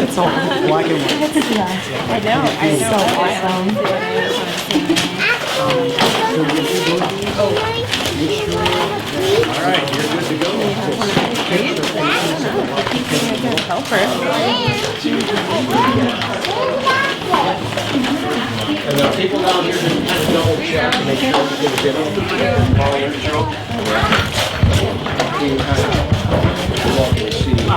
It's all black and white. I know. It's so awesome. All right, you're good to go. Helper. And the people down here just kind of double check to make sure everything's in. Follow your stroke. I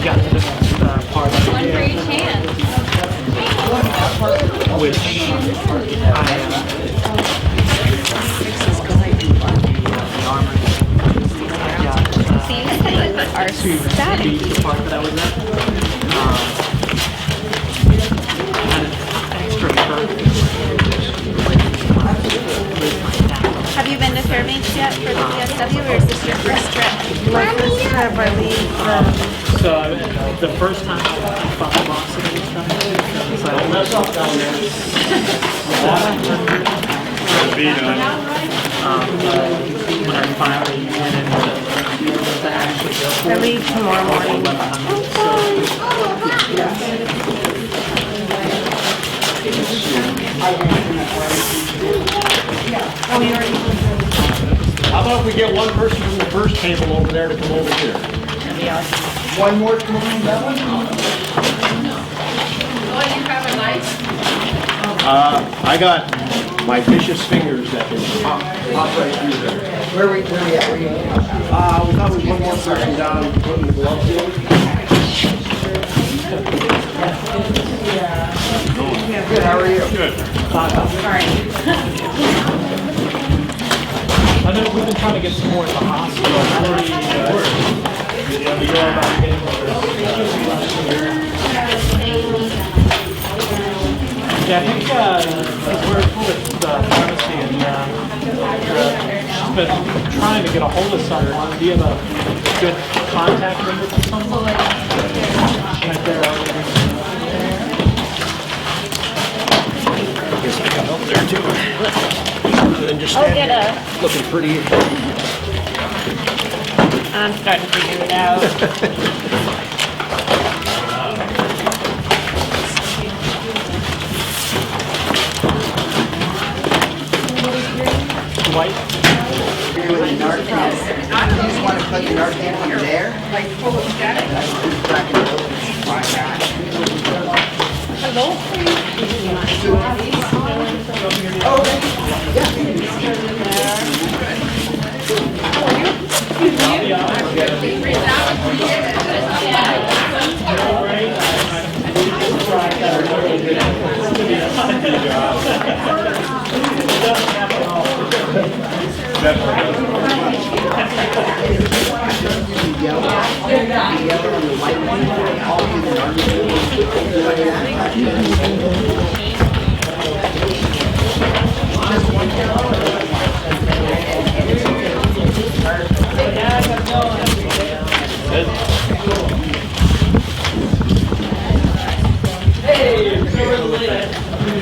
got to the next part of the One for game, each hand. which These are to static. beat the part that I was at. Had an extra perk. Have you been to Fairbanks yet for the PSW, or is this your first trip? My first trip, I leave So the first time I fought the boss the first time, it's like, when I finally get into the actual I leave tomorrow morning. How about if we get one person from the first table over there to come over here? One more to come over that one? I got my vicious fingers that can pop right through there. Where we at? Where you at? We thought we'd put one person down, putting the gloves in. Good, how are you? Good. I know we've been trying to get some more at the hospital. Yeah, I think we're with the pharmacy and she's been trying to get a hold of someone. Do you have a good contact number for someone? Right there. I guess I got up there too. And just I'll get looking pretty. I'm starting to figure it out. White. You're doing a Narcan. You just want to put the Narcan in your hair? Like full of static? Hello?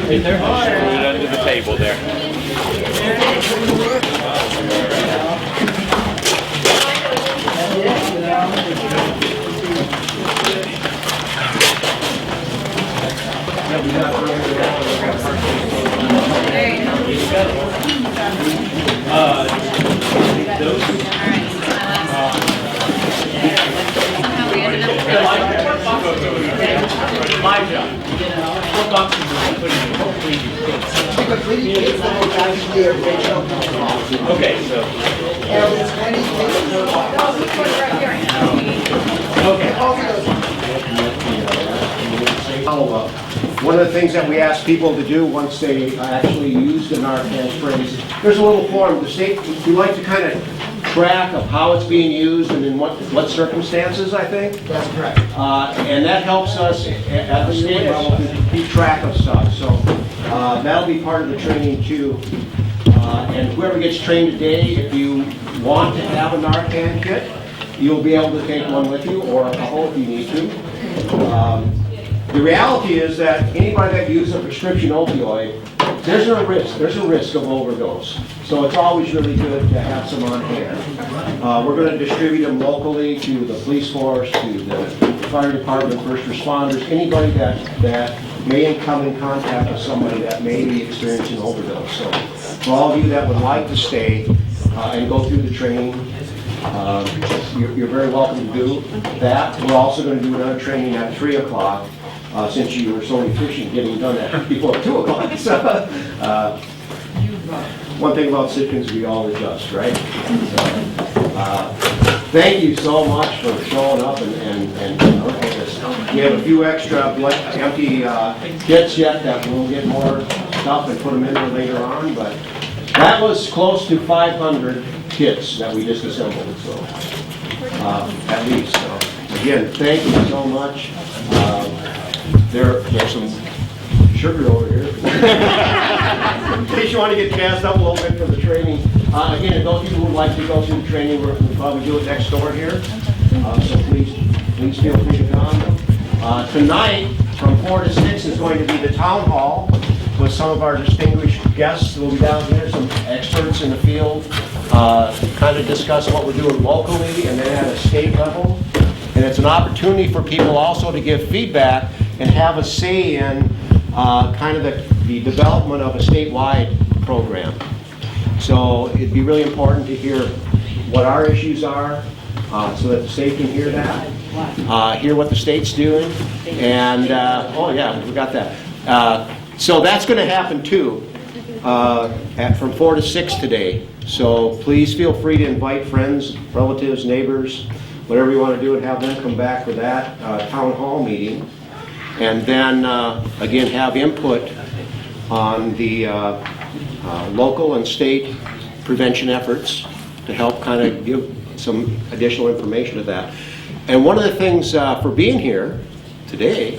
Hey, they're under the table there. My job. What boxes do I put in? Hopefully you Okay, so. Okay. Follow-up. One of the things that we ask people to do once they actually use the Narcan sprays, there's a little form. The state, we like to kind of track of how it's being used and in what circumstances, I think. That's correct. And that helps us at the state level to keep track of stuff. So that'll be part of the training too. And whoever gets trained today, if you want to have a Narcan kit, you'll be able to take one with you, or a couple if you need to. The reality is that anybody that uses a prescription opioid there's a risk of overdose. So it's always really good to have some on hand. We're going to distribute them locally to the police force, to the fire department, first responders, anybody that may come in contact with somebody that may be experiencing overdose. So for all of you that would like to stay and go through the training, you're very welcome to do that. We're also going to do another training at 3 o'clock. Since you were so efficient getting done at before 2 o'clock. So, one thing about Sitkans, we all adjust, right? So, thank you so much for showing up and working this. We have a few extra empty kits yet that we'll get more stuff and put them in there later on, but that was close to 500 kits that we just assembled, so at least. So, again, thank you so much. There's some sugar over here. In case you want to get jazzed up a little bit for the training. Again, those people who would like to go through the training, we'll probably do it next door here. So please feel free to come. Tonight, from 4 to 6, is going to be the town hall with some of our distinguished guests who will be down here, some experts in the field, kind of discuss what we're doing locally and then at a state level. And it's an opportunity for people also to give feedback and have a say in kind of the development of a statewide program. So it'd be really important to hear what our issues are so that the state can hear that, hear what the state's doing, and, oh yeah, we got that. So that's going to happen too from 4 to 6 today. So please feel free to invite friends, relatives, neighbors, whatever you want to do, and have them come back for that town hall meeting. And then, again, have input on the local and state prevention efforts to help kind of give some additional information to that. And one of the things for being here today,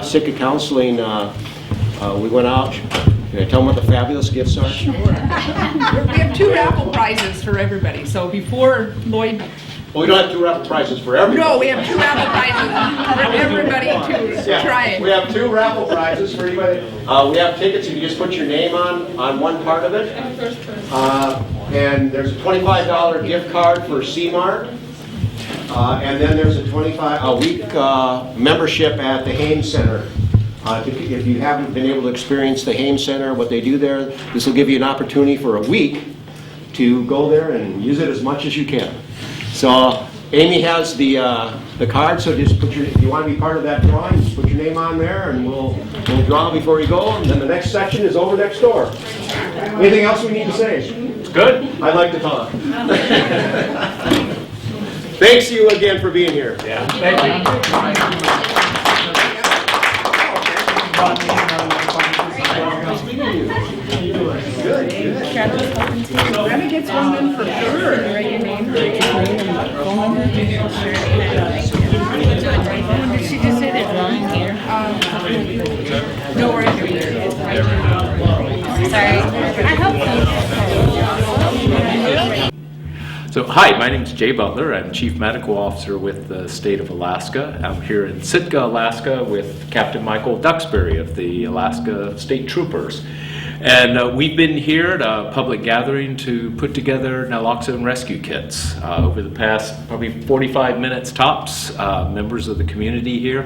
Sitka Counseling, we went out. Can I tell them what the fabulous gifts are? Sure. We have 2 raffle prizes for everybody. So before Lloyd... Well, we don't have 2 raffle prizes for everybody. No, we have 2 raffle prizes for everybody to try it. We have 2 raffle prizes for anybody. We have tickets. You can just put your name on one part of it. And there's a $25 gift card for C-Mart. And then there's a week membership at the Hames Center. If you haven't been able to experience the Hames Center, what they do there, this will give you an opportunity for a week to go there and use it as much as you can. So Amy has the card, so just put if you want to be part of that drawing, just put your name on there, and we'll draw before you go. And then the next section is over next door. Anything else we need to say? It's good. I'd like to talk. Thanks to you again for being here. Yeah, thank you. Good. Remy gets one in for sure. Write your name, phone number. Did she just say that wrong here? No worries. Sorry. I hope so. So, hi, my name is Jay Butler. I'm Chief Medical Officer with the state of Alaska. I'm here in Sitka, Alaska with Captain Michael Duxbury of the Alaska State Troopers. And we've been here at a public gathering to put together naloxone rescue kits. Over the past probably 45 minutes tops, members of the community here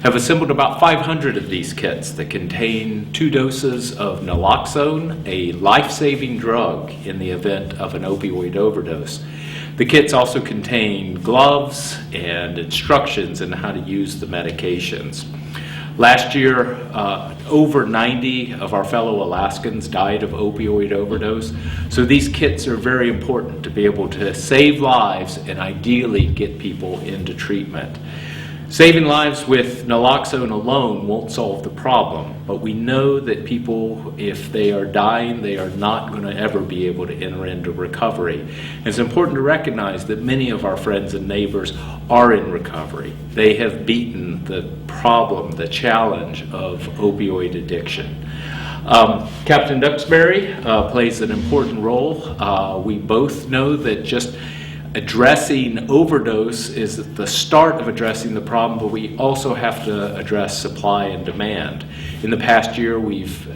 have assembled about 500 of these kits that contain 2 doses of naloxone, a life-saving drug in the event of an opioid overdose. The kits also contain gloves and instructions on how to use the medications. Last year, over 90 of our fellow Alaskans died of opioid overdose. So these kits are very important to be able to save lives and ideally get people into treatment. Saving lives with naloxone alone won't solve the problem, but we know that people, if they are dying, they are not going to ever be able to enter into recovery. And it's important to recognize that many of our friends and neighbors are in recovery. They have beaten the problem, the challenge of opioid addiction. Captain Duxbury plays an important role. We both know that just addressing overdose is the start of addressing the problem, but we also have to address supply and demand. In the past year, we've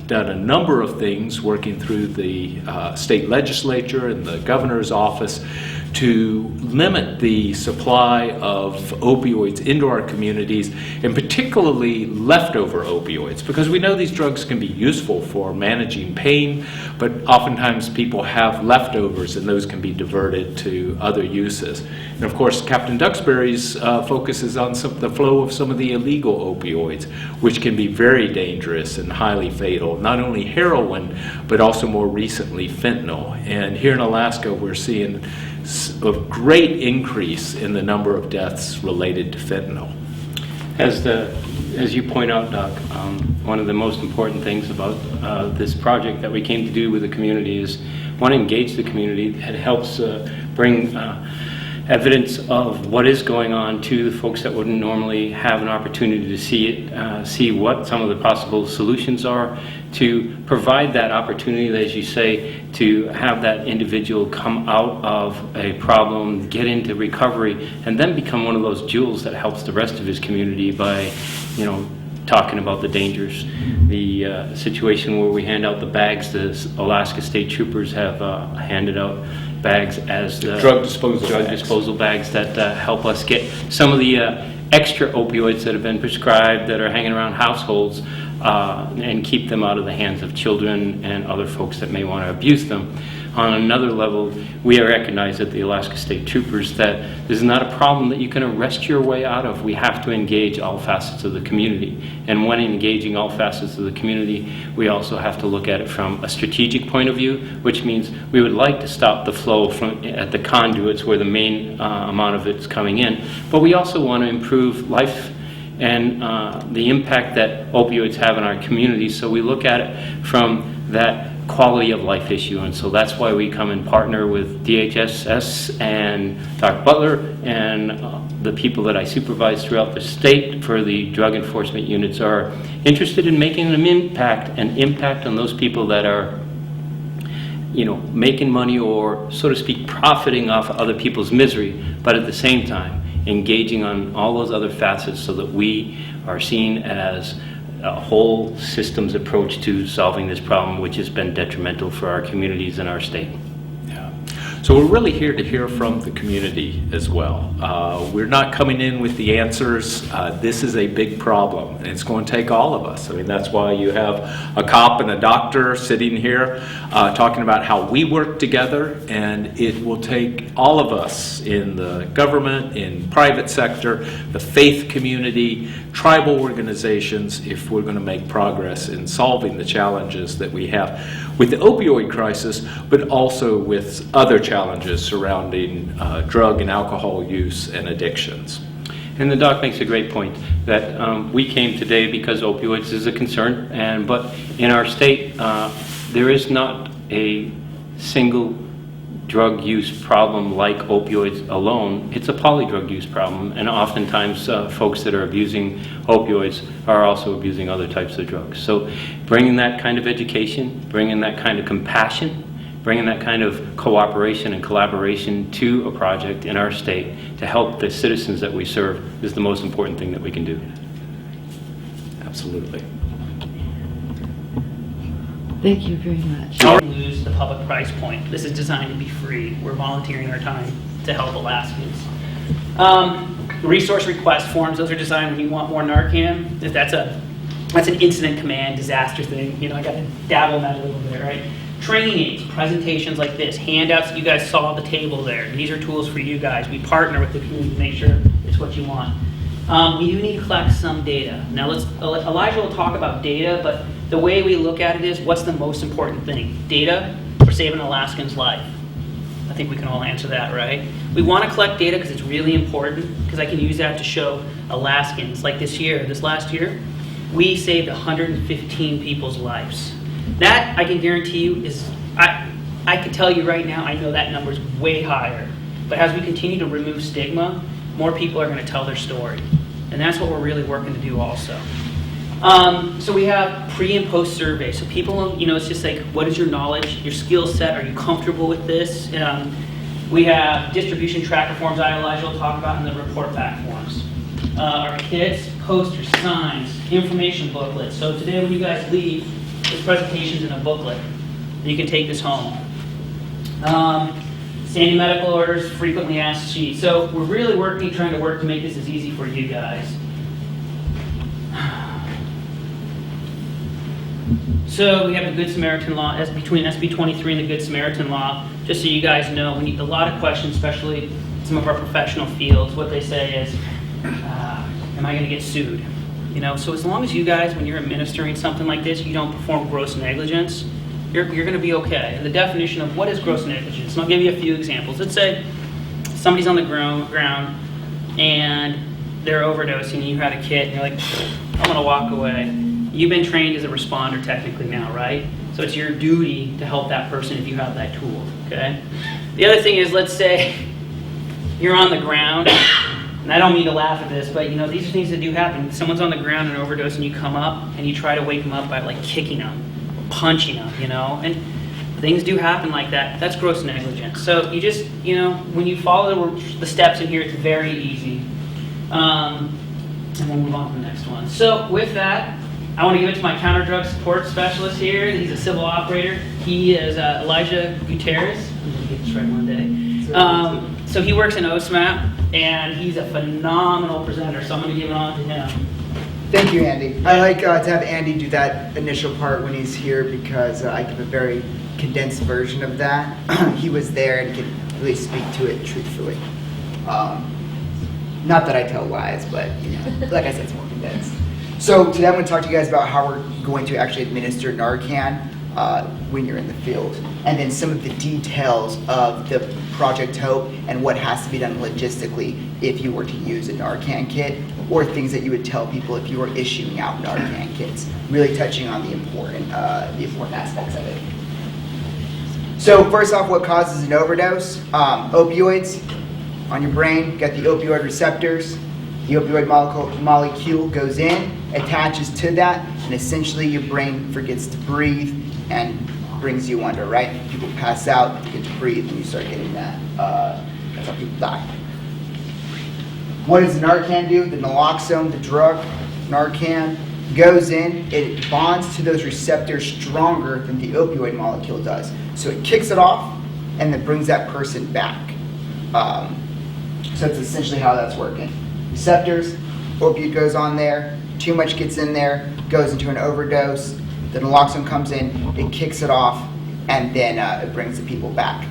done a number of things working through the state legislature and the governor's office to limit the supply of opioids into our communities, and particularly leftover opioids, because we know these drugs can be useful for managing pain, but oftentimes people have leftovers and those can be diverted to other uses. And of course, Captain Duxbury's focus is on the flow of some of the illegal opioids, which can be very dangerous and highly fatal, not only heroin, but also more recently fentanyl. And here in Alaska, we're seeing a great increase in the number of deaths related to fentanyl. As you point out, Doc, one of the most important things about this project that we came to do with the community is want to engage the community. It helps bring evidence of what is going on to the folks that wouldn't normally have an opportunity to see it, see what some of the possible solutions are, to provide that opportunity, as you say, to have that individual come out of a problem, get into recovery, and then become one of those jewels that helps the rest of his community by, talking about the dangers. The situation where we hand out the bags, the Alaska State Troopers have handed out bags as drug disposal disposal bags that help us get some of the extra opioids that have been prescribed that are hanging around households and keep them out of the hands of children and other folks that may want to abuse them. On another level, we recognize at the Alaska State Troopers that this is not a problem that you can arrest your way out of. We have to engage all facets of the community. And when engaging all facets of the community, we also have to look at it from a strategic point of view, which means we would like to stop the flow at the conduits where the main amount of it's coming in. But we also want to improve life and the impact that opioids have in our communities. So we look at it from that quality of life issue, and so that's why we come and partner with DHSS and Dr. Butler and the people that I supervise throughout the state for the drug enforcement units are interested in making an impact on those people that are making money or, so to speak, profiting off of other people's misery, but at the same time engaging on all those other facets so that we are seen as a whole systems approach to solving this problem, which has been detrimental for our communities and our state. Yeah. So we're really here to hear from the community as well. We're not coming in with the answers. This is a big problem, and it's going to take all of us. I mean, that's why you have a cop and a doctor sitting here talking about how we work together, and it will take all of us in the government, in private sector, the faith community, tribal organizations, if we're going to make progress in solving the challenges that we have with the opioid crisis, but also with other challenges surrounding drug and alcohol use and addictions. And the doc makes a great point that we came today because opioids is a concern, but in our state there is not a single drug use problem like opioids alone. It's a polydrug use problem, and oftentimes folks that are abusing opioids are also abusing other types of drugs. So bringing that kind of education, bringing that kind of compassion, bringing that kind of cooperation and collaboration to a project in our state to help the citizens that we serve is the most important thing that we can do. Absolutely. Thank you very much. Lose the public price point. This is designed to be free. We're volunteering our time to help Alaskans. Resource request forms, those are designed when you want more Narcan. If that's an incident command disaster thing. I got to dabble in that a little bit, right? Training aids, presentations like this, handouts that you guys saw at the table there. These are tools for you guys. We partner with the community to make sure it's what you want. We do need to collect some data. Now Elijah will talk about data, but the way we look at it is, what's the most important thing? Data or saving an Alaskan's life? I think we can all answer that, right? We want to collect data because it's really important, because I can use that to show Alaskans. Like this last year, we saved 115 people's lives. That, I can guarantee you, is, I can tell you right now, I know that number is way higher. But as we continue to remove stigma, more people are going to tell their story. And that's what we're really working to do also. So we have pre and post surveys. So people, it's just like, what is your knowledge, your skill set? Are you comfortable with this? We have distribution tracker forms Elijah will talk about, in the report back forms. Our kits, posters, signs, information booklets. So today when you guys leave, This presentation's in a booklet. You can take this home. Standing medical orders, frequently asked sheet. So we're really trying to work to make this as easy for you guys. So we have the Good Samaritan Law, between SB 23 and the Good Samaritan Law. Just so you guys know, we need a lot of questions, especially some of our professional fields. What they say is, am I going to get sued? You know, so as long as you guys, when you're administering something like this, you don't perform gross negligence, you're going to be okay. And the definition of what is gross negligence, and I'll give you a few examples. Let's say somebody's on the ground and they're overdosing and you had a kit and you're like, I'm going to walk away. You've been trained as a responder technically now, right? So it's your duty to help that person if you have that tool, okay? The other thing is, let's say you're on the ground, and I don't mean to laugh at this, but you know, these are things that do happen. Someone's on the ground and overdose and you come up and you try to wake them up by like kicking them, punching them, you know, and things do happen like that. That's gross negligence. So you just, you know, when you follow the steps in here, it's very easy. And we'll move on to the next one. So with that, I want to give it to my counter drug support specialist here. He's a civil operator. He is Elijah Gutierrez. I'm going to get this right one day. So he works in OSMAP, and he's a phenomenal presenter, so I'm going to give it on to him. Thank you, Andy. I like to have Andy do that initial part when he's here because I give a very condensed version of that. He was there and can really speak to it truthfully. Not that I tell lies, but you know, like I said, it's more condensed. So today I'm going to talk to you guys about how we're going to actually administer Narcan when you're in the field, and then some of the details of the Project Hope and what has to be done logistically if you were to use a Narcan kit, or things that you would tell people if you were issuing out Narcan kits, really touching on the important aspects of it. So first off, what causes an overdose? Opioids on your brain. You got the opioid receptors. The opioid molecule goes in, attaches to that, and essentially your brain forgets to breathe and brings you under, right? People pass out, you get to breathe, and you start getting that. That's how people die. What does the Narcan do? The naloxone, the drug, Narcan, goes in, it bonds to those receptors stronger than the opioid molecule does. So it kicks it off, and then brings that person back. So that's essentially how that's working. Receptors, opiate goes on there, too much gets in there, goes into an overdose, the naloxone comes in, it kicks it off, and then it brings the people back.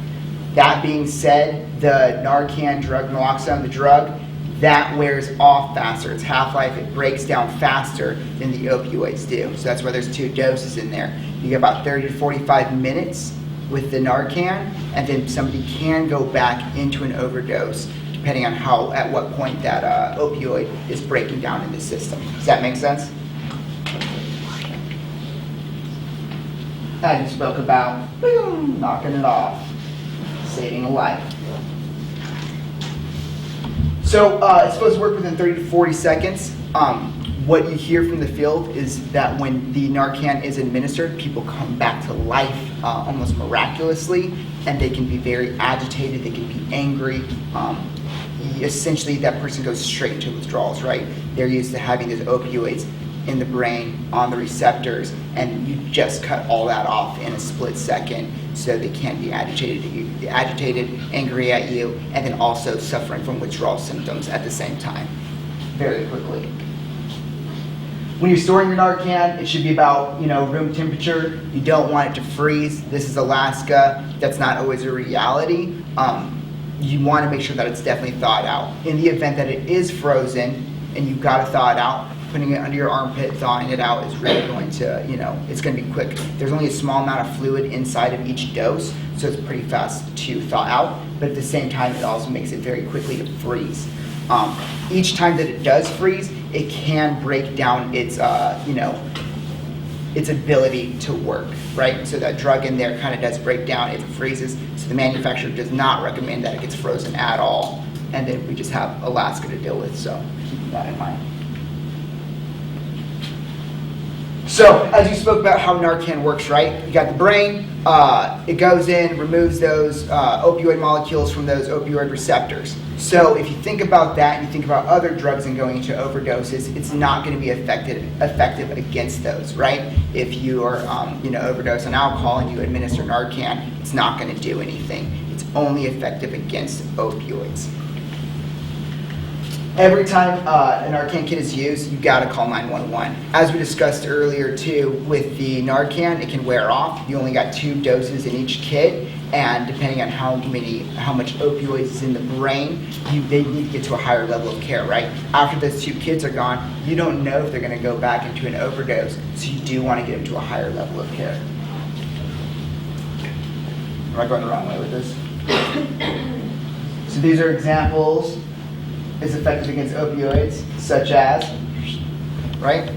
That being said, the Narcan drug, naloxone, the drug, that wears off faster. Its half-life, it breaks down faster than the opioids do. So that's why there's 2 doses in there. You get about 30 to 45 minutes with the Narcan, and then somebody can go back into an overdose depending on at what point that opioid is breaking down in the system. Does that make sense? I just spoke about boom, knocking it off, saving a life. So it's supposed to work within 30 to 40 seconds. What you hear from the field is that when the Narcan is administered, people come back to life almost miraculously, and they can be very agitated, they can be angry. Essentially, that person goes straight into withdrawals, right? They're used to having these opioids in the brain, on the receptors, and you just cut all that off in a split second so they can't be agitated, angry at you, and then also suffering from withdrawal symptoms at the same time, very quickly. When you're storing your Narcan, it should be about, room temperature. You don't want it to freeze. This is Alaska. That's not always a reality. You want to make sure that it's definitely thawed out. In the event that it is frozen and you've got to thaw it out, putting it under your armpit, thawing it out is really going to, it's going to be quick. There's only a small amount of fluid inside of each dose, so it's pretty fast to thaw out, but at the same time, it also makes it very quickly to freeze. Each time that it does freeze, it can break down its, its ability to work, right? So that drug in there kind of does break down if it freezes. So the manufacturer does not recommend that it gets frozen at all. And then we just have Alaska to deal with, so keep that in mind. So, as you spoke about how Narcan works, right? You got the brain, it goes in, removes those opioid molecules from those opioid receptors. So, if you think about that and you think about other drugs and going into overdoses, it's not going to be effective against those, right? If you are, overdose on alcohol and you administer Narcan, it's not going to do anything. It's only effective against opioids. Every time a Narcan kit is used, you gotta call 911. As we discussed earlier too, with the Narcan, it can wear off. You only got 2 doses in each kit, and depending on how much opioids is in the brain, they need to get to a higher level of care, right? After those 2 kids are gone, you don't know if they're gonna go back into an overdose, so you do wanna get them to a higher level of care. Am I going the wrong way with this? So these are examples. Is effective against opioids, such as, right?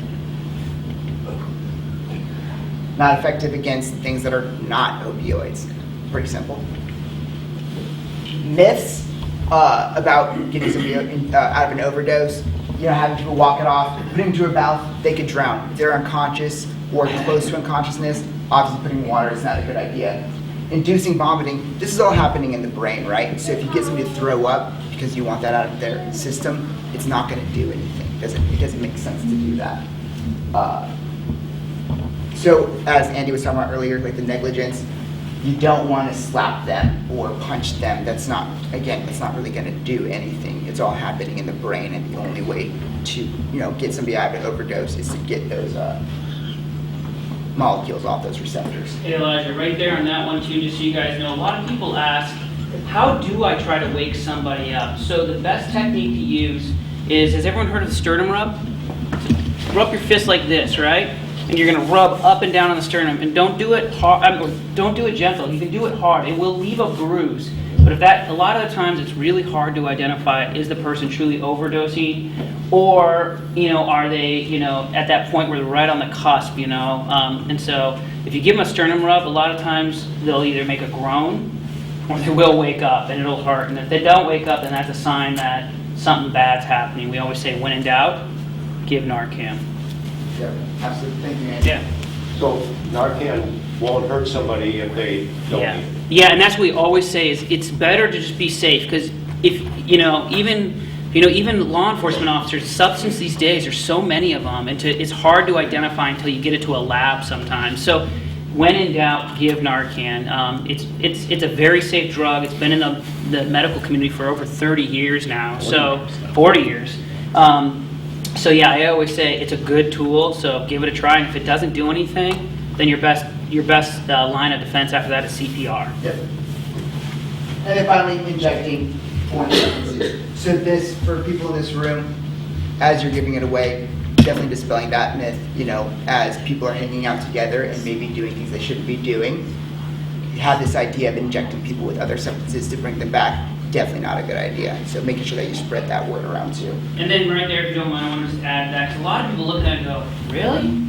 Not effective against things that are not opioids. Pretty simple. Myths about getting somebody out of an overdose, having people walk it off, putting them to a mouth, they could drown. If they're unconscious or close to unconsciousness, obviously putting them in water is not a good idea. Inducing vomiting, this is all happening in the brain, right? So if you get somebody to throw up because you want that out of their system, it's not going to do anything. It doesn't make sense to do that. So as Andy was talking about earlier, like the negligence, you don't want to slap them or punch them. That's not really going to do anything. It's all happening in the brain, and the only way to get somebody out of an overdose is to get those molecules off those receptors. Hey Elijah, right there on that one too, just so you guys know, a lot of people ask, how do I try to wake somebody up? So the best technique to use is, has everyone heard of the sternum rub? Rub your fist like this, right? And you're going to rub up and down on the sternum, and don't do it hard, don't do it gentle. You can do it hard. It will leave a bruise. But a lot of the times it's really hard to identify, is the person truly overdosing, or are they at that point where they're right on the cusp, and so if you give them a sternum rub, a lot of times they'll either make a groan or they will wake up and it'll hurt. And if they don't wake up, then that's a sign that something bad's happening. We always say, when in doubt, give Narcan. Yeah, absolutely. Thank you, Andy. Yeah. So Narcan won't hurt somebody if they don't Yeah. need it. Yeah, and that's what we always say is it's better to just be safe, because if even law enforcement officers, substance these days, there's so many of them, and it's hard to identify until you get it to a lab sometimes. So when in doubt, give Narcan. It's a very safe drug. It's been in the medical community for over 30 years now, 40 years. So yeah, I always say it's a good tool, so give it a try, and if it doesn't do anything, then your best line of defense after that is CPR. Yep. And then finally, injecting foreign substances. So this, for people in this room, as you're giving it away, definitely dispelling that myth, as people are hanging out together and maybe doing things they shouldn't be doing, have this idea of injecting people with other substances to bring them back, definitely not a good idea. So making sure that you spread that word around too. And then right there, if you don't mind, I want to just add that, 'cause a lot of people look at it and go, really?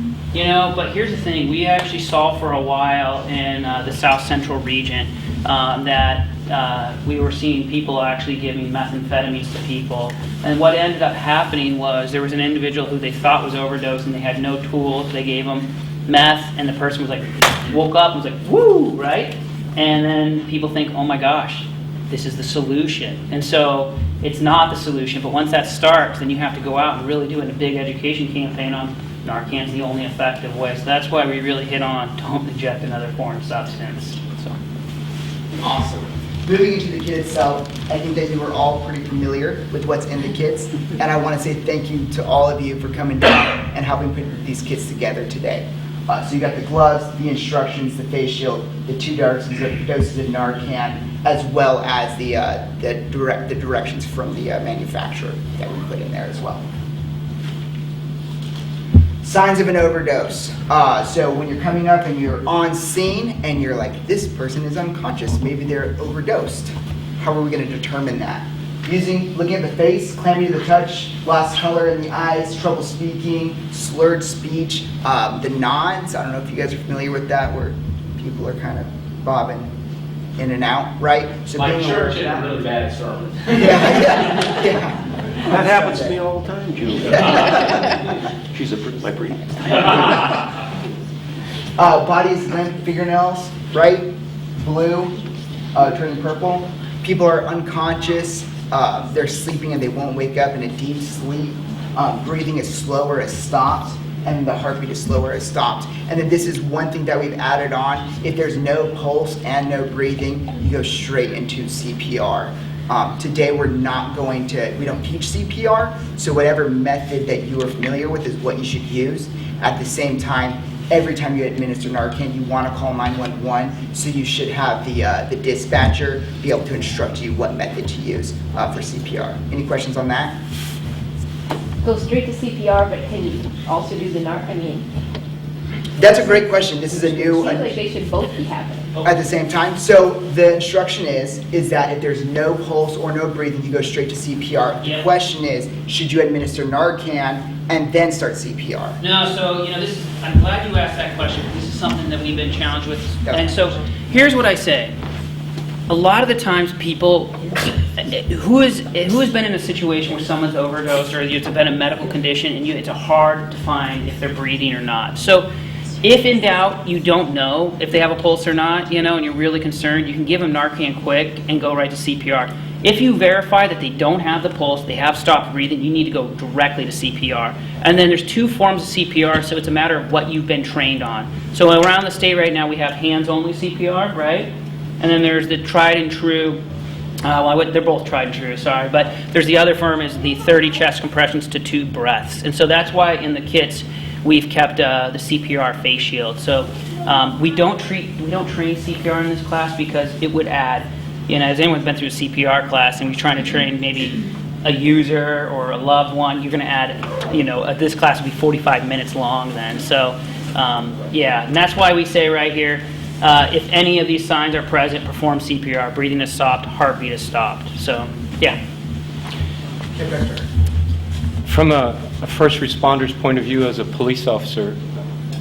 But here's the thing, we actually saw for a while in the South Central region that we were seeing people actually giving methamphetamines to people. And what ended up happening was there was an individual who they thought was overdosing, they had no tools, they gave them meth, and the person was like, woke up and was like, woo, right? And then people think, oh my gosh, this is the solution. And so it's not the solution, but once that starts, then you have to go out and really do a big education campaign on Narcan's the only effective way. So that's why we really hit on don't inject another foreign substance. So. Awesome. Moving into the kit itself, I think that you were all pretty familiar with what's in the kits, and I want to say thank you to all of you for coming down and helping put these kits together today. So you got the gloves, the instructions, the face shield, the 2 doses of Narcan, as well as the directions from the manufacturer that we put in there as well. Signs of an overdose. So when you're coming up and you're on scene and you're like, this person is unconscious, maybe they're overdosed. How are we going to determine that? Looking at the face, clammy to the touch, lost color in the eyes, trouble speaking, slurred speech, the nods. I don't know if you guys are familiar with that, where people are kind of bobbing in and out, right? So My church had a really bad sermon. yeah. That happens to me all the time, Julie. She's my breed. Bodies, limp, fingernails, right? Blue, turning purple. People are unconscious. They're sleeping and they won't wake up in a deep sleep. Breathing is slower, it stops, and the heartbeat is slower, it stops. And then this is one thing that we've added on. If there's no pulse and no breathing, you go straight into CPR. Today we don't teach CPR, so whatever method that you are familiar with is what you should use. At the same time, every time you administer Narcan, you want to call 911, so you should have the dispatcher be able to instruct you what method to use for CPR. Any questions on that? Go straight to CPR, but can you also do the That's a great question. This is a new... It seems like they should both be happening. At the same time. So the instruction is that if there's no pulse or no breathing, you go straight to CPR. Yeah. The question is, should you administer Narcan and then start CPR? No, so, I'm glad you asked that question. This is something that we've been challenged with. Yeah. And so, here's what I say. A lot of the times people, who has been in a situation where someone's overdosed or it's been a medical condition and it's hard to find if they're breathing or not. So, if in doubt, you don't know if they have a pulse or not, and you're really concerned, you can give them Narcan quick and go right to CPR. If you verify that they don't have the pulse, they have stopped breathing, you need to go directly to CPR. And then there's two forms of CPR, so it's a matter of what you've been trained on. So around the state right now, we have hands-only CPR, right? And then there's the tried and true, they're both tried and true, sorry, but there's the other form is the 30 chest compressions to 2 breaths. And so that's why in the kits, we've kept the CPR face shield. So we don't train CPR in this class because it would add, as anyone's been through a CPR class and you're trying to train maybe a user or a loved one, you're going to add, this class will be 45 minutes long then. So yeah, and that's why we say right here, if any of these signs are present, perform CPR. Breathing is stopped, heartbeat is stopped. So yeah. From a first responder's point of view as a police officer,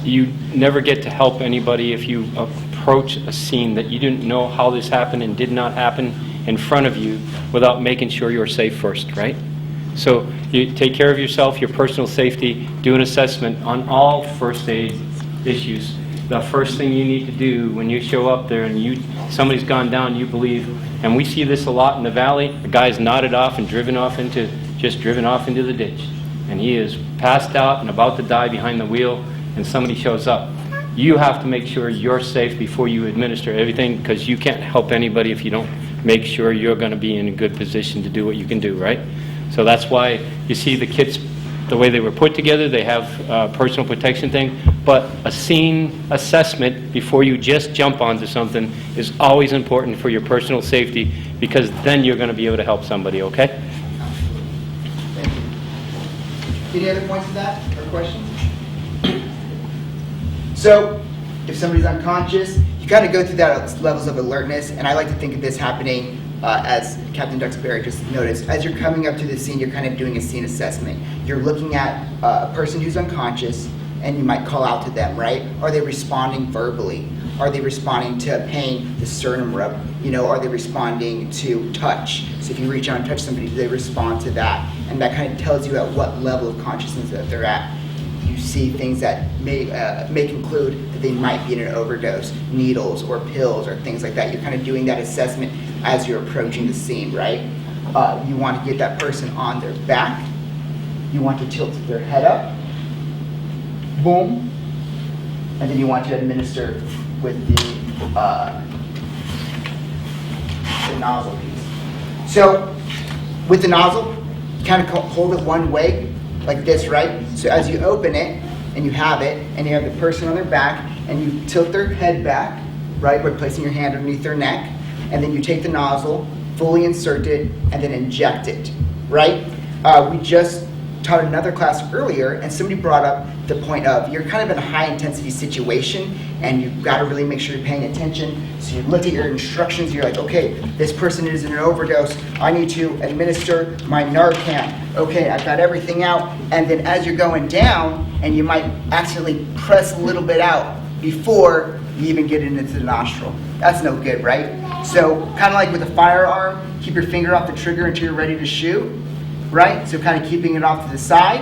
you never get to help anybody if you approach a scene that you didn't know how this happened and did not happen in front of you without making sure you're safe first, right? So you take care of yourself, your personal safety, do an assessment on all first aid issues. The first thing you need to do when you show up there and somebody's gone down, you believe, and we see this a lot in the valley, a guy's nodded off and driven off into the ditch. And he is passed out and about to die behind the wheel, and somebody shows up. You have to make sure you're safe before you administer everything, because you can't help anybody if you don't make sure you're going to be in a good position to do what you can do, right? So that's why you see the kits, the way they were put together, they have personal protection thing, but a scene assessment before you just jump onto something is always important for your personal safety, because then you're going to be able to help somebody, okay? Any other points to that or questions? So, if somebody's unconscious, you got to go through that levels of alertness, and I like to think of this happening as Captain Duxbury just noticed. As you're coming up to the scene, you're kind of doing a scene assessment. You're looking at a person who's unconscious, and you might call out to them, right? Are they responding verbally? Are they responding to pain, the sternum rub? Are they responding to touch? So if you reach out and touch somebody, do they respond to that? And that kind of tells you at what level of consciousness that they're at. You see things that may conclude that they might be in an overdose, needles or pills or things like that. You're kind of doing that assessment as you're approaching the scene, right? You want to get that person on their back. You want to tilt their head up. Boom. And then you want to administer with the nozzle piece. So with the nozzle, you kind of hold it one way, like this, right? So as you open it, and you have it, and you have the person on their back, and you tilt their head back, right, by placing your hand underneath their neck, and then you take the nozzle, fully insert it, and then inject it, right? We just taught another class earlier, and somebody brought up the point of you're kind of in a high-intensity situation, and you've got to really make sure you're paying attention. So you look at your instructions, you're like, okay, this person is in an overdose. I need to administer my Narcan. Okay, I've got everything out. And then as you're going down, and you might accidentally press a little bit out before you even get it into the nostril. That's no good, right? So kind of like with a firearm, keep your finger off the trigger until you're ready to shoot. right? So kind of keeping it off to the side.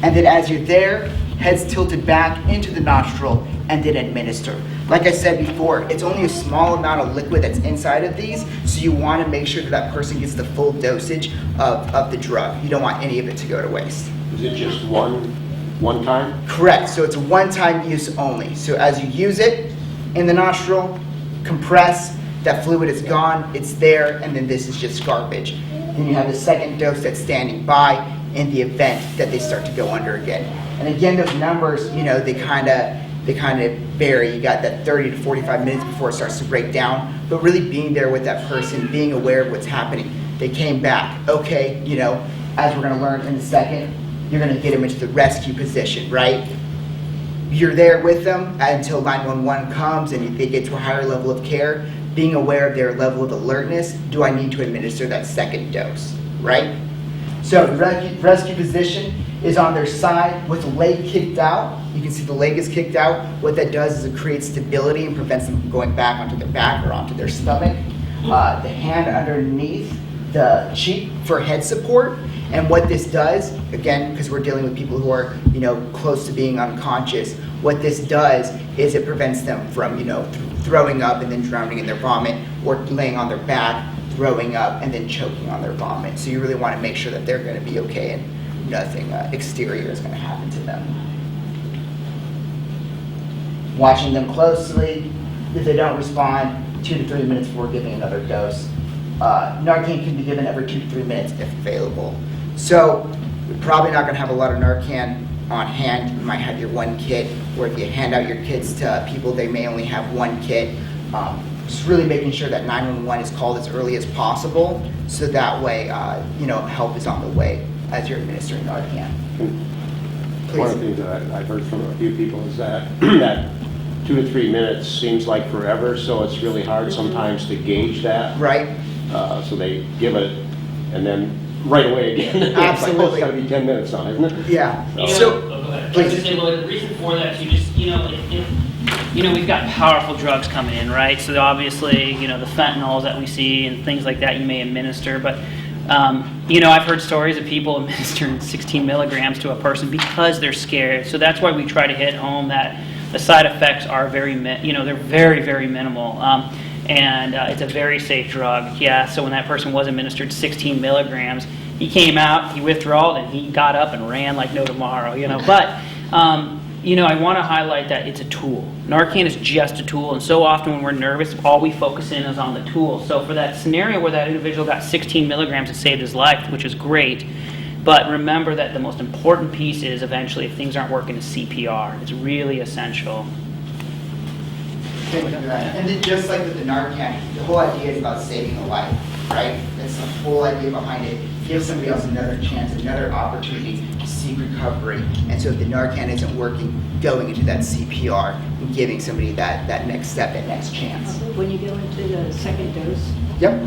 And then as you're there, head's tilted back into the nostril and then administer. Like I said before, it's only a small amount of liquid that's inside of these, so you want to make sure that that person gets the full dosage of the drug. You don't want any of it to go to waste. Is it just one time? Correct. So it's a one-time use only. So as you use it in the nostril, compress, that fluid is gone, it's there, and then this is just garbage. Then you have the second dose that's standing by in the event that they start to go under again. And again, those numbers, they kind of vary. You got that 30 to 45 minutes before it starts to break down, but really being there with that person, being aware of what's happening. They came back. Okay, as we're going to learn in a second, you're going to get them into the rescue position, right? You're there with them until 911 comes and they get to a higher level of care, being aware of their level of alertness. Do I need to administer that second dose, right? So the rescue position is on their side with the leg kicked out. You can see the leg is kicked out. What that does is it creates stability and prevents them from going back onto their back or onto their stomach. The hand underneath the cheek for head support. And what this does, again, because we're dealing with people who are, close to being unconscious, what this does is it prevents them from, throwing up and then drowning in their vomit, or laying on their back, throwing up, and then choking on their vomit. So you really want to make sure that they're going to be okay and nothing exterior is going to happen to them. Watching them closely. If they don't respond, 2 to 3 minutes before giving another dose. Narcan can be given every 2 to 3 minutes if available. So you're probably not going to have a lot of Narcan on hand. You might have your one kit, or if you hand out your kits to people, they may only have one kit. Just really making sure that 911 is called as early as possible, so that way, help is on the way as you're administering Narcan. One of the things that I've heard from a few people is that that 2 to 3 minutes seems like forever, so it's really hard sometimes to gauge that. Right. So they give it, and then right away again. Absolutely. It's got to be 10 minutes now, isn't it? Yeah. Please. The reason for that too, just we've got powerful drugs coming in, right? So obviously, the fentanyls that we see and things like that you may administer, but I've heard stories of people administering 16 milligrams to a person because they're scared. So that's why we try to hit home that the side effects are they're very, very minimal. And it's a very safe drug. Yeah, so when that person was administered 16 milligrams, he came out, he withdrawed, and he got up and ran like no tomorrow, But, I want to highlight that it's a tool. Narcan is just a tool, and so often when we're nervous, all we focus in is on the tool. So for that scenario where that individual got 16 milligrams, it saved his life, which is great. But remember that the most important piece is eventually, if things aren't working, is CPR. It's really essential. And then just like with the Narcan, the whole idea is about saving a life, right? That's the whole idea behind it. Give somebody else another chance, another opportunity to seek recovery. And so if the Narcan isn't working, going into that CPR and giving somebody that next step, that next chance. When you go into the second dose, yep.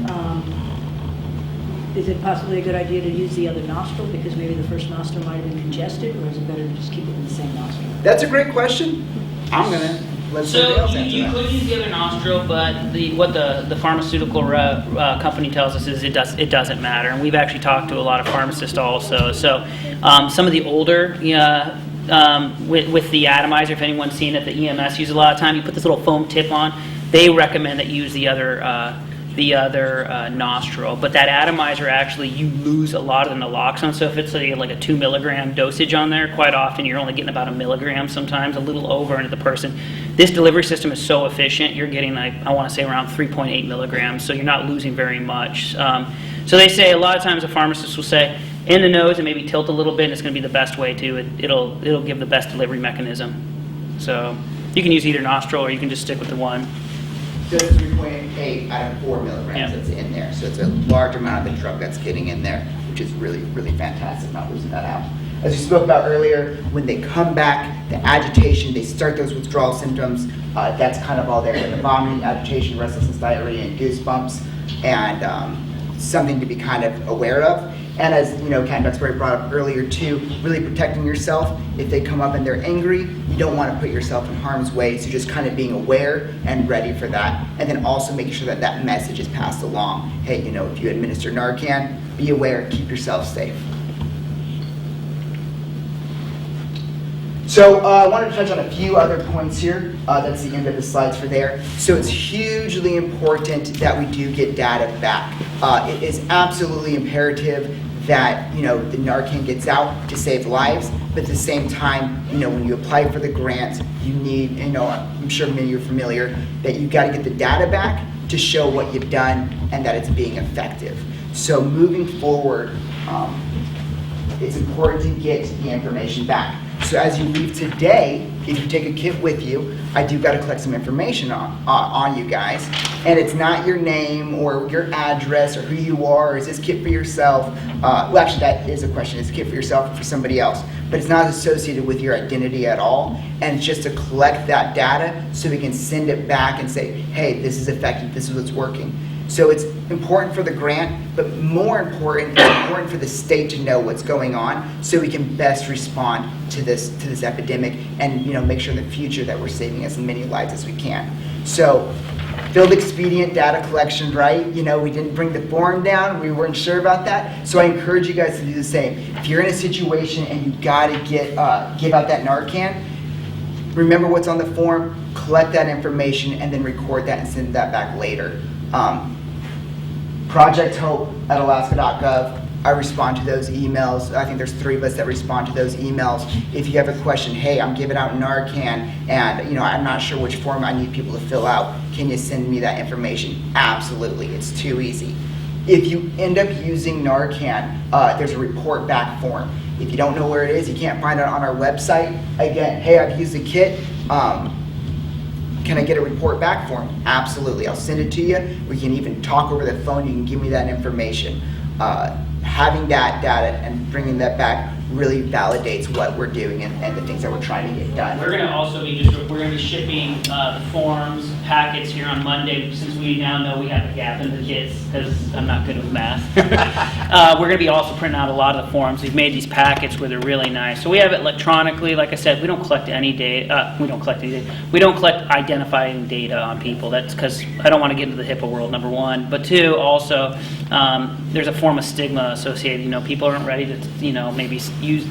Is it possibly a good idea to use the other nostril because maybe the first nostril might have been congested, or is it better to just keep it in the same nostril? That's a great question. I'm going to let somebody else answer you that. could use the other nostril, but what the pharmaceutical company tells us is it doesn't matter. And we've actually talked to a lot of pharmacists also. So some of the older, with the atomizer, if anyone's seen it, the EMS use a lot of time. You put this little foam tip on. They recommend that you use the other nostril, but that atomizer actually you lose a lot of the naloxone. So if it's like a 2 milligram dosage on there, quite often you're only getting about 1 milligram, sometimes a little over into the person. This delivery system is so efficient, you're getting I want to say around 3.8 milligrams, so you're not losing very much. So they say a lot of times a pharmacist will say in the nose and maybe tilt a little bit, and it's going to be the best way to it'll give the best delivery mechanism. So you can use either nostril or you can just stick with the one. So it's 3.8 out of 4 milligrams that's in there. So it's a large amount of the drug that's getting in there, which is really, really fantastic, not losing that out. As we spoke about earlier, when they come back, the agitation, they start those withdrawal symptoms, that's kind of all there. The vomiting, agitation, restlessness, diarrhea, and goosebumps, and something to be kind of aware of. And as Ken Duxbury brought up earlier too, really protecting yourself. If they come up and they're angry, you don't want to put yourself in harm's way. So just kind of being aware and ready for that. And then also making sure that that message is passed along. Hey, if you administer Narcan, be aware, keep yourself safe. So I wanted to touch on a few other points here. That's the end of the slides for there. So it's hugely important that we do get data back. It is absolutely imperative that the Narcan gets out to save lives, but at the same time, when you apply for the grants, you need, I'm sure many of you are familiar, that you got to get the data back to show what you've done and that it's being effective. So moving forward, it's important to get the information back. So as you leave today, if you take a kit with you, I do got to collect some information on you guys. And it's not your name or your address or who you are, or is this kit for yourself? Well, actually, that is a question. Is it kit for yourself or for somebody else? But it's not associated with your identity at all. And it's just to collect that data so we can send it back and say, hey, this is effective, this is what's working. So it's important for the grant, but more important, it's important for the state to know what's going on so we can best respond to this epidemic and make sure in the future that we're saving as many lives as we can. So field expedient data collection, right? We didn't bring the form down, we weren't sure about that. So I encourage you guys to do the same. If you're in a situation and you gotta give out that Narcan, remember what's on the form, collect that information, and then record that and send that back later. Project Hope at alaska.gov. I respond to those emails. I think there's 3 of us that respond to those emails. If you have a question, hey, I'm giving out Narcan and I'm not sure which form I need people to fill out. Can you send me that information? Absolutely, it's too easy. If you end up using Narcan, there's a report back form. If you don't know where it is, you can't find it on our website. Again, hey, I've used the kit. Can I get a report back form? Absolutely, I'll send it to you. We can even talk over the phone. You can give me that information. Having that data and bringing that back really validates what we're doing and the things that we're trying to get done. We're going to also be shipping the forms, packets here on Monday, since we now know we have a gap in the kits, because I'm not good with math. We're going to be also printing out a lot of the forms. We've made these packets where they're really nice. So we have it electronically. Like I said, we don't collect any data. We don't collect identifying data on people. That's because I don't want to get into the HIPAA world, number one. But 2, also, there's a form of stigma associated. People aren't ready to, maybe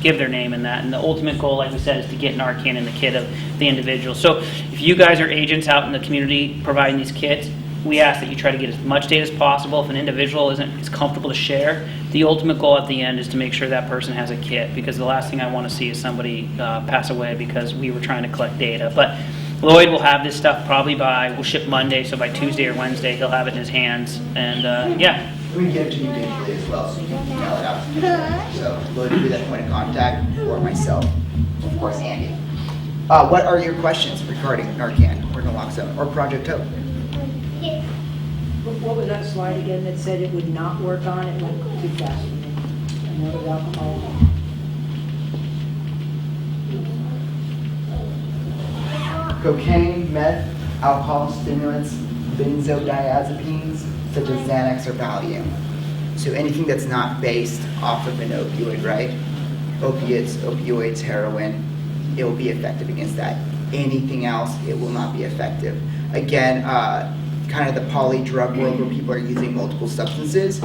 give their name in that. And the ultimate goal, like we said, is to get Narcan in the kit of the individual. So if you guys are agents out in the community providing these kits, we ask that you try to get as much data as possible. If an individual is comfortable to share, the ultimate goal at the end is to make sure that person has a kit, because the last thing I want to see is somebody pass away because we were trying to collect data. But Lloyd will have this stuff probably we'll ship Monday, so by Tuesday or Wednesday he'll have it in his hands. And yeah. We can get it to you digitally as well, so you can email it out to me. So Lloyd will be that point of contact, or myself, of course, Andy. What are your questions regarding Narcan or naloxone or Project Hope? What was that slide again that said it would not work on? It went too fast for me. I know the alcohol. Cocaine, meth, alcohol, stimulants, benzodiazepines, such as Xanax or Valium. So anything that's not based off of an opioid, right? Opioids, heroin, it will be effective against that. Anything else, it will not be effective. Again, kind of the poly drug world where people are using multiple substances.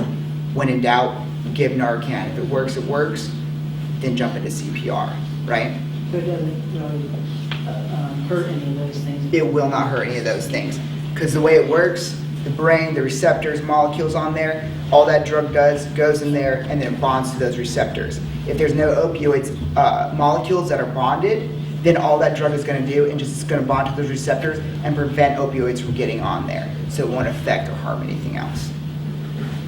When in doubt, give Narcan. If it works, then jump into CPR, right? So it doesn't really hurt any of those things? It will not hurt any of those things. Because the way it works, the brain, the receptors, molecules on there, all that drug does goes in there and then it bonds to those receptors. If there's no opioids molecules that are bonded, then all that drug is going to do is just going to bond to those receptors and prevent opioids from getting on there. So it won't affect or harm anything else.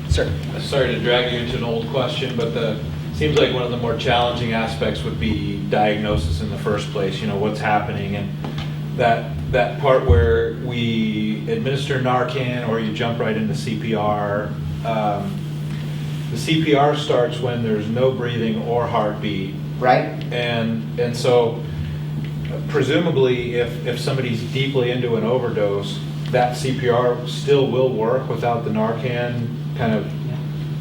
Sir? Sorry to drag you into an old question, but seems like one of the more challenging aspects would be diagnosis in the first place, what's happening, and that part where we administer Narcan or you jump right into CPR. The CPR starts when there's no breathing or heartbeat. Right. And so presumably if somebody's deeply into an overdose, that CPR still will work without the Narcan kind of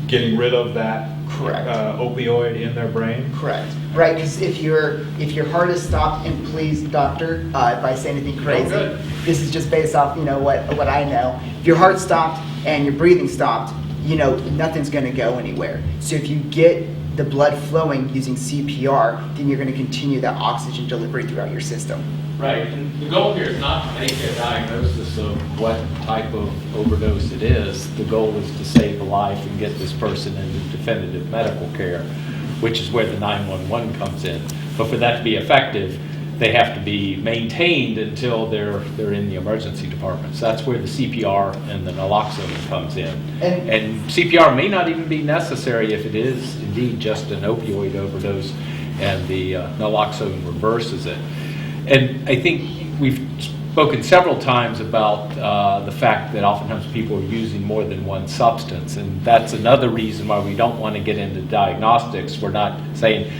getting rid of that opioid in their brain? Correct. Right, because if your heart is stopped, and please, doctor, if I say anything crazy, this is just based off what I know. If your heart stopped and your breathing stopped, nothing's going to go anywhere. So if you get the blood flowing using CPR, then you're going to continue that oxygen delivery throughout your system. Right, and the goal here is not to make a diagnosis of what type of overdose it is. The goal is to save a life and get this person into definitive medical care, which is where the 911 comes in. But for that to be effective, they have to be maintained until they're in the emergency departments. That's where the CPR and the naloxone comes in. And CPR may not even be necessary if it is indeed just an opioid overdose and the naloxone reverses it. And I think we've spoken several times about the fact that oftentimes people are using more than one substance, and that's another reason why we don't want to get into diagnostics. We're not saying,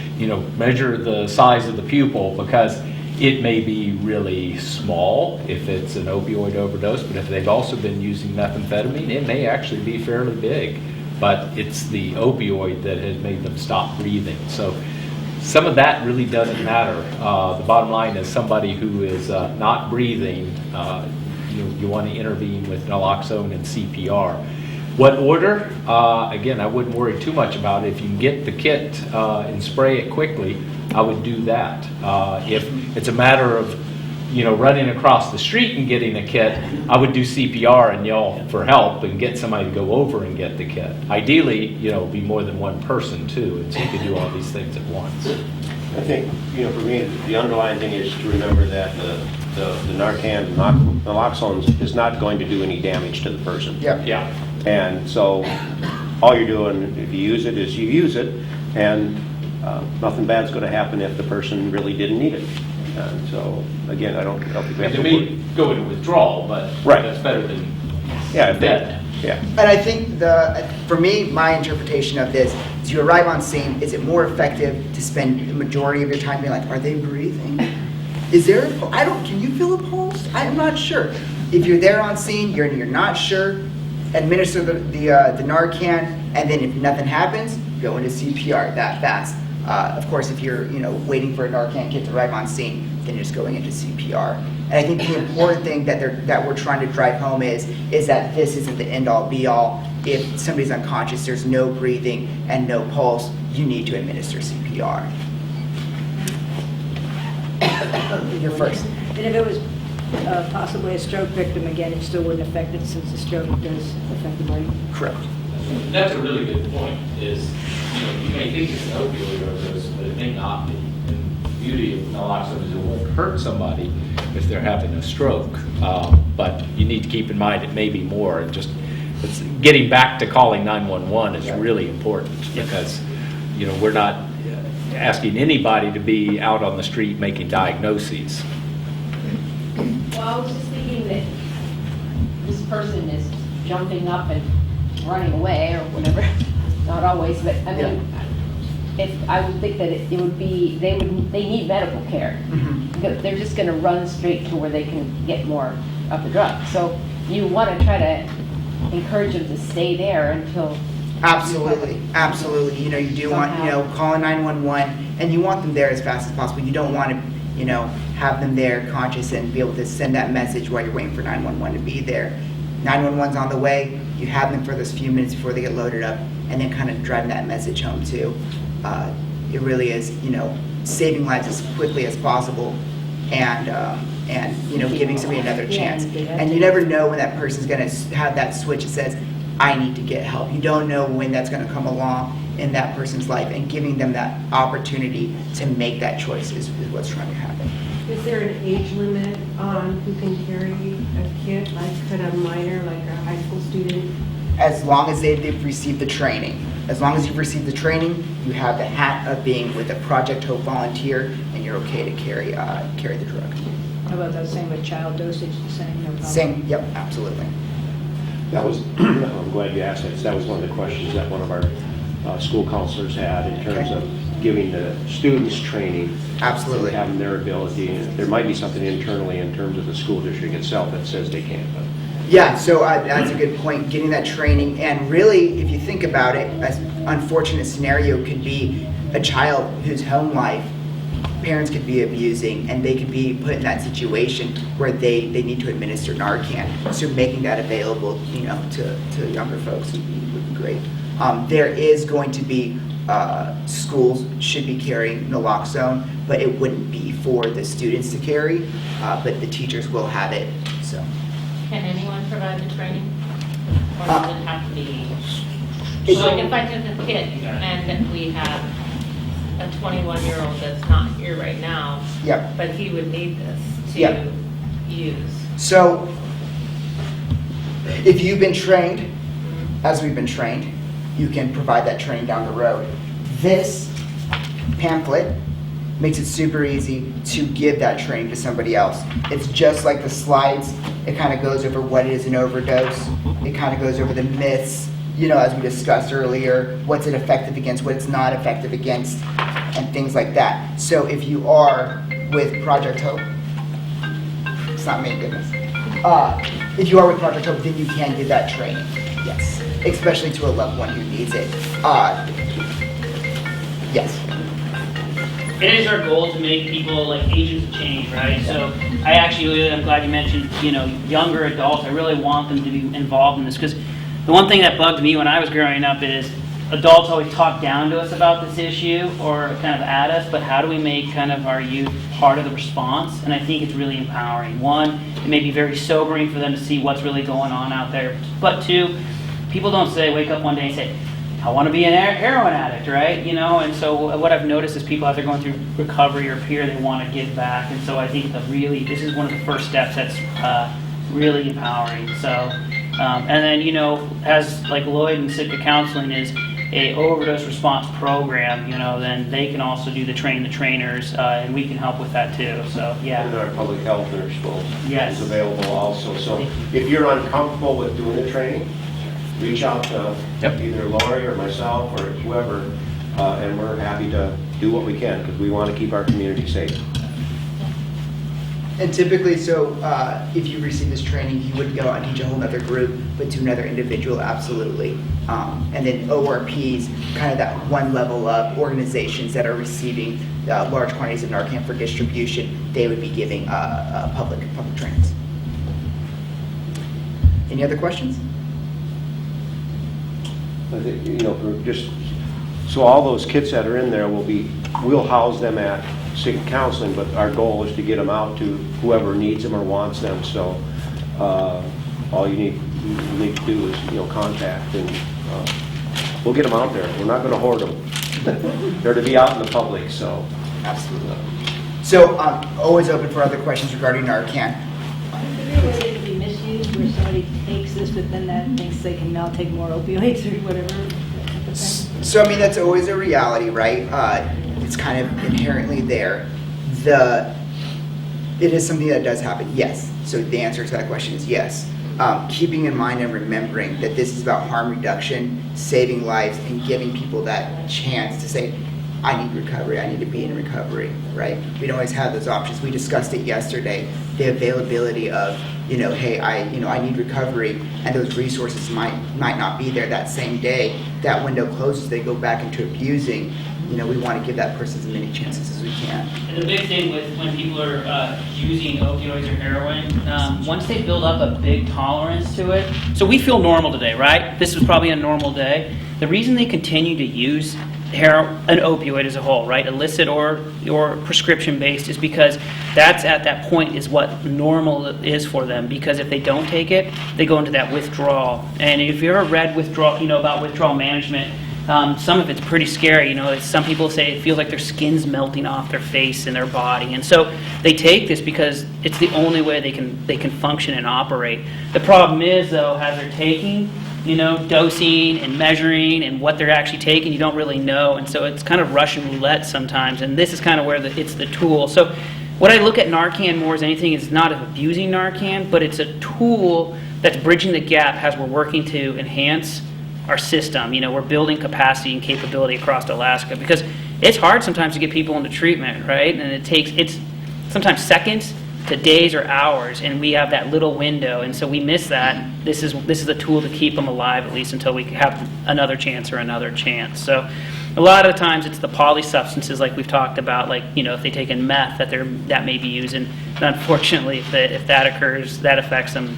measure the size of the pupil, because it may be really small if it's an opioid overdose, but if they've also been using methamphetamine, it may actually be fairly big, but it's the opioid that has made them stop breathing. So some of that really doesn't matter. The bottom line is somebody who is not breathing, you want to intervene with naloxone and CPR. What order? Again, I wouldn't worry too much about it. If you can get the kit and spray it quickly, I would do that. If it's a matter of running across the street and getting a kit, I would do CPR and yell for help and get somebody to go over and get the kit. Ideally, be more than one person too, and so you could do all these things at once. I think, for me, the underlying thing is to remember that the Narcan, naloxone is not going to do any damage to the person. Yeah. And so all you're doing, if you use it, is you use it, and nothing bad's going to happen if the person really didn't need it. And so, again, I don't think we have to... They may go into withdrawal, but that's better than dead. Yeah. And I think for me, my interpretation of this is you arrive on scene, is it more effective to spend the majority of your time being like, are they breathing? Is there can you feel a pulse? I'm not sure. If you're there on scene, you're not sure, administer the Narcan, and then if nothing happens, go into CPR that fast. Of course, if you're waiting for a Narcan kit to arrive on scene, then you're just going into CPR. And I think the important thing that we're trying to drive home is that this isn't the end-all, be-all. If somebody's unconscious, there's no breathing and no pulse, you need to administer CPR. You're first. And if it was possibly a stroke victim, again, it still wouldn't affect it since the stroke does affect the brain? Correct. That's a really good point, is, you may think it's an opioid overdose, but it may not be. And the beauty of naloxone is it won't hurt somebody if they're having a stroke. But you need to keep in mind it may be more. And just getting back to calling 911 is really important, because, we're not asking anybody to be out on the street making diagnoses. Well, I was just thinking that this person is jumping up and running away or whatever. Not always, but I mean, if I would think that it would be, they need medical care. Mm-hmm. They're just going to run straight to where they can get more of the drug. So you want to try to encourage them to stay there until. Absolutely. You do want, call 911, and you want them there as fast as possible. You don't want to, have them there conscious and be able to send that message while you're waiting for 911 to be there. 911's on the way. You have them for those few minutes before they get loaded up, and then kind of driving that message home too. It really is, saving lives as quickly as possible, and giving somebody another chance. And you never know when that person's going to have that switch that says, I need to get help. You don't know when that's going to come along in that person's life, and giving them that opportunity to make that choice is what's trying to happen. Is there an age limit on who can carry a kit, like could a minor, like a high school student? As long as they've received the training. As long as you've received the training, you have the hat of being with a Project Hope volunteer, and you're okay to carry the drug. How about that same with child dosage, the same? No problem? Same, yep, absolutely. That was, I'm glad you asked that, because that was one of the questions that one of our school counselors had in terms of giving the students training. Absolutely. Having their ability. There might be something internally in terms of the school district itself that says they can't. But. Yeah, so that's a good point, getting that training. And really, if you think about it, an unfortunate scenario could be a child whose home life parents could be abusing, and they could be put in that situation where they need to administer Narcan. So making that available, to younger folks would be great. There is going to be, schools should be carrying naloxone, but it wouldn't be for the students to carry, but the teachers will have it, so. Can anyone provide the training? Or does it have to be? It's- Like if I took a kid and we have a 21-year-old that's not here right now, Yep. but he would need this to Yep. use. So, if you've been trained, as we've been trained, you can provide that training down the road. This pamphlet makes it super easy to give that training to somebody else. It's just like the slides. It kind of goes over what is an overdose. It kind of goes over the myths, you know, as we discussed earlier, what's it effective against, what it's not effective against, and things like that. So if you are with Project Hope, it's not me, goodness. If you are with Project Hope, then you can give that training, yes, especially to a loved one who needs it. Yes. It is our goal to make people like agents of change, right? So I'm glad you mentioned, younger adults. I really want them to be involved in this because the one thing that bugged me when I was growing up is adults always talk down to us about this issue or kind of at us, but how do we make kind of our youth part of the response? And I think it's really empowering. One, it may be very sobering for them to see what's really going on out there. But two, people don't wake up one day and say, I want to be an heroin addict, right? And so what I've noticed is people, as they're going through recovery or peer, they want to give back. And so I think this is one of the first steps that's really empowering. So, and then, as like Lloyd and Sitka Counseling is a overdose response program, then they can also do the train the trainers, and we can help with that too. So, yeah. And our public health nurse Yes. is available also. So if you're uncomfortable with doing the training, reach out to either Lori or myself or whoever, and we're happy to do what we can because we want to keep our community safe. And typically, if you receive this training, you would go and teach a whole other group, but to another individual, absolutely. And then ORPs, kind of that one level up, organizations that are receiving large quantities of Narcan for distribution, they would be giving public trainings. Any other questions? I think, just so all those kits that are in there we'll house them at Sitka Counseling, but our goal is to get them out to whoever needs them or wants them. So all you need to do is contact, and we'll get them out there. We're not going to hoard them. They're to be out in the public. So absolutely. So always open for other questions regarding Narcan. Is there a way it can be misused where somebody takes this, but then that thinks they can now take more opioids or whatever? So that's always a reality, right? It's kind of inherently there. It is something that does happen, yes. So the answer to that question is yes. Keeping in mind and remembering that this is about harm reduction, saving lives, and giving people that chance to say, I need recovery, I need to be in recovery, right? We don't always have those options. We discussed it yesterday, the availability of, hey, I need recovery, and those resources might not be there that same day. That window closes, they go back into abusing. We want to give that person as many chances as we can. And the big thing with when people are using opioids or heroin, once they build up a big tolerance to it, so we feel normal today, right? This is probably a normal day. The reason they continue to use an opioid as a whole, right, illicit or prescription-based, is because that's at that point is what normal is for them. Because if they don't take it, they go into that withdrawal. And if you ever read withdrawal, about withdrawal management, some of it's pretty scary. Some people say it feels like their skin's melting off their face and their body, and so they take this because it's the only way they can function and operate. The problem is, though, as they're taking, dosing and measuring and what they're actually taking, you don't really know, and so it's kind of Russian roulette sometimes. And this is kind of where it's the tool. So what I look at Narcan more as anything is not of abusing Narcan, but it's a tool that's bridging the gap as we're working to enhance our system. We're building capacity and capability across Alaska because it's hard sometimes to get people into treatment, right? And it's sometimes seconds to days or hours, and we have that little window, and so we miss that. This is a tool to keep them alive, at least until we have another chance. So a lot of the times it's the polysubstances like we've talked about, like if they take in meth that may be used, and unfortunately if that occurs, that affects them,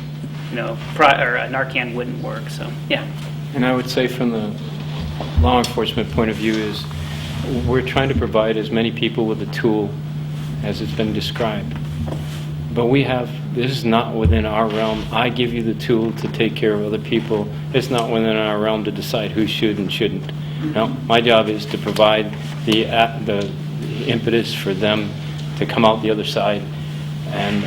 Narcan wouldn't work. So yeah. And I would say from the law enforcement point of view is we're trying to provide as many people with a tool as it's been described. But this is not within our realm. I give you the tool to take care of other people. It's not within our realm to decide who should and shouldn't. No, my job is to provide the impetus for them to come out the other side. And,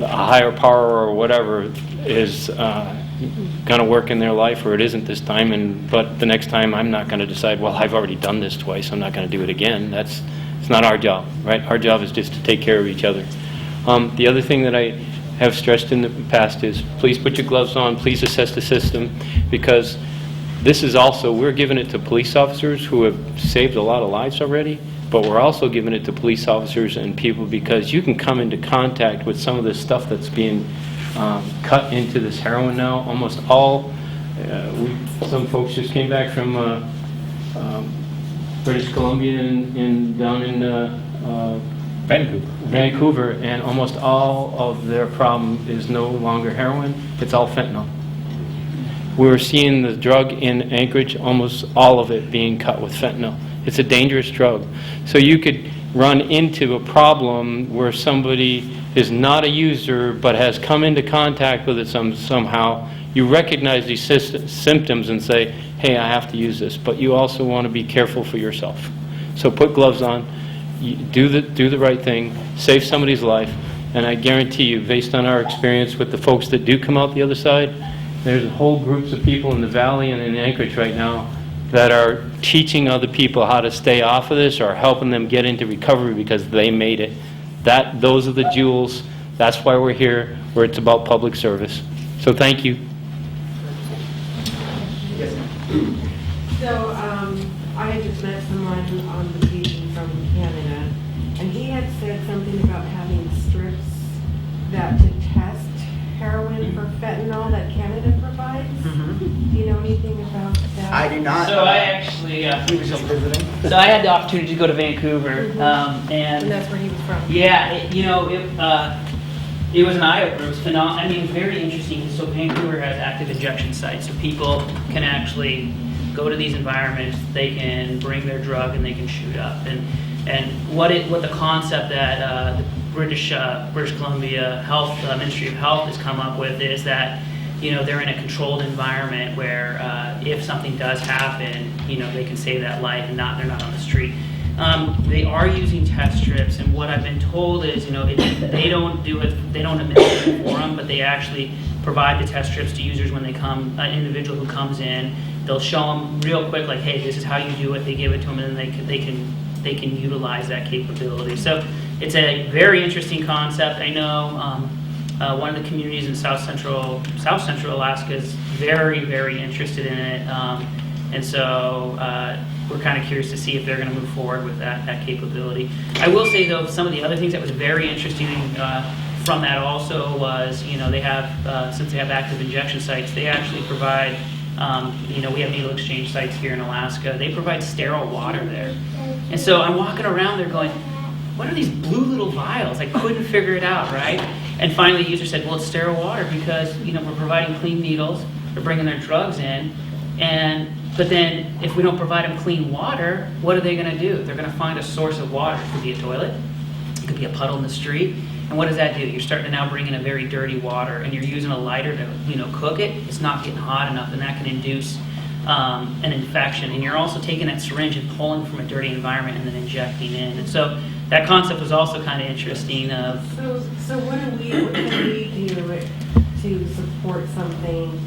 a higher power or whatever is going to work in their life, or it isn't this time. But the next time, I'm not going to decide, well, I've already done this twice, I'm not going to do it again. It's not our job, right? Our job is just to take care of each other. The other thing that I have stressed in the past is please put your gloves on, please assess the system, because this is also, we're giving it to police officers who have saved a lot of lives already, but we're also giving it to police officers and people because you can come into contact with some of this stuff that's being cut into this heroin now. Almost all, some folks just came back from British Columbia and down in Vancouver, and almost all of their problem is no longer heroin, it's all fentanyl. We're seeing the drug in Anchorage, almost all of it being cut with fentanyl. It's a dangerous drug. So you could run into a problem where somebody is not a user but has come into contact with it somehow. You recognize these symptoms and say, hey, I have to use this, but you also want to be careful for yourself. So put gloves on, do the right thing, save somebody's life, and I guarantee you, based on our experience with the folks that do come out the other side, there's whole groups of people in the Valley and in Anchorage right now that are teaching other people how to stay off of this or helping them get into recovery because they made it. Those are the jewels. That's why we're here, where it's about public service. So thank you. So, I had just met someone on vacation from Canada, and he had said something about having strips that to test heroin for fentanyl that Canada provides. Do you know anything about that? I do not. So I actually, He was just visiting. so I had the opportunity to go to Vancouver, And and that's where he was from. yeah, it was an eye-opener. It was phenomenal. I mean, very interesting. So Vancouver has active injection sites, so people can actually go to these environments. They can bring their drug and they can shoot up. And what the concept that the British Columbia Health Ministry of Health has come up with is that they're in a controlled environment where if something does happen, they can save that life and they're not on the street. They are using test strips, and what I've been told is, they don't do it, they don't administer it for them, but they actually provide the test strips to users when they come, an individual who comes in, they'll show them real quick, like, hey, this is how you do it, they give it to them, and then they can utilize that capability. So it's a very interesting concept. I know one of the communities in South Central Alaska is very, very interested in it, and so we're kind of curious to see if they're going to move forward with that capability. I will say, though, some of the other things that was very interesting from that also was, they have, since they have active injection sites, they actually provide, we have needle exchange sites here in Alaska. They provide sterile water there. And so I'm walking around there going, what are these blue little vials? I couldn't figure it out, right? And finally the user said, well, it's sterile water because, we're providing clean needles, they're bringing their drugs in, but then if we don't provide them clean water, what are they going to do? They're going to find a source of water. It could be a toilet, it could be a puddle in the street, and what does that do? You're starting to now bring in a very dirty water, and you're using a lighter to cook it. It's not getting hot enough, and that can induce an infection. And you're also taking that syringe and pulling from a dirty environment and then injecting in. And so that concept was also kind of interesting. So what can we do to support something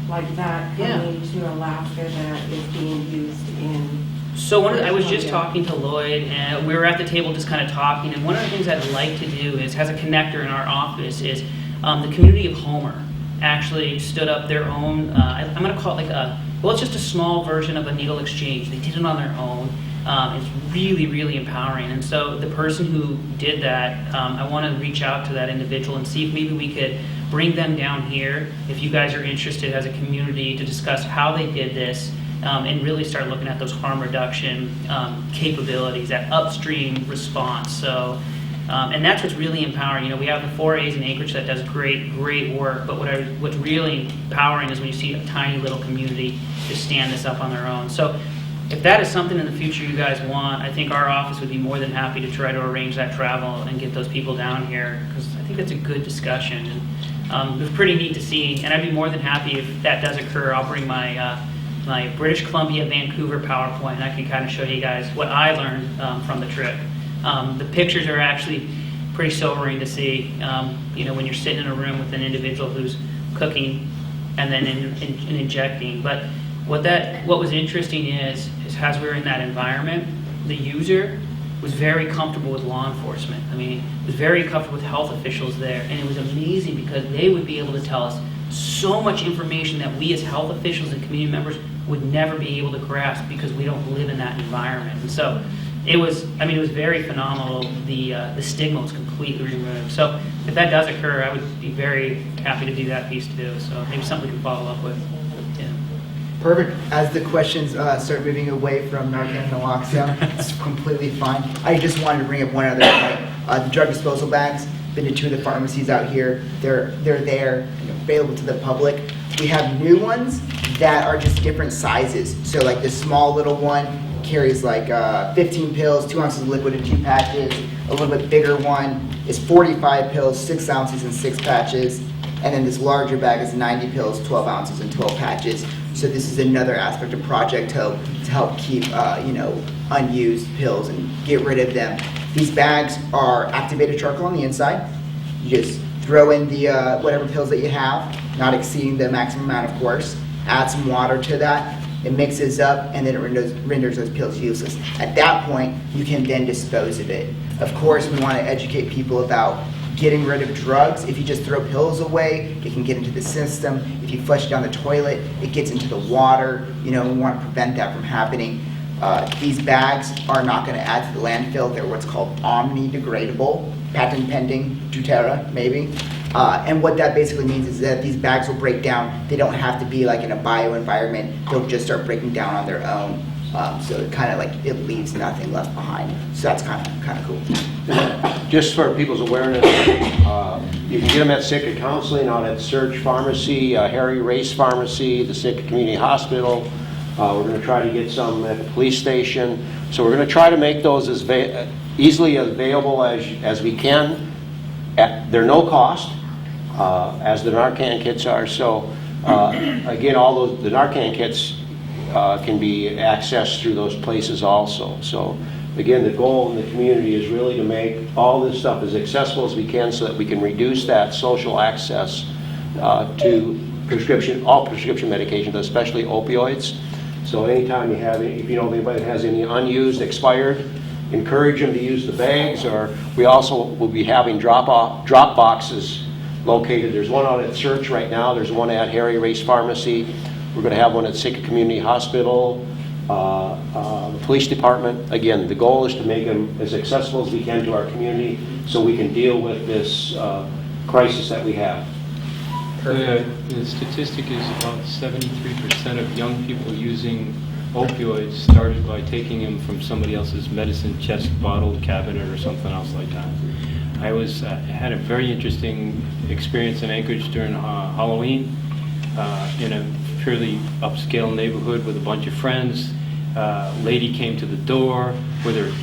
like that coming to Alaska that is being used in? So I was just talking to Lloyd, and we were at the table just kind of talking, and one of the things I'd like to do is, has a connector in our office, is the community of Homer actually stood up their own, I'm going to call it it's just a small version of a needle exchange. They did it on their own. It's really, really empowering. And so the person who did that, I want to reach out to that individual and see if maybe we could bring them down here, if you guys are interested as a community, to discuss how they did this, and really start looking at those harm reduction capabilities, that upstream response. So And that's what's really empowering. You know, we have the 4As in Anchorage that does great work, but what's really empowering is when you see a tiny little community just stand this up on their own. So if that is something in the future you guys want, I think our office would be more than happy to try to arrange that travel and get those people down here, because I think that's a good discussion. And it was pretty neat to see, and I'd be more than happy if that does occur. I'll bring my my British Columbia, Vancouver PowerPoint, and I can kind of show you guys what I learned from the trip. The pictures are actually pretty sobering to see. You know, when you're sitting in a room with an individual who's cooking and then injecting. But what was interesting is as we were in that environment, the user was very comfortable with law enforcement. I mean, was very comfortable with health officials there, and it was amazing because they would be able to tell us so much information that we as health officials and community members would never be able to grasp because we don't live in that environment. And so it was, I mean, it was very phenomenal. The stigma was completely removed. So if that does occur, I would be very happy to do that piece too. So maybe something we can follow up with. Yeah. Perfect. As the questions start moving away from Narcan and naloxone, it's completely fine. I just wanted to bring up one other point. The drug disposal bags, been to 2 of the pharmacies out here. They're there, you know, available to the public. We have new ones that are just different sizes. So like this small little one carries like 15 pills, 2 ounces of liquid in 2 patches. A little bit bigger one is 45 pills, 6 ounces in 6 patches. And then this larger bag is 90 pills, 12 ounces and 12 patches. So this is another aspect of Project Hope to help keep you know, unused pills and get rid of them. These bags are activated charcoal on the inside. You just throw in the whatever pills that you have, not exceeding the maximum amount, of course. Add some water to that. It mixes up, and then it renders those pills useless. At that point, you can then dispose of it. Of course, we want to educate people about getting rid of drugs. If you just throw pills away, it can get into the system. If you flush it down the toilet, it gets into the water. You know, we want to prevent that from happening. These bags are not going to add to the landfill. They're what's called omni-degradable, patent pending, Jutera, maybe. And what that basically means is that these bags will break down. They don't have to be like in a bio environment. They'll just start breaking down on their own. So it kind of like, it leaves nothing left behind. So that's kind of cool. Just for people's awareness, you can get them at Sitka Counseling, out at Search Pharmacy, Harry Race Pharmacy, the Sitka Community Hospital. We're going to try to get some at the police station. So we're going to try to make those as easily available as we can. They're no cost, as the Narcan kits are. So again, all the Narcan kits can be accessed through those places also. So again, the goal in the community is really to make all this stuff as accessible as we can so that we can reduce that social access to all prescription medications, especially opioids. So anytime you have, if you know anybody that has any unused, expired, encourage them to use the bags. Or we also will be having drop boxes located. There's one out at Search right now. There's one at Harry Race Pharmacy. We're going to have one at Sitka Community Hospital, the police department. Again, the goal is to make them as accessible as we can to our community so we can deal with this crisis that we have. The statistic is about 73% of young people using opioids started by taking them from somebody else's medicine chest, bottle, cabinet, or something else like that. I had a very interesting experience in Anchorage during Halloween in a fairly upscale neighborhood with a bunch of friends. Lady came to the door with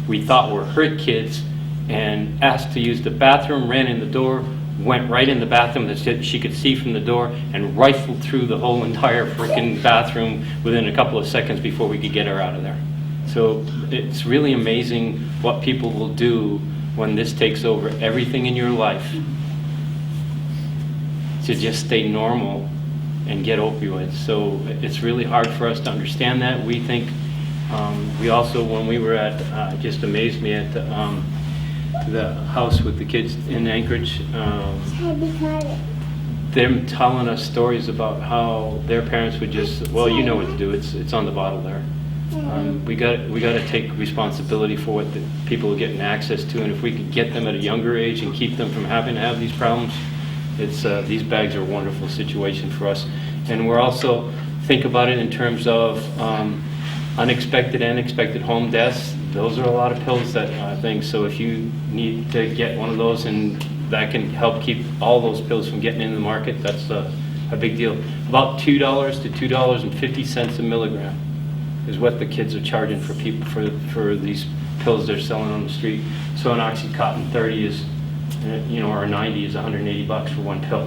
we thought were her kids, and asked to use the bathroom, ran in the door, went right in the bathroom that she could see from the door, and rifled through the whole entire freaking bathroom within a couple of seconds before we could get her out of there. So it's really amazing what people will do when this takes over everything in your life to just stay normal and get opioids. So it's really hard for us to understand that. We think, we also, when we were at, just amazed me at the house with the kids in Anchorage, them telling us stories about how their parents would just, well, you know what to do, it's on the bottle there. We got to take responsibility for what the people are getting access to, and if we could get them at a younger age and keep them from having to have these problems, these bags are a wonderful situation for us. And we're also think about it in terms of unexpected and expected home deaths. those are a lot of pills that things. So if you need to get one of those, and that can help keep all those pills from getting into the market, that's a big deal. About $2 to $2.50 a milligram is what the kids are charging for people for these pills they're selling on the street. So an Oxycontin 30 is, or a 90 is 180 bucks for one pill.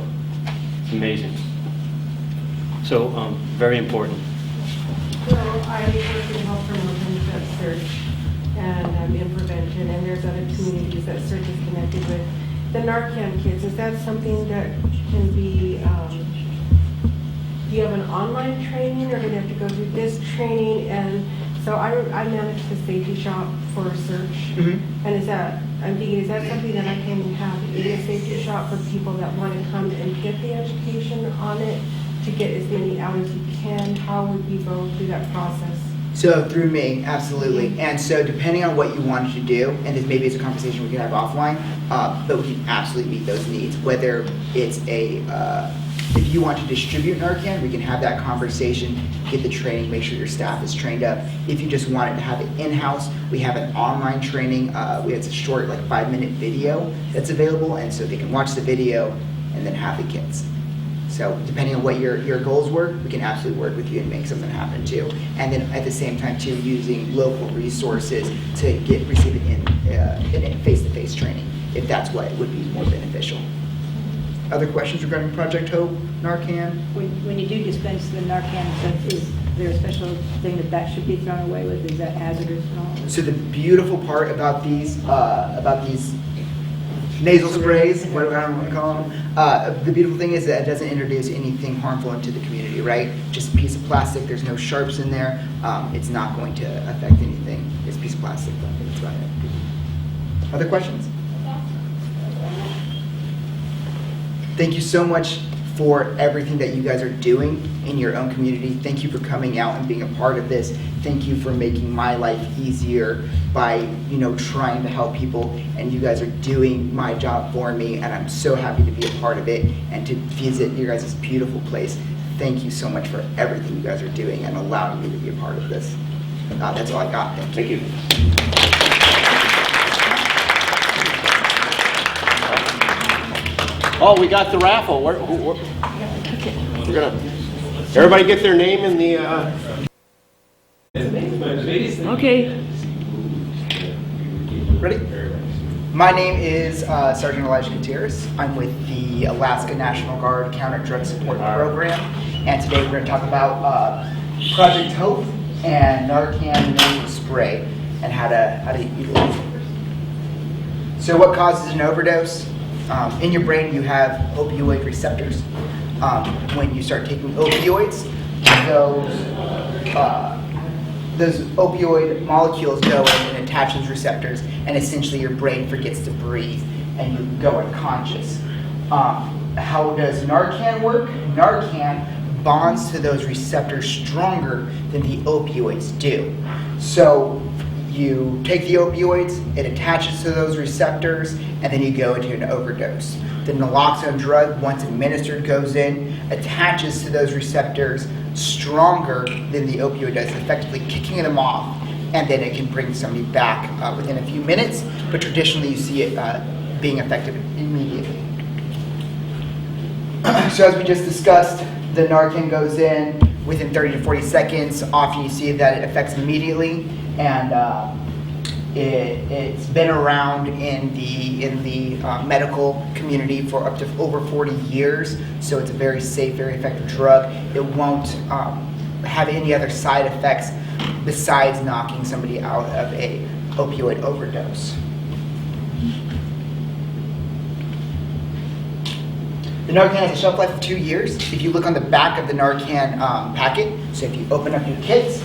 It's amazing. So very important. So I work in health promotion at Search, and I'm in prevention, and there's other communities that Search is connected with. The Narcan kids, is that something that can be, do you have an online training, or do you have to go through this training? And so I manage the safety shop for Search, and is that something that I can have in a safety shop for people that want to come and get the education on it, to get as many out as you can? How would you go through that process? So through me, absolutely. And so depending on what you wanted to do, and this maybe it's a conversation we can have offline, but we can absolutely meet those needs. Whether it's if you want to distribute Narcan, we can have that conversation, get the training, make sure your staff is trained up. If you just wanted to have it in-house, we have an online training. It's a short, 5-minute video that's available, and so they can watch the video and then have the kits. So depending on what your goals were, we can absolutely work with you and make something happen too. And then at the same time too, using local resources to receive it in face-to-face training, if that's what would be more beneficial. Other questions regarding Project Hope, Narcan? When you do dispense the Narcan stuff, is there a special thing that should be thrown away with? Is that hazardous and all? So the beautiful part about these nasal sprays, whatever I don't want to call them. The beautiful thing is that it doesn't introduce anything harmful into the community, right? Just a piece of plastic, there's no sharps in there. It's not going to affect anything. It's a piece of plastic, that's about it. Other questions? Thank you so much for everything that you guys are doing in your own community. Thank you for coming out and being a part of this. Thank you for making my life easier by, trying to help people, and you guys are doing my job for me, and I'm so happy to be a part of it and to visit your guys' beautiful place. Thank you so much for everything you guys are doing and allowing me to be a part of this. That's all I got. Thank you. Oh, we got the raffle. We're gonna. Everybody get their name in the. Okay. Ready? My name is Sergeant Elijah Gutierrez. I'm with the Alaska National Guard Counter Drug Support Program, and today we're going to talk about Project Hope and Narcan nasal spray and how to utilize it. So, what causes an overdose? In your brain, you have opioid receptors. When you start taking opioids, those opioid molecules go in and attach those receptors, and essentially your brain forgets to breathe, and you go unconscious. How does Narcan work? Narcan bonds to those receptors stronger than the opioids do. So you take the opioids, it attaches to those receptors, and then you go into an overdose. The naloxone drug, once administered, goes in, attaches to those receptors stronger than the opioid does, effectively kicking them off, and then it can bring somebody back within a few minutes, but traditionally you see it being effective immediately. So as we just discussed, the Narcan goes in within 30 to 40 seconds. Often you see that it affects immediately, and it's been around in the medical community for up to over 40 years, so it's a very safe, very effective drug. It won't have any other side effects besides knocking somebody out of a opioid overdose. The Narcan has a shelf life of 2 years. If you look on the back of the Narcan packet, so if you open up your kits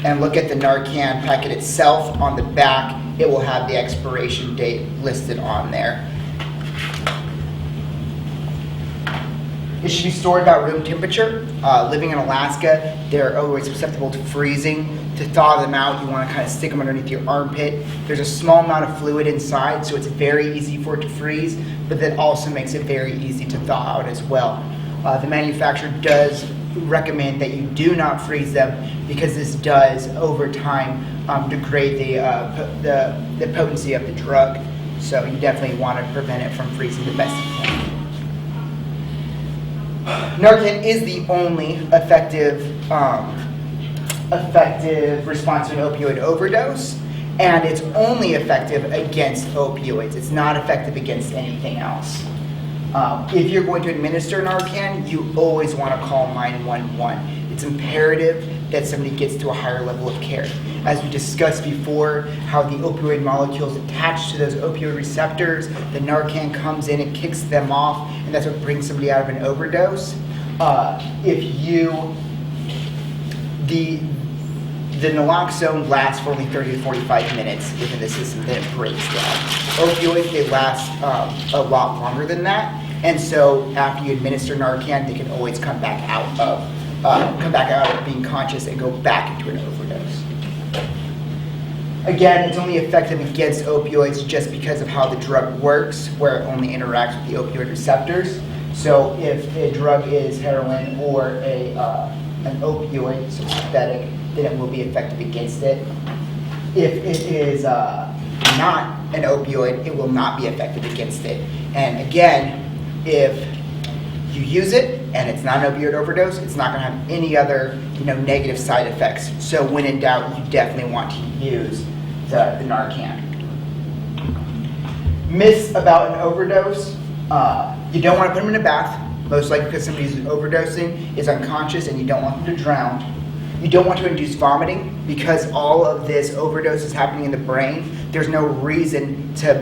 and look at the Narcan packet itself, on the back, it will have the expiration date listed on there. It should be stored about room temperature. Living in Alaska, they're always susceptible to freezing. To thaw them out, you want to kind of stick them underneath your armpit. There's a small amount of fluid inside, so it's very easy for it to freeze, but that also makes it very easy to thaw out as well. The manufacturer does recommend that you do not freeze them because this does over time degrade the potency of the drug. So you definitely want to prevent it from freezing the best you can. Narcan is the only effective response to an opioid overdose, and it's only effective against opioids. It's not effective against anything else. If you're going to administer Narcan, you always want to call 911. It's imperative that somebody gets to a higher level of care. As we discussed before, how the opioid molecules attach to those opioid receptors, the Narcan comes in and kicks them off, and that's what brings somebody out of an overdose. The naloxone lasts for only 30 to 45 minutes within the system, then it breaks down. Opioids, they last a lot longer than that, and so after you administer Narcan, they can always come back out of being conscious and go back into an overdose. Again, it's only effective against opioids just because of how the drug works, where it only interacts with the opioid receptors. So if a drug is heroin or an opioid, so synthetic, then it will be effective against it. If it is not an opioid, it will not be effective against it. And again, if you use it and it's not an opioid overdose, it's not going to have any other negative side effects. So when in doubt, you definitely want to use the Narcan. Myths about an overdose: you don't want to put them in a bath, most likely because somebody who's overdosing is unconscious and you don't want them to drown. You don't want to induce vomiting because all of this overdose is happening in the brain. There's no reason to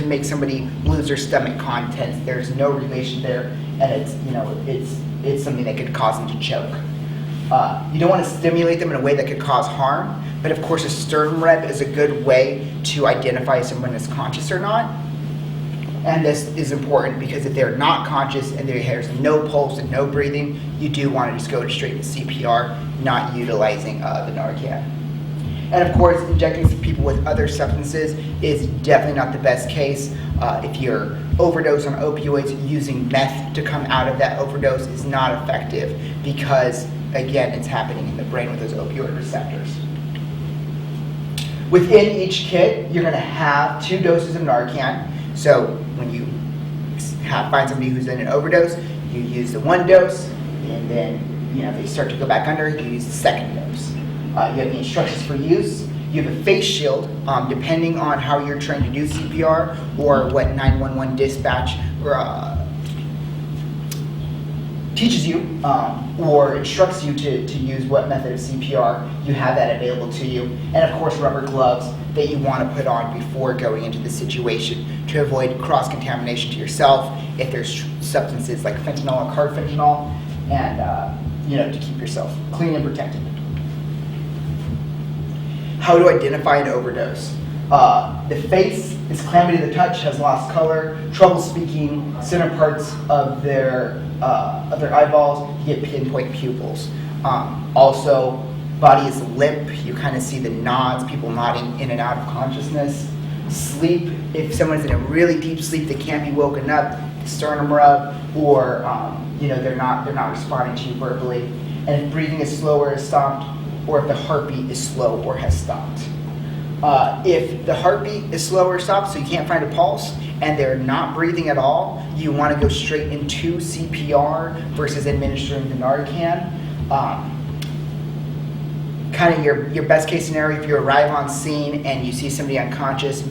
make somebody lose their stomach contents. There's no relation there, and it's something that could cause them to choke. You don't want to stimulate them in a way that could cause harm, but of course a sternum rep is a good way to identify if someone is conscious or not. And this is important because if they're not conscious and there's no pulse and no breathing, you do want to just go straight to CPR, not utilizing the Narcan. And of course, injecting people with other substances is definitely not the best case. If you're overdosed on opioids, using meth to come out of that overdose is not effective because, again, it's happening in the brain with those opioid receptors. Within each kit, you're going to have 2 doses of Narcan. So when you find somebody who's in an overdose, you use the 1 dose, and then if they start to go back under, you use the 2nd dose. You have the instructions for use. You have a face shield, depending on how you're trained to do CPR or what 911 dispatch teaches you or instructs you to use what method of CPR. You have that available to you. And of course, rubber gloves that you want to put on before going into the situation to avoid cross-contamination to yourself if there's substances like fentanyl or carfentanil, and to keep yourself clean and protected. How to identify an overdose? The face is clammy to the touch, has lost color, trouble speaking, center parts of their eyeballs, you get pinpoint pupils. Also, body is limp, you kind of see the nods, people nodding in and out of consciousness. Sleep, if someone's in a really deep sleep, they can't be woken up, sternum rub, or they're not responding to you verbally. And if breathing is slow or has stopped, or if the heartbeat is slow or has stopped. If the heartbeat is slow or stopped, so you can't find a pulse, and they're not breathing at all, you want to go straight into CPR versus administering the Narcan. Kind of your best case scenario, if you arrive on scene and you see somebody unconscious,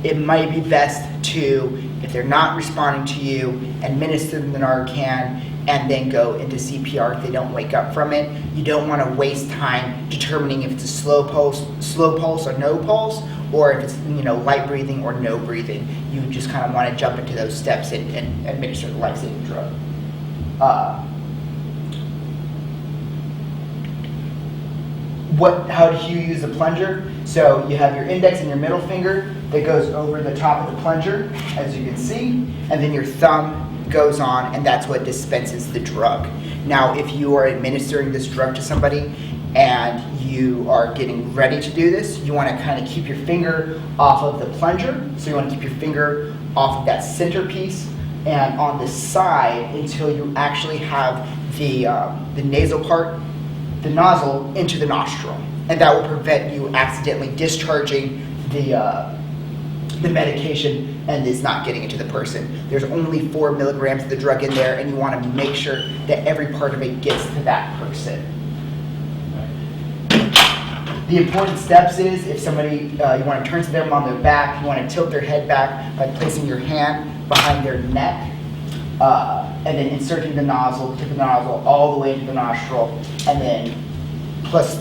it might be best to, if they're not responding to you, administer the Narcan and then go into CPR if they don't wake up from it. You don't want to waste time determining if it's a slow pulse or no pulse, or if it's light breathing or no breathing. You just kind of want to jump into those steps and administer the life-saving drug. How do you use the plunger? So you have your index and your middle finger that goes over the top of the plunger, as you can see, and then your thumb goes on, and that's what dispenses the drug. Now, if you are administering this drug to somebody and you are getting ready to do this, you want to kind of keep your finger off of the plunger. So you want to keep your finger off of that centerpiece and on the side until you actually have the nasal part, the nozzle, into the nostril. And that will prevent you accidentally discharging the medication and it's not getting into the person. There's only 4 milligrams of the drug in there, and you want to make sure that every part of it gets to that person. The important steps is if somebody, you want to turn to them on their back, you want to tilt their head back by placing your hand behind their neck, and then inserting the nozzle, take the nozzle all the way into the nostril, and then press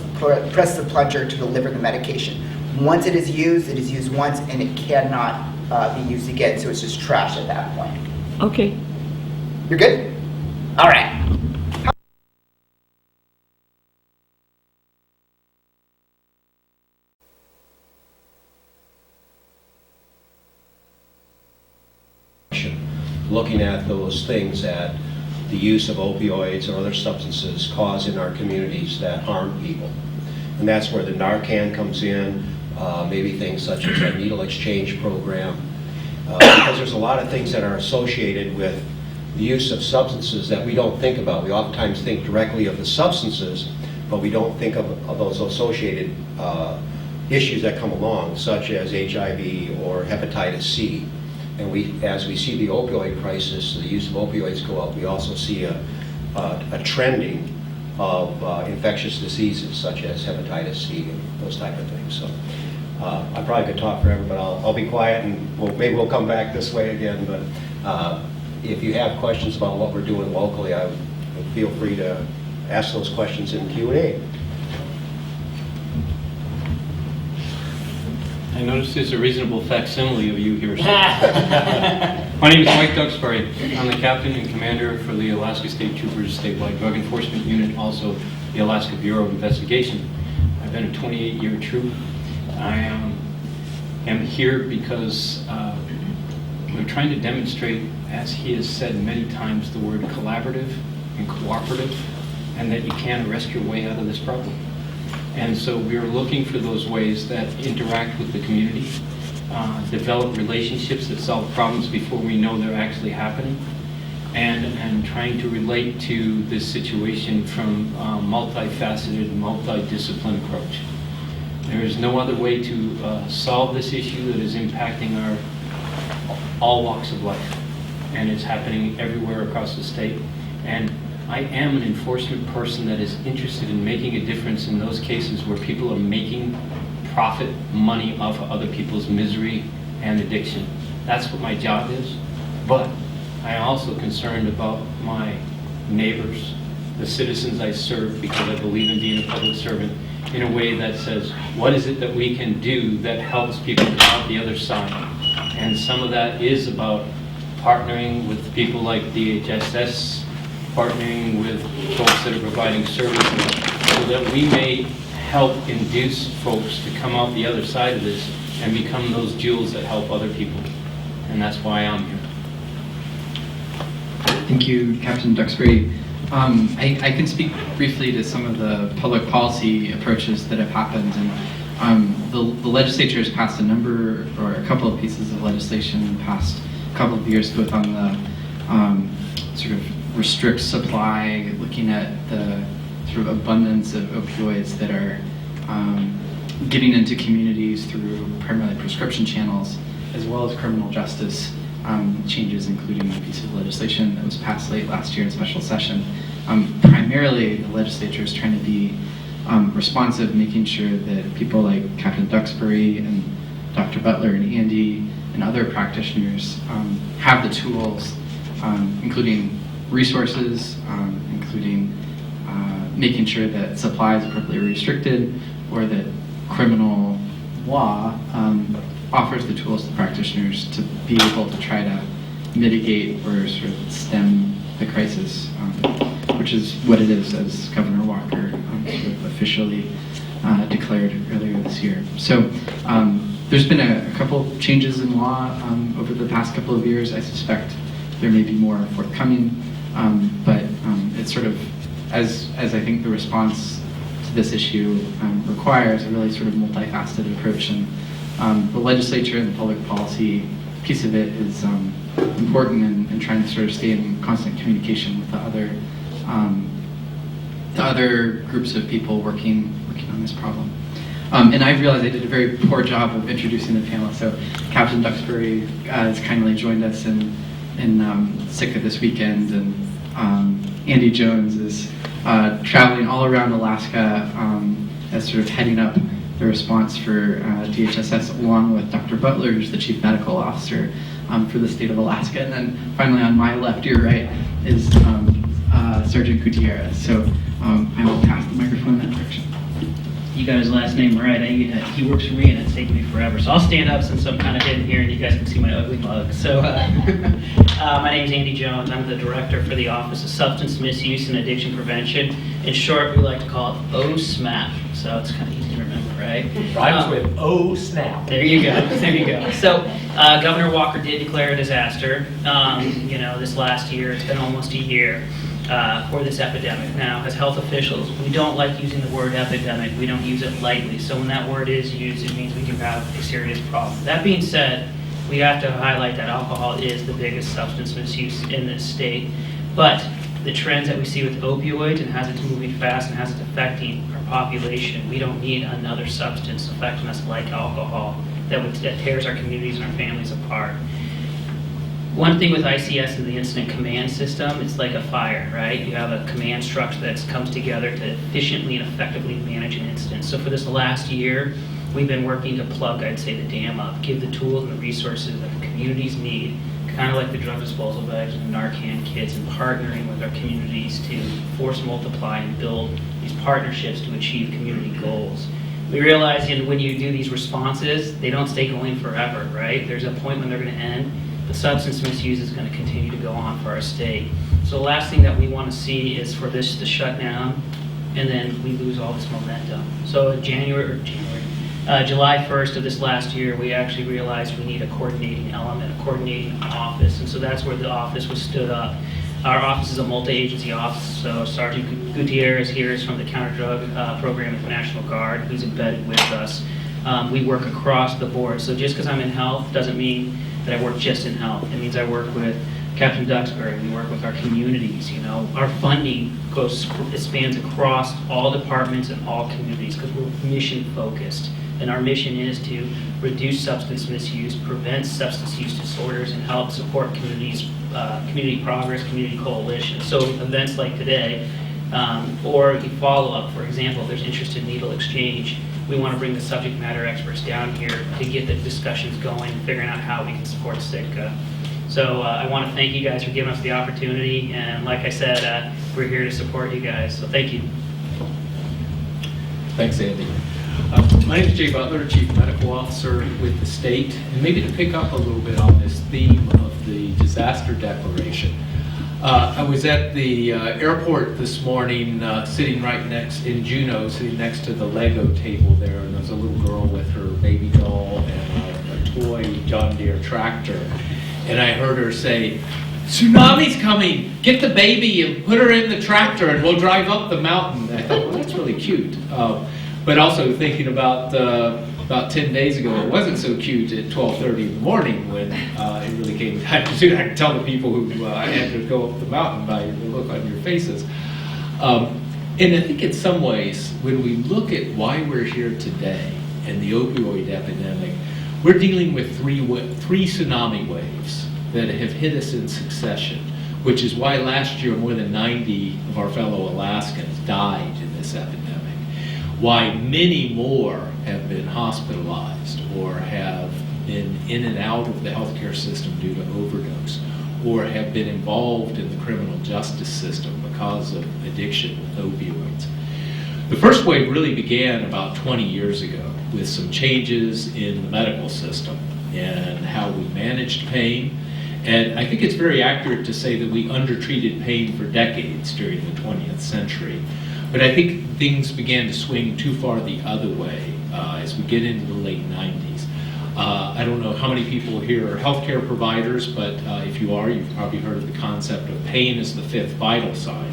the plunger to deliver the medication. Once it is used once, and it cannot be used again, so it's just trash at that point. Okay. You're good? All right. Looking at those things that the use of opioids or other substances cause in our communities that harm people. And that's where the Narcan comes in, maybe things such as a needle exchange program, because there's a lot of things that are associated with the use of substances that we don't think about. We oftentimes think directly of the substances, but we don't think of those associated issues that come along, such as HIV or hepatitis C. And as we see the opioid crisis, the use of opioids go up, we also see a trending of infectious diseases such as hepatitis C and those type of things. So I probably could talk forever, but I'll be quiet, and maybe we'll come back this way again. But if you have questions about what we're doing locally, I would feel free to ask those questions in Q&A. I noticed there's a reasonable facsimile of you here. My name is Mike Duxbury. I'm the captain and commander for the Alaska State Troopers Statewide Drug Enforcement Unit, also the Alaska Bureau of Investigation. I've been a 28-year troop. I am here because we're trying to demonstrate, as he has said many times, the word collaborative and cooperative, and that you can arrest your way out of this problem. And so we're looking for those ways that interact with the community, develop relationships that solve problems before we know they're actually happening, and trying to relate to this situation from a multifaceted, multidisciplined approach. There is no other way to solve this issue that is impacting all walks of life, and it's happening everywhere across the state. And I am an enforcement person that is interested in making a difference in those cases where people are making profit money off of other people's misery and addiction. That's what my job is. But I am also concerned about my neighbors, the citizens I serve, because I believe in being a public servant in a way that says, what is it that we can do that helps people come out the other side? And some of that is about partnering with people like DHSS, partnering with folks that are providing services so that we may help induce folks to come out the other side of this and become those jewels that help other people. And that's why I'm here. Thank you, Captain Duxbury. I can speak briefly to some of the public policy approaches that have happened. And the legislature has passed a couple of pieces of legislation in the past couple of years, both on the sort of restrict supply, looking at the sort of abundance of opioids that are getting into communities through primarily prescription channels, as well as criminal justice changes, including a piece of legislation that was passed late last year in special session. Primarily, the legislature is trying to be responsive, making sure that people like Captain Duxbury and Dr. Butler and Andy and other practitioners have the tools, including resources, including making sure that supply is appropriately restricted, or that criminal law offers the tools to practitioners to be able to try to mitigate or sort of stem the crisis, which is what it is, as Governor Walker sort of officially declared earlier this year. So there's been a couple changes in law over the past couple of years. I suspect there may be more forthcoming, but it's sort of, as I think the response to this issue requires, a really sort of multifaceted approach. And the legislature and the public policy piece of it is important in trying to sort of stay in constant communication with the other other groups of people working on this problem. And I realized I did a very poor job of introducing the panel. So Captain Duxbury has kindly joined us in Sitka this weekend, and Andy Jones is traveling all around Alaska as sort of heading up the response for DHSS, along with Dr. Butler, who's the Chief Medical Officer for the state of Alaska. And then finally on my left, your right, is Sergeant Gutierrez. So I will pass the microphone in that direction. You got his last name right. He works for me, and it's taken me forever. So I'll stand up since I'm kind of hidden here, and you guys can see my ugly mug. So my name is Andy Jones. I'm the director for the Office of Substance Misuse and Addiction Prevention. In short, we like to call it OSMAP. So it's kind of easy to remember, right? Rhymes with OSNAP. There you go. There you go. So Governor Walker did declare a disaster. This last year, it's been almost a year. For this epidemic. Now, as health officials, we don't like using the word epidemic. We don't use it lightly. So when that word is used, it means we do have a serious problem. That being said, we have to highlight that alcohol is the biggest substance misuse in this state. But the trends that we see with opioids and how it's moving fast and how it's affecting our population, we don't need another substance affecting us like alcohol that tears our communities and our families apart. One thing with ICS and the incident command system, it's like a fire, right? You have a command structure that comes together to efficiently and effectively manage an incident. So for this last year, we've been working to plug, I'd say, the dam up, give the tools and the resources that the communities need, kind of like the drug disposal bags and Narcan kits, and partnering with our communities to force multiply and build these partnerships to achieve community goals. We realize when you do these responses, they don't stay going forever, right? There's a point when they're going to end. The substance misuse is going to continue to go on for our state. So the last thing that we want to see is for this to shut down, and then we lose all this momentum. So in July 1st of this last year, we actually realized we need a coordinating element, a coordinating office, and so that's where the office was stood up. Our office is a multi-agency office, so Sergeant Gutierrez here is from the Counter-Drug Program at the National Guard, who's embedded with us. We work across the board, so just because I'm in health doesn't mean that I work just in health. It means I work with Captain Duxbury, we work with our communities, Our funding spans across all departments and all communities because we're mission focused. And our mission is to reduce substance misuse, prevent substance use disorders, and help support communities, community progress, community coalitions. So events like today, or you follow up, for example, if there's interest in needle exchange, we want to bring the subject matter experts down here to get the discussions going and figuring out how we can support Sitka. So I want to thank you guys for giving us the opportunity, and like I said, we're here to support you guys, so thank you. Thanks, Andy. My name is Jay Butler, Chief Medical Officer with the state, and maybe to pick up a little bit on this theme of the disaster declaration. I was at the airport this morning, sitting right next, in Juneau, sitting next to the Lego table there, and there's a little girl with her baby doll and a toy John Deere tractor. And I heard her say, "Tsunami's coming, get the baby and put her in the tractor and we'll drive up the mountain." I thought, well, that's really cute. But also thinking about 10 days ago, it wasn't so cute at 12:30 in the morning when it really came time to do it. I could tell the people who had to go up the mountain by the look on your faces. And I think in some ways, when we look at why we're here today and the opioid epidemic, we're dealing with three tsunami waves that have hit us in succession, which is why last year more than 90 of our fellow Alaskans died in this epidemic. Why many more have been hospitalized or have been in and out of the healthcare system due to overdose, or have been involved in the criminal justice system because of addiction with opioids. The first wave really began about 20 years ago with some changes in the medical system and how we managed pain. And I think it's very accurate to say that we undertreated pain for decades during the 20th century. But I think things began to swing too far the other way as we get into the late 90s. I don't know how many people here are healthcare providers, but if you are, you've probably heard of the concept of pain as the fifth vital sign.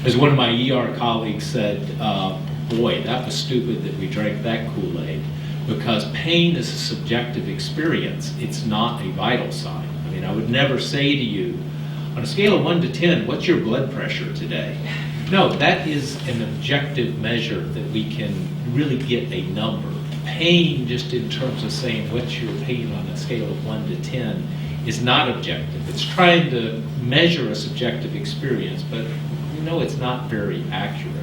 As one of my ER colleagues said, boy, that was stupid that we drank that Kool-Aid, because pain is a subjective experience. It's not a vital sign. I mean, I would never say to you, on a scale of 1 to 10, what's your blood pressure today? No, that is an objective measure that we can really get a number. Pain, just in terms of saying what's your pain on a scale of 1 to 10, is not objective. It's trying to measure a subjective experience, but we know it's not very accurate.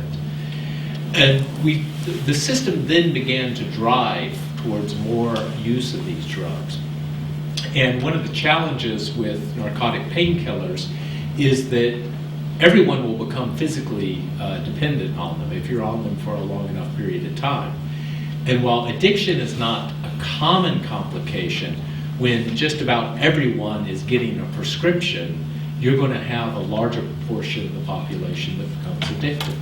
And the system then began to drive towards more use of these drugs. And one of the challenges with narcotic painkillers is that everyone will become physically dependent on them if you're on them for a long enough period of time. And while addiction is not a common complication, when just about everyone is getting a prescription, you're going to have a larger proportion of the population that becomes addicted.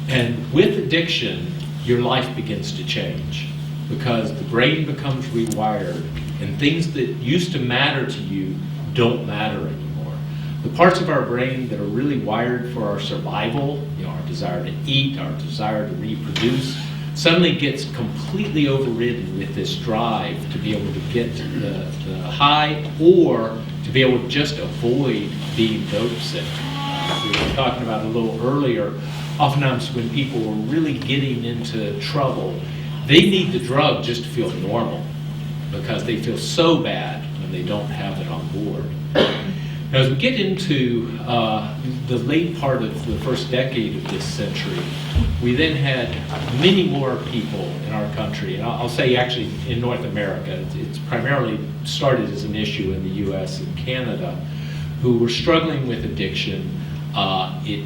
And with addiction, your life begins to change because the brain becomes rewired and things that used to matter to you don't matter anymore. The parts of our brain that are really wired for our survival, our desire to eat, our desire to reproduce, suddenly gets completely overridden with this drive to be able to get the high or to be able to just avoid being dope sick. We were talking about a little earlier, oftentimes when people are really getting into trouble, they need the drug just to feel normal because they feel so bad when they don't have it on board. Now, as we get into the late part of the first decade of this century, we then had many more people in our country, and I'll say actually in North America, it's primarily started as an issue in the US and Canada, who were struggling with addiction. It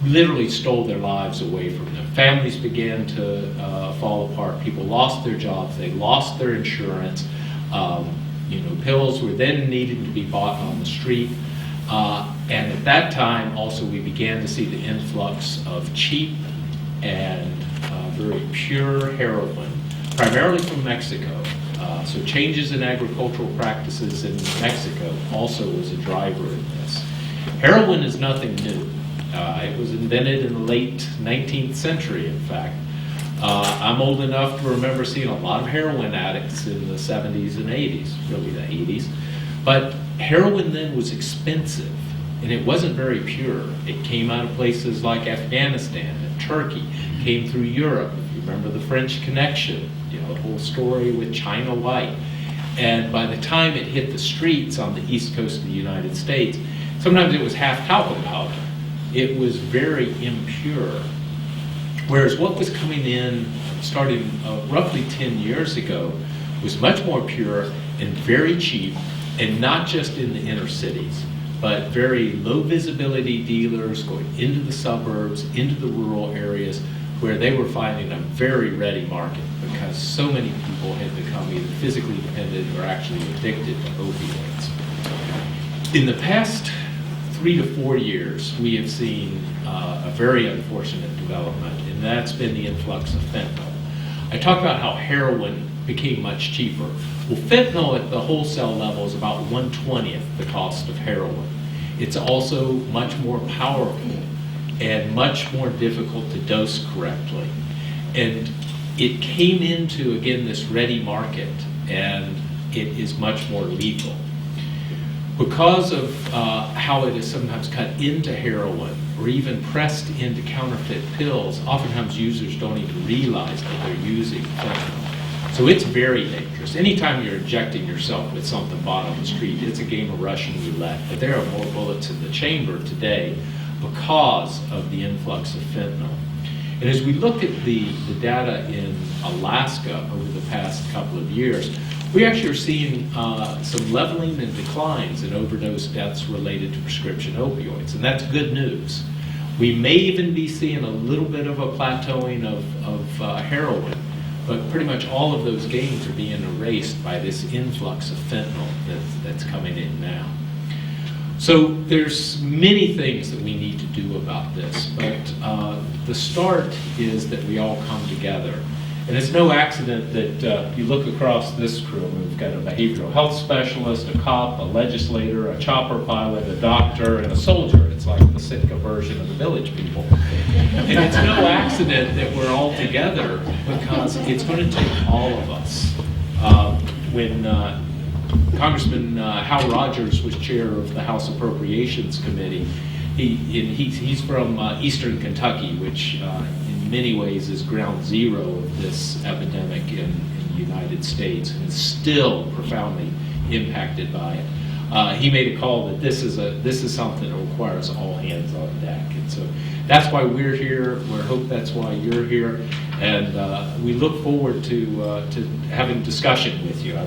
literally stole their lives away from them. Families began to fall apart. People lost their jobs. They lost their insurance. Pills were then needing to be bought on the street. And at that time, also, we began to see the influx of cheap and very pure heroin, primarily from Mexico. So changes in agricultural practices in Mexico also was a driver in this. Heroin is nothing new. It was invented in the late 19th century, in fact. I'm old enough to remember seeing a lot of heroin addicts in the 70s and 80s, really the 80s. But heroin then was expensive, and it wasn't very pure. It came out of places like Afghanistan and Turkey, came through Europe. If you remember the French Connection, the whole story with China White. And by the time it hit the streets on the east coast of the United States, sometimes it was half talcum powder. It was very impure. Whereas what was coming in, starting roughly 10 years ago, was much more pure and very cheap, and not just in the inner cities, but very low visibility dealers going into the suburbs, into the rural areas, where they were finding a very ready market because so many people had become either physically dependent or actually addicted to opioids. In the past 3 to 4 years, we have seen a very unfortunate development, and that's been the influx of fentanyl. I talked about how heroin became much cheaper. Well, fentanyl at the wholesale level is about 1/20th the cost of heroin. It's also much more powerful and much more difficult to dose correctly. And it came into, again, this ready market, and it is much more lethal. Because of how it is sometimes cut into heroin or even pressed into counterfeit pills, oftentimes users don't even realize that they're using fentanyl. So it's very dangerous. Anytime you're injecting yourself with something bought on the street, it's a game of Russian roulette. But there are more bullets in the chamber today because of the influx of fentanyl. And as we look at the data in Alaska over the past couple of years, we actually are seeing some leveling and declines in overdose deaths related to prescription opioids, and that's good news. We may even be seeing a little bit of a plateauing of heroin, but pretty much all of those gains are being erased by this influx of fentanyl that's coming in now. So there's many things that we need to do about this, but the start is that we all come together. And it's no accident that you look across this crew, and we've got a behavioral health specialist, a cop, a legislator, a chopper pilot, a doctor, and a soldier. It's like the Sitka version of the Village People. And it's no accident that we're all together because it's going to take all of us. When Congressman Hal Rogers was chair of the House Appropriations Committee. He's from eastern Kentucky, which in many ways is ground zero of this epidemic in the United States, and is still profoundly impacted by it. He made a call that this is something that requires all hands on deck, and so that's why we're here. We hope that's why you're here, and we look forward to having discussion with you.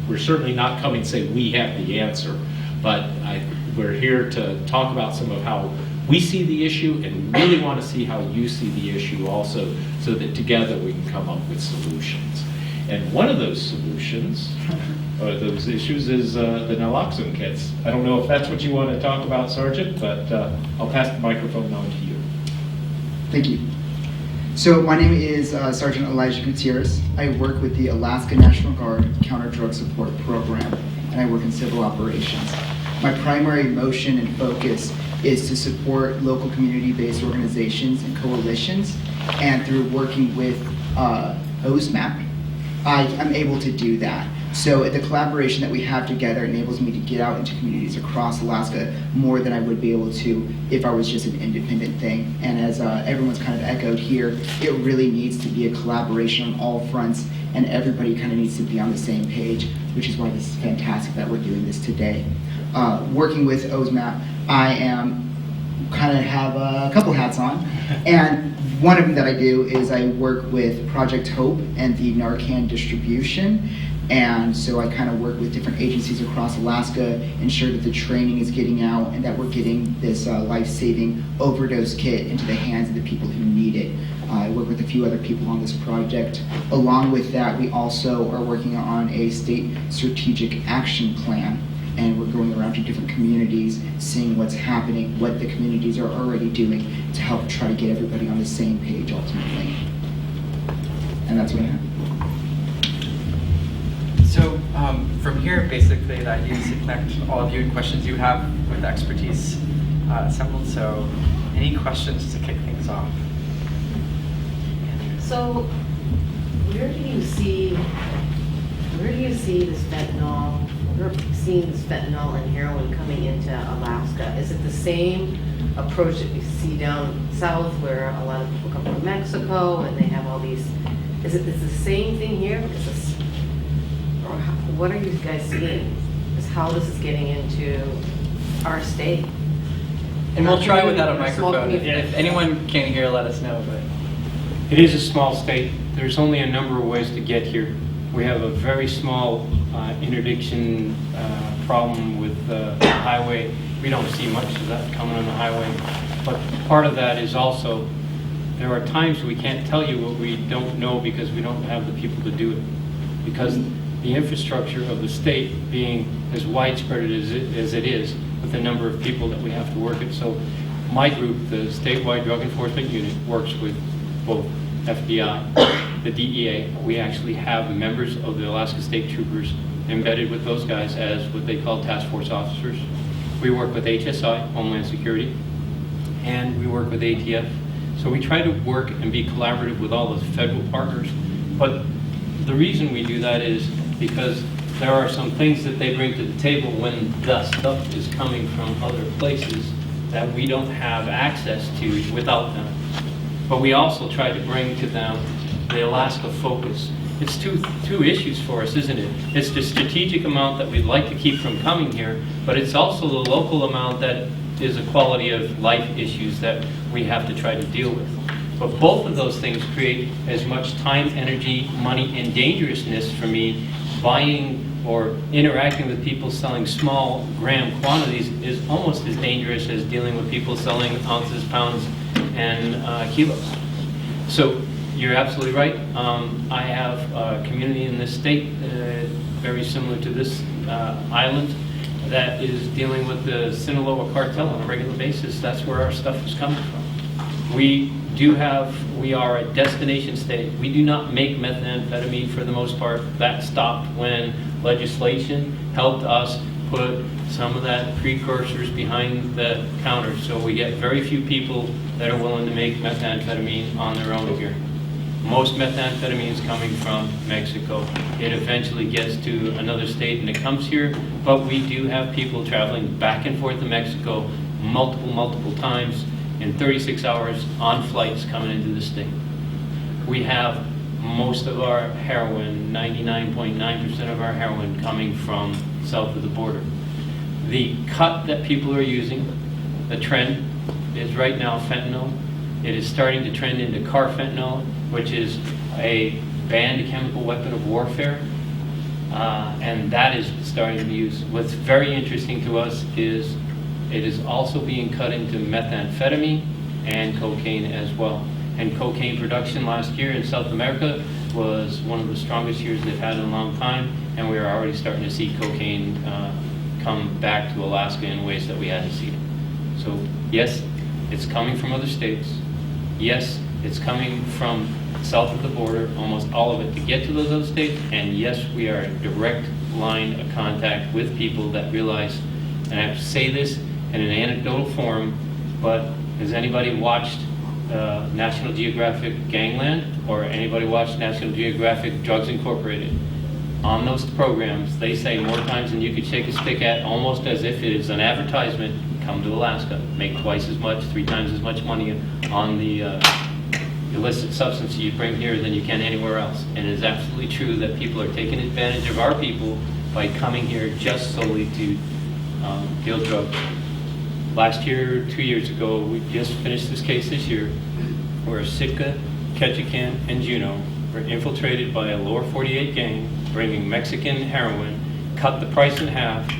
We're certainly not coming to say we have the answer, but we're here to talk about some of how we see the issue, and really want to see how you see the issue also, so that together we can come up with solutions. And one of those solutions, or those issues, is the naloxone kits. I don't know if that's what you want to talk about, Sergeant, but I'll pass the microphone on to you. Thank you. So my name is Sergeant Elijah Gutierrez. I work with the Alaska National Guard Counter Drug Support Program, and I work in civil operations. My primary motion and focus is to support local community-based organizations and coalitions, and through working with OSMAP, I'm able to do that. So the collaboration that we have together enables me to get out into communities across Alaska more than I would be able to if I was just an independent thing. And as everyone's kind of echoed here, it really needs to be a collaboration on all fronts, and everybody kind of needs to be on the same page, which is why this is fantastic that we're doing this today. Working with OSMAP, I am kind of have a couple hats on, and one of them that I do is I work with Project Hope and the Narcan distribution. And so I kind of work with different agencies across Alaska, ensure that the training is getting out and that we're getting this life-saving overdose kit into the hands of the people who need it. I work with a few other people on this project. Along with that, we also are working on a state strategic action plan, and we're going around to different communities, seeing what's happening, what the communities are already doing to help try to get everybody on the same page ultimately. And that's what I have. So from here, basically, that you to connect all of you and questions you have with the expertise assembled. So any questions to kick things off? So where do you see this fentanyl, we're seeing this fentanyl and heroin coming into Alaska? Is it the same approach that we see down south where a lot of people come from Mexico and they have all these, is it the same thing here? Or what are you guys seeing? Is how this is getting into our state? And we'll try without a microphone. If anyone can't hear, let us know. But it is a small state. There's only a number of ways to get here. We have a very small interdiction problem with the highway. We don't see much of that coming on the highway. But part of that is also, there are times we can't tell you what we don't know because we don't have the people to do it. Because the infrastructure of the state being as widespread as it is, with the number of people that we have to work it. So my group, the Statewide Drug Enforcement Unit, works with both FBI, the DEA. We actually have members of the Alaska State Troopers embedded with those guys as what they call task force officers. We work with HSI, Homeland Security, and we work with ATF. So we try to work and be collaborative with all the federal partners. But the reason we do that is because there are some things that they bring to the table when the stuff is coming from other places that we don't have access to without them. But we also try to bring to them the Alaska focus. It's two issues for us, isn't it? It's the strategic amount that we'd like to keep from coming here, but it's also the local amount that is a quality of life issues that we have to try to deal with. But both of those things create as much time, energy, money, and dangerousness for me. Buying or interacting with people selling small gram quantities is almost as dangerous as dealing with people selling ounces, pounds, and kilos. So you're absolutely right. I have a community in this state very similar to this island that is dealing with the Sinaloa cartel on a regular basis. That's where our stuff is coming from. We are a destination state. We do not make methamphetamine for the most part. That stopped when legislation helped us put some of that precursors behind the counter. So we get very few people that are willing to make methamphetamine on their own here. Most methamphetamine is coming from Mexico. It eventually gets to another state and it comes here, but we do have people traveling back and forth to Mexico multiple times in 36 hours on flights coming into the state. We have most of our heroin, 99.9% of our heroin coming from south of the border. The cut that people are using, the trend is right now fentanyl. It is starting to trend into carfentanil, which is a banned chemical weapon of warfare, and that is starting to be used. What's very interesting to us is it is also being cut into methamphetamine and cocaine as well. And cocaine production last year in South America was one of the strongest years they've had in a long time, and we are already starting to see cocaine come back to Alaska in ways that we hadn't seen it. So yes, it's coming from other states. Yes, it's coming from south of the border, almost all of it, to get to those other states. And yes, we are a direct line of contact with people that realize, and I have to say this in an anecdotal form, but has anybody watched National Geographic Gangland, or anybody watched National Geographic Drugs Incorporated? On those programs, they say more times than you could shake a stick at, almost as if it is an advertisement, come to Alaska, make twice as much, 3 times as much money on the illicit substance you bring here than you can anywhere else. And it is absolutely true that people are taking advantage of our people by coming here just solely to deal drugs. Last year, 2 years ago, we just finished this case this year, where Sitka, Ketchikan, and Juneau were infiltrated by a lower 48 gang, bringing Mexican heroin, cut the price in half,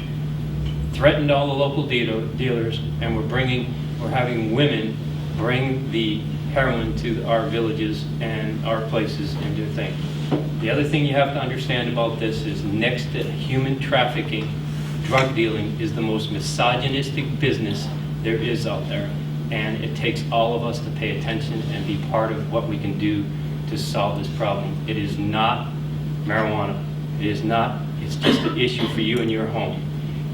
threatened all the local dealers, and we're having women bring the heroin to our villages and our places and do things. The other thing you have to understand about this is, next to human trafficking, drug dealing is the most misogynistic business there is out there. And it takes all of us to pay attention and be part of what we can do to solve this problem. It is not marijuana. It is not, it's just an issue for you and your home.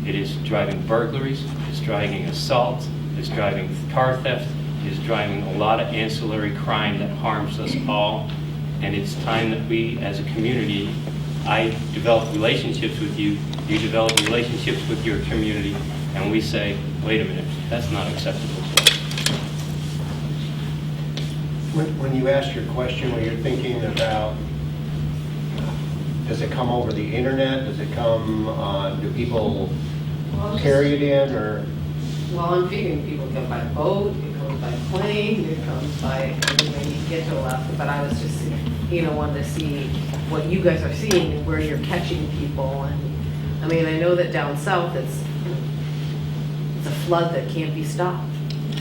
It is driving burglaries, it's driving assaults, it's driving car theft, it's driving a lot of ancillary crime that harms us all. And it's time that we, as a community, I develop relationships with you, you develop relationships with your community, and we say, wait a minute, that's not acceptable to us. When you ask your question, when you're thinking about, does it come over the internet? Does it come, do people carry it in, or? Well, I'm figuring people come by boat, it comes by plane, it comes by any way you get to Alaska, but I was just, wanted to see what you guys are seeing and where you're catching people. And I mean, I know that down south it's a flood that can't be stopped,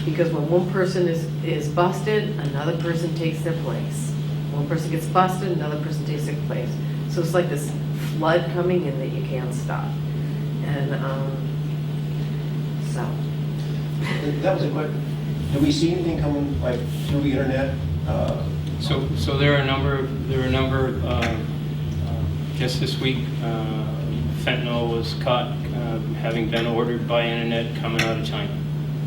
because when one person is busted, another person takes their place. One person gets busted, another person takes their place. So it's like this flood coming in that you can't stop. And so. That was a question. Do we see anything coming like through the internet? So there are a number just this week, fentanyl was caught having been ordered by internet coming out of China,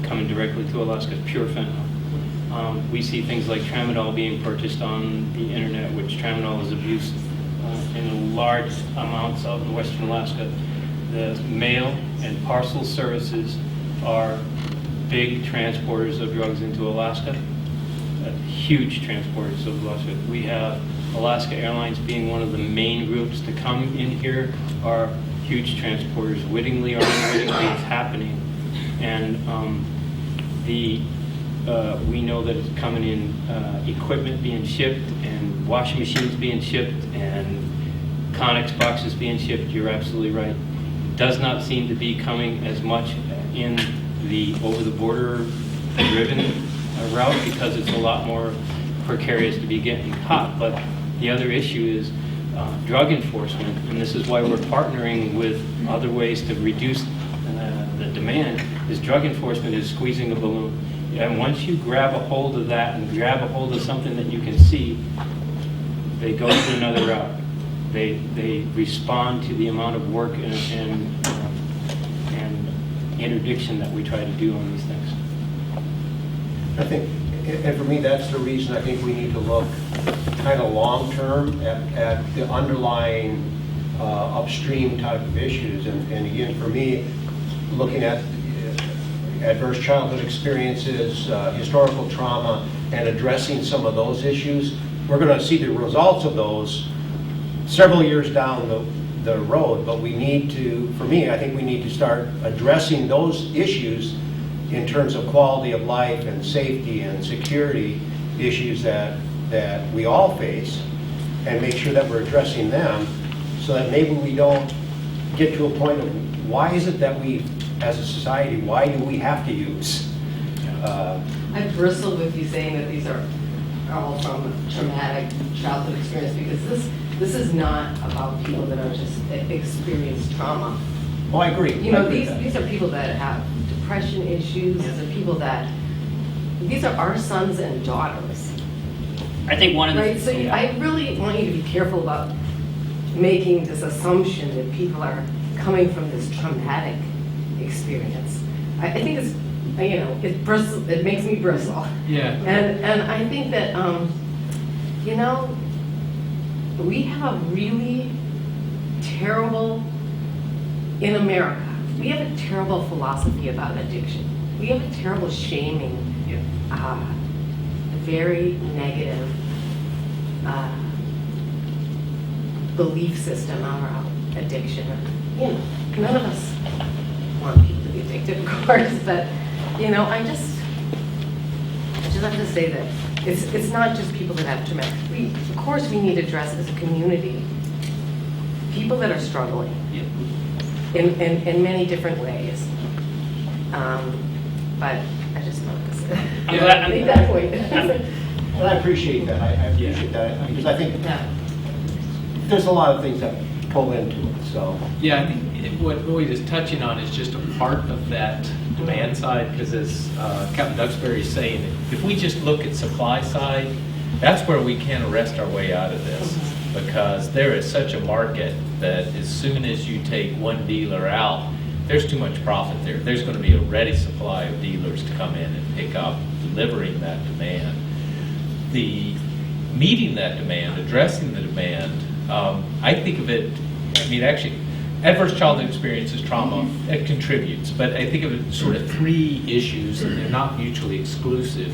coming directly to Alaska, pure fentanyl. We see things like tramadol being purchased on the internet, which tramadol is abused in large amounts out in western Alaska. The mail and parcel services are big transporters of drugs into Alaska, huge transporters of Alaska. We have Alaska Airlines being one of the main routes to come in here, are huge transporters, wittingly or unwittingly. It's happening. And we know that it's coming in, equipment being shipped, and washing machines being shipped, and Connex boxes being shipped. You're absolutely right. It does not seem to be coming as much in the over-the-border driven route, because it's a lot more precarious to be getting caught. But the other issue is drug enforcement, and this is why we're partnering with other ways to reduce the demand, is drug enforcement is squeezing a balloon. And once you grab a hold of that and grab a hold of something that you can see, they go to another route. They respond to the amount of work and interdiction that we try to do on these things. I think And for me, that's the reason I think we need to look kind of long-term at the underlying upstream type of issues. And again, for me, looking at adverse childhood experiences, historical trauma, and addressing some of those issues, we're going to see the results of those several years down the road, but we need to, for me, I think we need to start addressing those issues in terms of quality of life and safety and security issues that we all face, and make sure that we're addressing them so that maybe we don't get to a point of why is it that we, as a society, why do we have to use? I bristle with you saying that these are all from traumatic childhood experience, because this is not about people that are just experienced trauma. Oh, I agree. You know, these are people that have depression issues. These are people these are our sons and daughters. I think one of the... Right, so I really want you to be careful about making this assumption that people are coming from this traumatic experience. I think it's, it makes me bristle. Yeah. And I think that, we have a really terrible, in America, we have a terrible philosophy about addiction. We have a terrible shaming, very negative belief system around addiction. None of us want people to be addicted, of course, but I just have to say that it's not just people that have traumatic. Of course, we need to address as a community people that are struggling in many different ways. But I just wanted to say make that point. And I appreciate that. I appreciate that because I think there's a lot of things that pull into it. So yeah, I think what Lloyd is touching on is just a part of that demand side, because as Captain Duxbury is saying, if we just look at supply side, that's where we can arrest our way out of this, because there is such a market that as soon as you take one dealer out, there's too much profit there. There's going to be a ready supply of dealers to come in and pick up, delivering that demand. The meeting that demand, addressing the demand, I think of it, actually, adverse childhood experience is trauma. It contributes, but I think of it sort of three issues, and they're not mutually exclusive.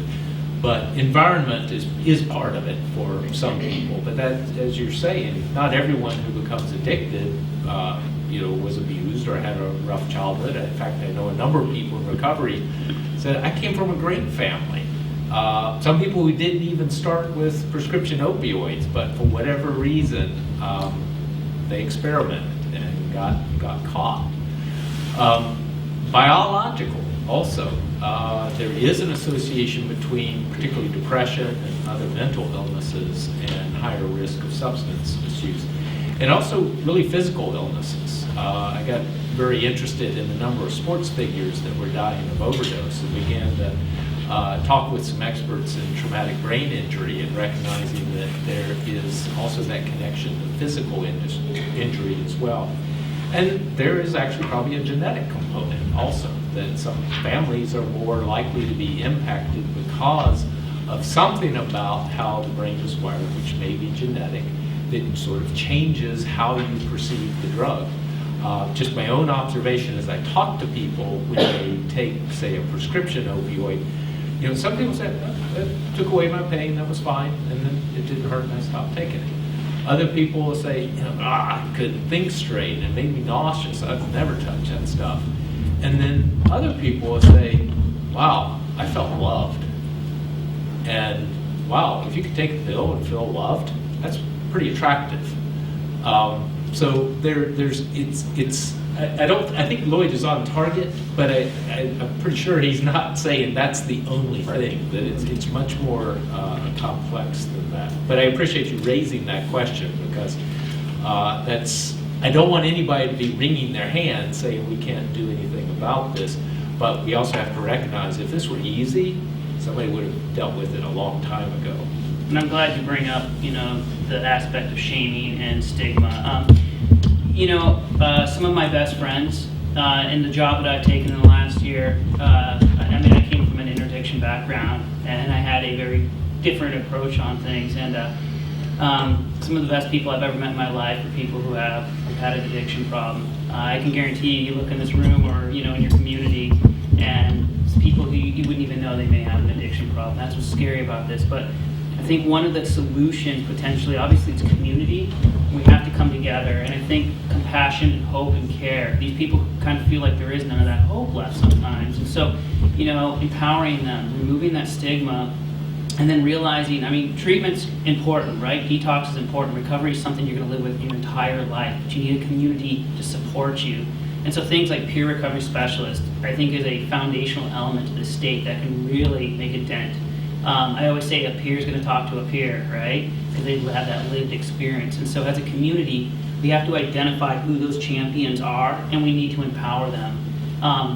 But environment is part of it for some people. But that, as you're saying, not everyone who becomes addicted, was abused or had a rough childhood. In fact, I know a number of people in recovery said, "I came from a great family." Some people who didn't even start with prescription opioids, but for whatever reason, they experimented and got caught. Biological also. There is an association between particularly depression and other mental illnesses and higher risk of substance misuse. And also really physical illnesses. I got very interested in the number of sports figures that were dying of overdose and began to talk with some experts in traumatic brain injury and recognizing that there is also that connection to physical injury as well. And there is actually probably a genetic component also, that some families are more likely to be impacted because of something about how the brain is wired, which may be genetic, that sort of changes how you perceive the drug. Just my own observation as I talk to people when they take, say, a prescription opioid, some people say, it took away my pain, that was fine, and then it didn't hurt and I stopped taking it. Other people will say, I couldn't think straight and it made me nauseous, I've never touched that stuff. And then other people will say, wow, I felt loved. And wow, if you could take a pill and feel loved, that's pretty attractive. So I think Lloyd is on target, but I'm pretty sure he's not saying that's the only thing, that it's much more complex than that. But I appreciate you raising that question, because I don't want anybody to be wringing their hands saying we can't do anything about this, but we also have to recognize if this were easy, somebody would have dealt with it a long time ago. And I'm glad you bring up, the aspect of shaming and stigma. Some of my best friends in the job that I've taken in the last year, I came from an interdicted addiction background, and I had a very different approach on things. And some of the best people I've ever met in my life are people who have had an addiction problem. I can guarantee you look in this room or in your community, and it's people who you wouldn't even know they may have an addiction problem. That's what's scary about this. But I think one of the solutions potentially, obviously, it's community. We have to come together, and I think compassion and hope and care. These people kind of feel like there is none of that hope left sometimes, and so empowering them, removing that stigma. And then realizing, treatment's important, right? Detox is important. Recovery is something you're going to live with your entire life. But you need a community to support you. And so things like peer recovery specialists, I think, is a foundational element to the state that can really make a dent. I always say a peer is going to talk to a peer, right? Because they've had that lived experience. And so as a community, we have to identify who those champions are, and we need to empower them.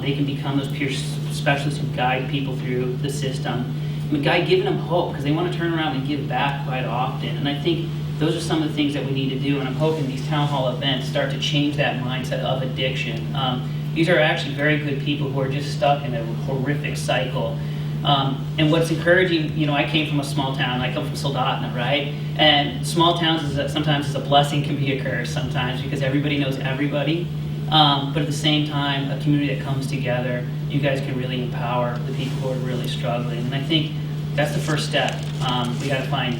They can become those peer specialists who guide people through the system. Giving them hope, because they want to turn around and give back quite often. And I think those are some of the things that we need to do, and I'm hoping these town hall events start to change that mindset of addiction. These are actually very good people who are just stuck in a horrific cycle. And what's encouraging, I came from a small town. I come from Soldotna, right? And small towns sometimes is a blessing, can be a curse sometimes, because everybody knows everybody. But at the same time, a community that comes together, you guys can really empower the people who are really struggling. And I think that's the first step. We got to find,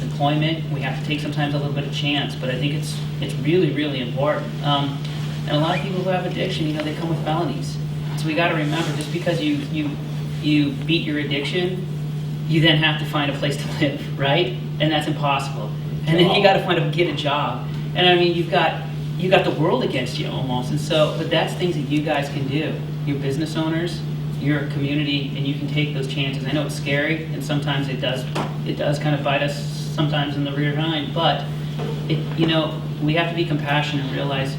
employment. We have to take sometimes a little bit of chance, but I think it's really, really important. And a lot of people who have addiction, they come with felonies. So we got to remember, just because you beat your addiction, you then have to find a place to live, right? And that's impossible. And then you got to get a job. And you've got the world against you almost. And so, but that's things that you guys can do. You're business owners, you're a community, and you can take those chances. I know it's scary, and sometimes it does kind of bite us sometimes in the rear end, but we have to be compassionate and realize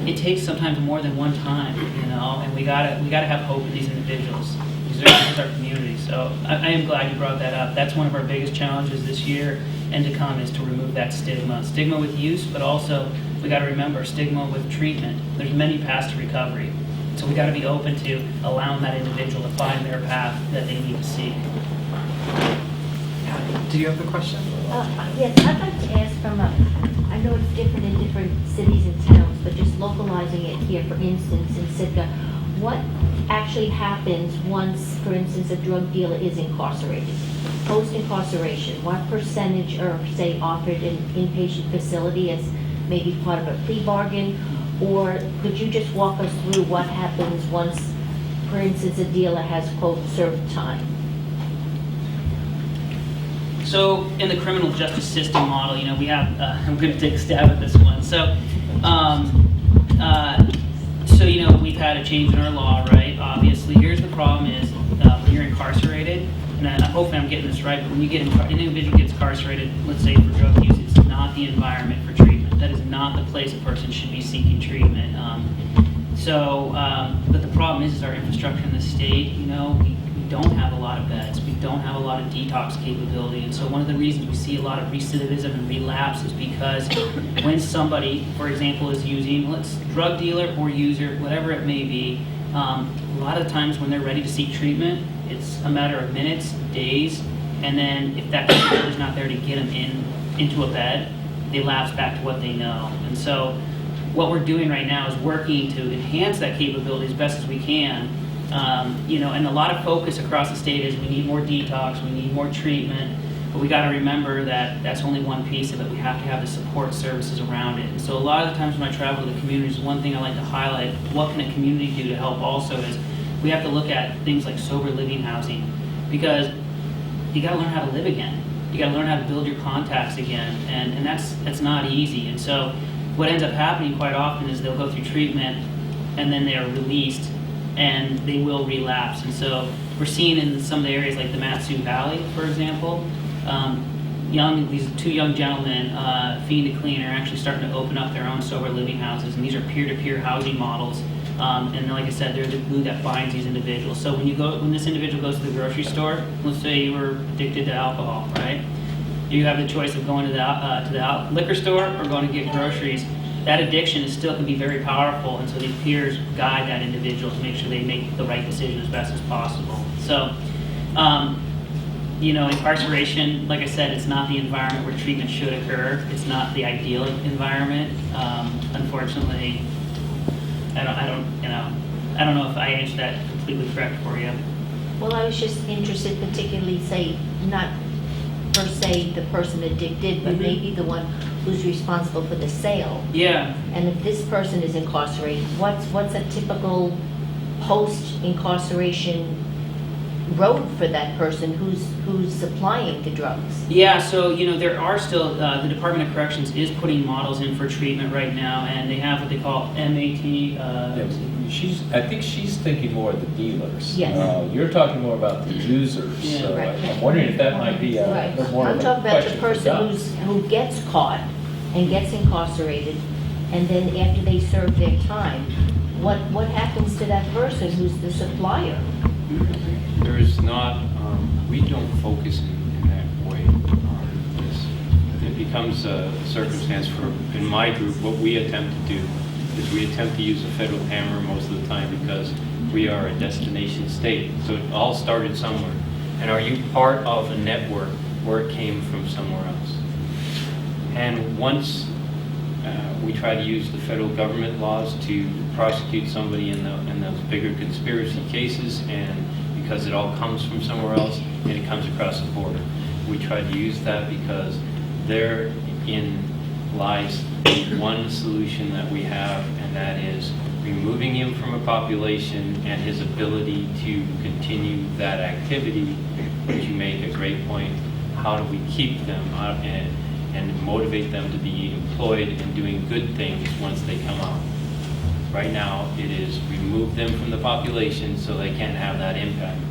it takes sometimes more than one time, and we gotta have hope in these individuals. These are our community. So I am glad you brought that up. That's one of our biggest challenges this year and to come, is to remove that stigma. Stigma with use, but also we got to remember stigma with treatment. There's many paths to recovery. So we got to be open to allowing that individual to find their path that they need to seek. Do you have a question? Yes, I'd like to ask I know it's different in different cities and towns, but just localizing it here, for instance, in Sitka, what actually happens once, for instance, a drug dealer is incarcerated? Post-incarceration, what percentage are, say, offered in inpatient facility as maybe part of a plea bargain? Or could you just walk us through what happens once, for instance, a dealer has, quote, served time? So in the criminal justice system model, we have, I'm going to take a stab at this one. So, we've had a change in our law, right? Obviously, here's the problem is when you're incarcerated, and hopefully I'm getting this right, but when an individual gets incarcerated, let's say for drug use, it's not the environment for treatment. That is not the place a person should be seeking treatment. But the problem is our infrastructure in the state, we don't have a lot of beds. We don't have a lot of detox capability. And so one of the reasons we see a lot of recidivism and relapse is because when somebody, for example, is using, drug dealer or user, whatever it may be, a lot of times when they're ready to seek treatment, it's a matter of minutes, days, and then if that capability is not there to get them into a bed, they lapse back to what they know. And so what we're doing right now is working to enhance that capability as best as we can. And a lot of focus across the state is we need more detox, we need more treatment, but we got to remember that that's only one piece of it. We have to have the support services around it. And so a lot of the times when I travel to the communities, one thing I like to highlight, what can a community do to help also, is we have to look at things like sober living housing, because you got to learn how to live again. You got to learn how to build your contacts again, and that's not easy. And so what ends up happening quite often is they'll go through treatment and then they are released and they will relapse. And so we're seeing in some of the areas like the Matsu Valley, for example, these two young gentlemen, Fiend to Clean, are actually starting to open up their own sober living houses, and these are peer-to-peer housing models. And like I said, they're the glue that binds these individuals. So when this individual goes to the grocery store, let's say you were addicted to alcohol, right? You have the choice of going to the liquor store or going to get groceries. That addiction still can be very powerful, and so these peers guide that individual to make sure they make the right decision as best as possible. So You know, incarceration, like I said, it's not the environment where treatment should occur. It's not the ideal environment. Unfortunately, I don't know if I answered that completely correct for you. Well, I was just interested, particularly, say, not per se the person addicted, but maybe the one who's responsible for the sale. Yeah. And if this person is incarcerated, what's a typical post-incarceration road for that person who's supplying the drugs? Yeah, so you know there are still the Department of Corrections is putting models in for treatment right now, and they have what they call MAT. I think she's thinking more of the dealers. Yes. You're talking more about the users. Yeah. So Right. I'm wondering if that might be Right. more I'm of a talking about the question for person Doug. who gets caught and gets incarcerated, and then after they serve their time, what happens to that person who's the supplier? There is not, we don't focus in that way on this. It becomes a circumstance for, in my group, what we attempt to do is we attempt to use a federal hammer most of the time because we are a destination state. So it all started somewhere. And are you part of a network where it came from somewhere else? And once we try to use the federal government laws to prosecute somebody in those bigger conspiracy cases, and because it all comes from somewhere else and it comes across the border, we try to use that because therein lies one solution that we have, and that is removing him from a population and his ability to continue that activity, which you make a great point. How do we keep them out and motivate them to be employed and doing good things once they come out? Right now, it is remove them from the population so they can't have that impact.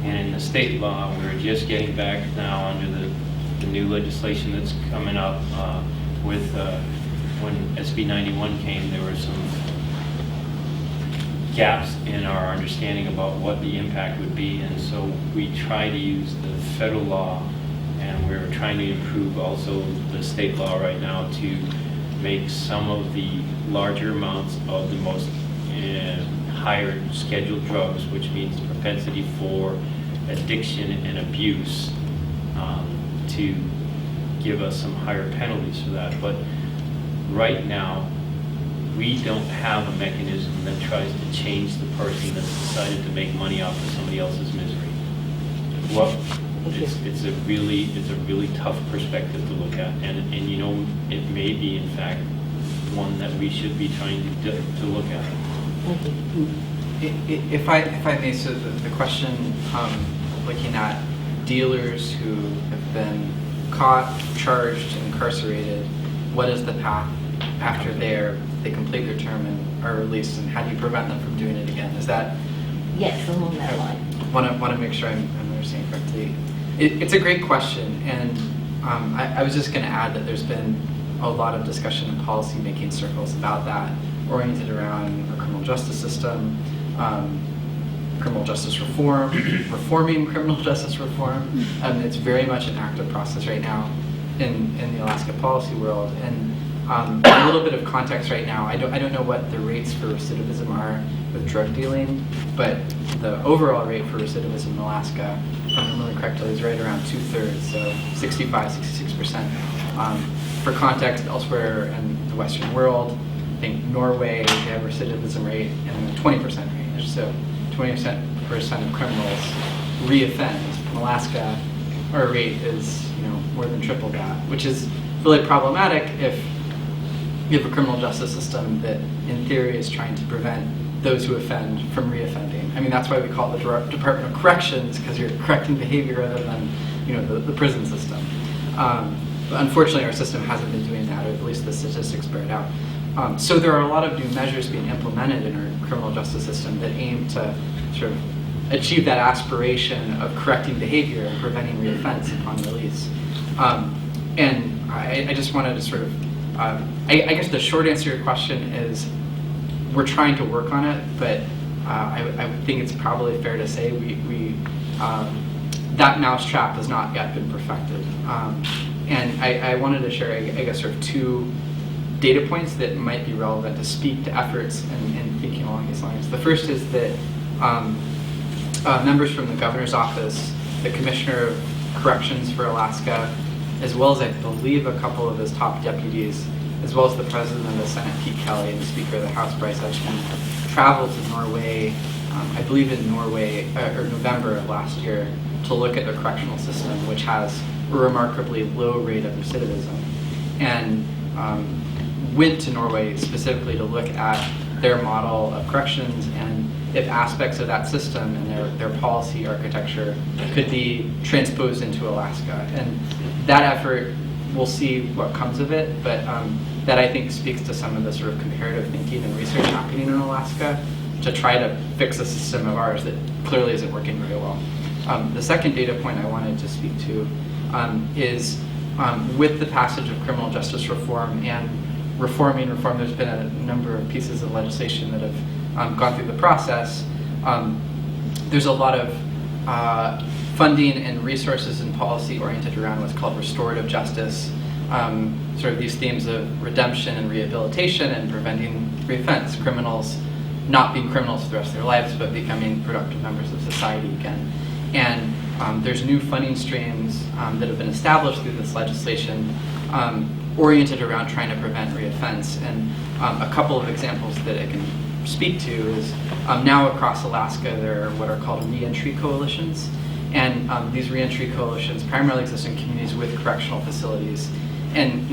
And in the state law, we're just getting back now under the new legislation that's coming up with when SB 91 came, there were some gaps in our understanding about what the impact would be, and so we try to use the federal law, and we're trying to improve also the state law right now to make some of the larger amounts of the most higher scheduled drugs, which means propensity for addiction and abuse, to give us some higher penalties for that. But right now, we don't have a mechanism that tries to change the person that's decided to make money off of somebody else's misery. Well, it's a really tough perspective to look at, and you know, it may be in fact one that we should be trying to look at. If I may, so the question, looking at dealers who have been caught, charged, incarcerated, what is the path after they complete their term and are released, and how do you prevent them from doing it again? Is that? Yes, along that line. Want to make sure I'm understanding correctly. It's a great question, and I was just going to add that there's been a lot of discussion in policy-making circles about that, oriented around our criminal justice system, criminal justice reform, reforming criminal justice reform. It's very much an active process right now in the Alaska policy world. And a little bit of context right now, I don't know what the rates for recidivism are with drug dealing, but the overall rate for recidivism in Alaska, if I remember correctly, is right around 2/3, so 65–66%. For context, elsewhere in the Western world, I think Norway, they have a recidivism rate in the 20% range, so 20% of criminals reoffend. In Alaska, our rate is more than triple that, which is really problematic if you have a criminal justice system that, in theory, is trying to prevent those who offend from reoffending. I mean, that's why we call it the Department of Corrections, because you're correcting behavior rather than the prison system. But unfortunately, our system hasn't been doing that, or at least the statistics bear it out. So there are a lot of new measures being implemented in our criminal justice system that aim to sort of achieve that aspiration of correcting behavior and preventing reoffense upon release. And I just wanted to sort of, I guess the short answer to your question is we're trying to work on it, but I think it's probably fair to say that mousetrap has not yet been perfected. And I wanted to share, I guess, sort of two data points that might be relevant to speak to efforts and thinking along these lines. The first is that members from the governor's office, the commissioner of corrections for Alaska, as well as I believe a couple of his top deputies, as well as the president of the Senate, Pete Kelly, and the Speaker of the House, Bryce Edgman, traveled to Norway, I believe in Norway, or November of last year, to look at the correctional system, which has a remarkably low rate of recidivism, and went to Norway specifically to look at their model of corrections and if aspects of that system and their policy architecture could be transposed into Alaska. And that effort, we'll see what comes of it, but that I think speaks to some of the sort of comparative thinking and research happening in Alaska to try to fix a system of ours that clearly isn't working very well. The second data point I wanted to speak to is with the passage of criminal justice reform and reform, there's been a number of pieces of legislation that have gone through the process. There's a lot of funding and resources and policy oriented around what's called restorative justice, sort of these themes of redemption and rehabilitation and preventing reoffense, criminals not being criminals for the rest of their lives, but becoming productive members of society again. And there's new funding streams that have been established through this legislation oriented around trying to prevent reoffense. And a couple of examples that I can speak to is now across Alaska there are what are called reentry coalitions. And these reentry coalitions primarily exist in communities with correctional facilities. And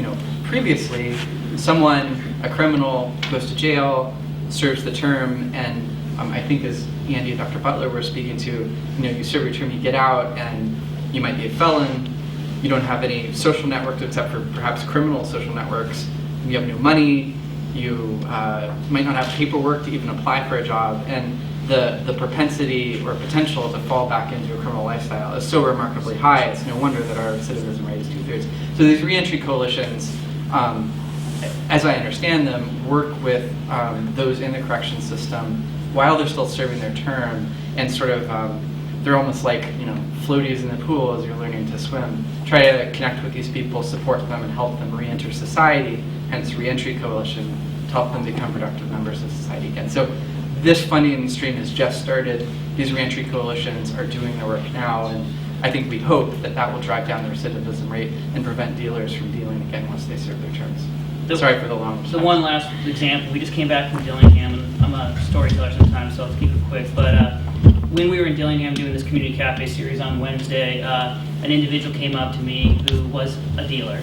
previously, a criminal goes to jail, serves the term, and I think as Andy and Dr. Butler were speaking to, you serve your term, you get out, and you might be a felon, you don't have any social networks except for perhaps criminal social networks, you have no money, you might not have paperwork to even apply for a job, and the propensity or potential to fall back into a criminal lifestyle is so remarkably high, it's no wonder that our recidivism rate is 2/3. So these reentry coalitions, as I understand them, work with those in the correction system while they're still serving their term, and sort of they're almost like floaties in the pool as you're learning to swim. Try to connect with these people, support them, and help them re-enter society. Hence, reentry coalition to help them become productive members of society again. So this funding stream has just started. These reentry coalitions are doing their work now, and I think we hope that that will drive down the recidivism rate and prevent dealers from dealing again once they serve their terms. Sorry for the long response. The one last example, we just came back from Dillingham, and I'm a storyteller sometimes, so I'll keep it quick. But when we were in Dillingham doing this community cafe series on Wednesday, an individual came up to me who was a dealer,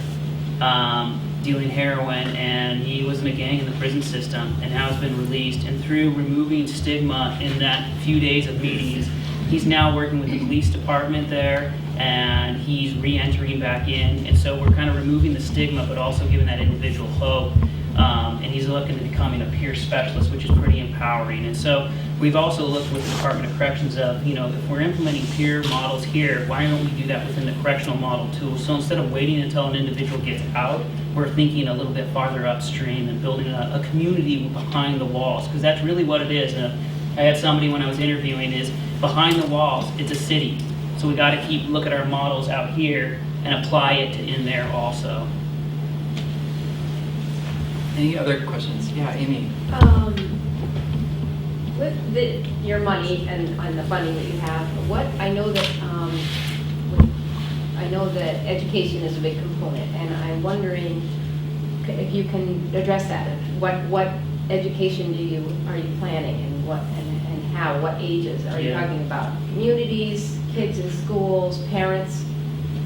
dealing heroin, and he was in a gang in the prison system and now has been released. And through removing stigma in that few days of meetings, he's now working with the police department there, and he's re-entering back in. And so we're kind of removing the stigma, but also giving that individual hope. And he's looking at becoming a peer specialist, which is pretty empowering. And so we've also looked with the Department of Corrections of, if we're implementing peer models here, why don't we do that within the correctional model too? So instead of waiting until an individual gets out, we're thinking a little bit farther upstream and building a community behind the walls, because that's really what it is. I had somebody when I was interviewing is, behind the walls, it's a city. So we got to keep look at our models out here and apply it to in there also. Any other questions? Yeah, Amy. With your money and the funding that you have, I know that education is a big component, and I'm wondering if you can address that. What education are you planning, and how? What ages are you talking about? Communities, kids in schools, parents?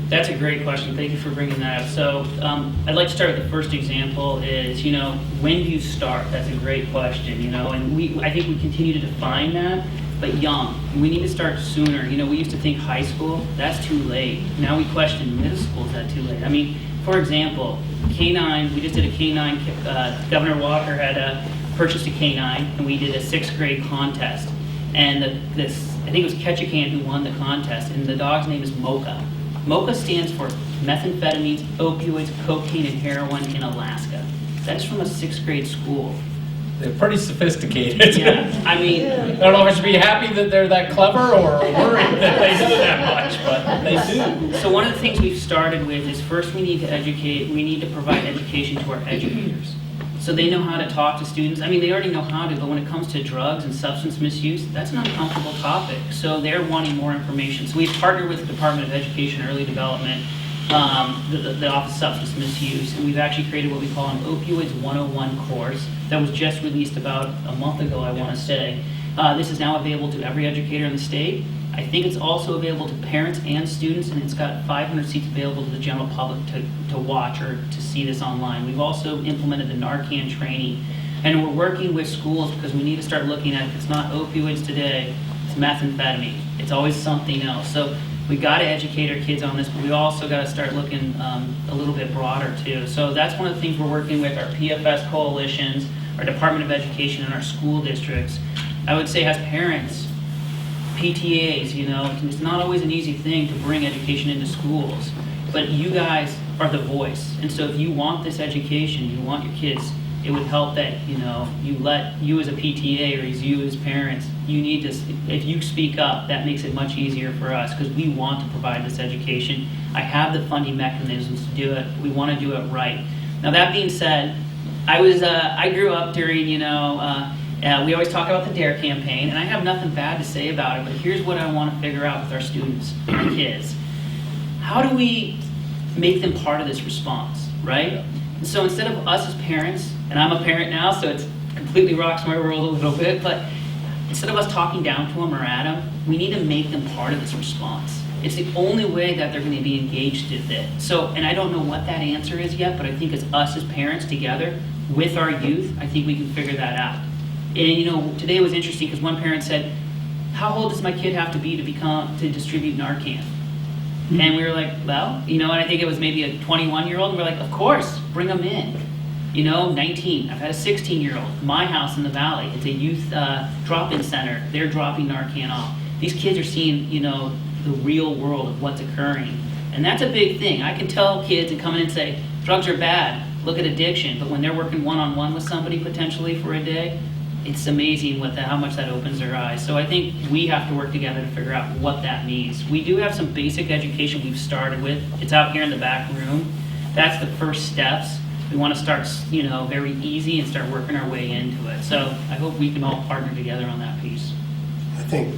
That's a great question. Thank you for bringing that up. So I'd like to start with the first example is, when do you start? That's a great question, and I think we continue to define that, but young. We need to start sooner. We used to think high school, that's too late. Now we question middle school, is that too late? I mean, for example, K-9, we just did a K-9, Governor Walker had purchased a K-9, and we did a 6th grade contest. And I think it was Ketchikan who won the contest, and the dog's name is Mocha. MOCA stands for methamphetamines, opioids, cocaine, and heroin in Alaska. That is from a 6th grade school. They're pretty sophisticated. Yeah, I mean... I don't know if I should be happy that they're that clever or worried that they do that much, but they do. So one of the things we've started with is first we need to educate, we need to provide education to our educators. So they know how to talk to students. I mean, they already know how to, but when it comes to drugs and substance misuse, that's an uncomfortable topic. So they're wanting more information. So we've partnered with the Department of Education Early Development, the Office of Substance Misuse, and we've actually created what we call an Opioids 101 course that was just released about a month ago, I want to say. This is now available to every educator in the state. I think it's also available to parents and students, and it's got 500 seats available to the general public to watch or to see this online. We've also implemented the Narcan training, and we're working with schools because we need to start looking at, if it's not opioids today, it's methamphetamine. It's always something else. So we got to educate our kids on this, but we also got to start looking a little bit broader too. So that's one of the things we're working with our PFS coalitions, our Department of Education, and our school districts. I would say as parents, PTAs, you know, it's not always an easy thing to bring education into schools, but you guys are the voice. And so if you want this education, you want your kids, it would help that, you know, you as a PTA or as you as parents, you need to, if you speak up, that makes it much easier for us because we want to provide this education. I have the funding mechanisms to do it. We want to do it right. Now that being said, I grew up during, you know, we always talk about the DARE campaign, and I have nothing bad to say about it, but here's what I want to figure out with our students, our kids. How do we make them part of this response, right? And so instead of us as parents, and I'm a parent now, so it's completely rocks my world a little bit, but instead of us talking down to them or at them, we need to make them part of this response. It's the only way that they're going to be engaged with it. So, and I don't know what that answer is yet, but I think it's us as parents together with our youth, I think we can figure that out. And you know, today was interesting because one parent said, how old does my kid have to be to distribute Narcan? And we were like, well, you know, and I think it was maybe a 21-year-old, and we're like, of course, bring them in. You know, 19, I've had a 16-year-old, my house in the valley, it's a youth drop-in center, they're dropping Narcan off. These kids are seeing, you know, the real world of what's occurring. And that's a big thing. I can tell kids and come in and say, drugs are bad, look at addiction, but when they're working one-on-one with somebody potentially for a day, it's amazing how much that opens their eyes. So I think we have to work together to figure out what that means. We do have some basic education we've started with. It's out here in the back room. That's the first steps. We want to start, you know, very easy and start working our way into it. So I hope we can all partner together on that piece. I think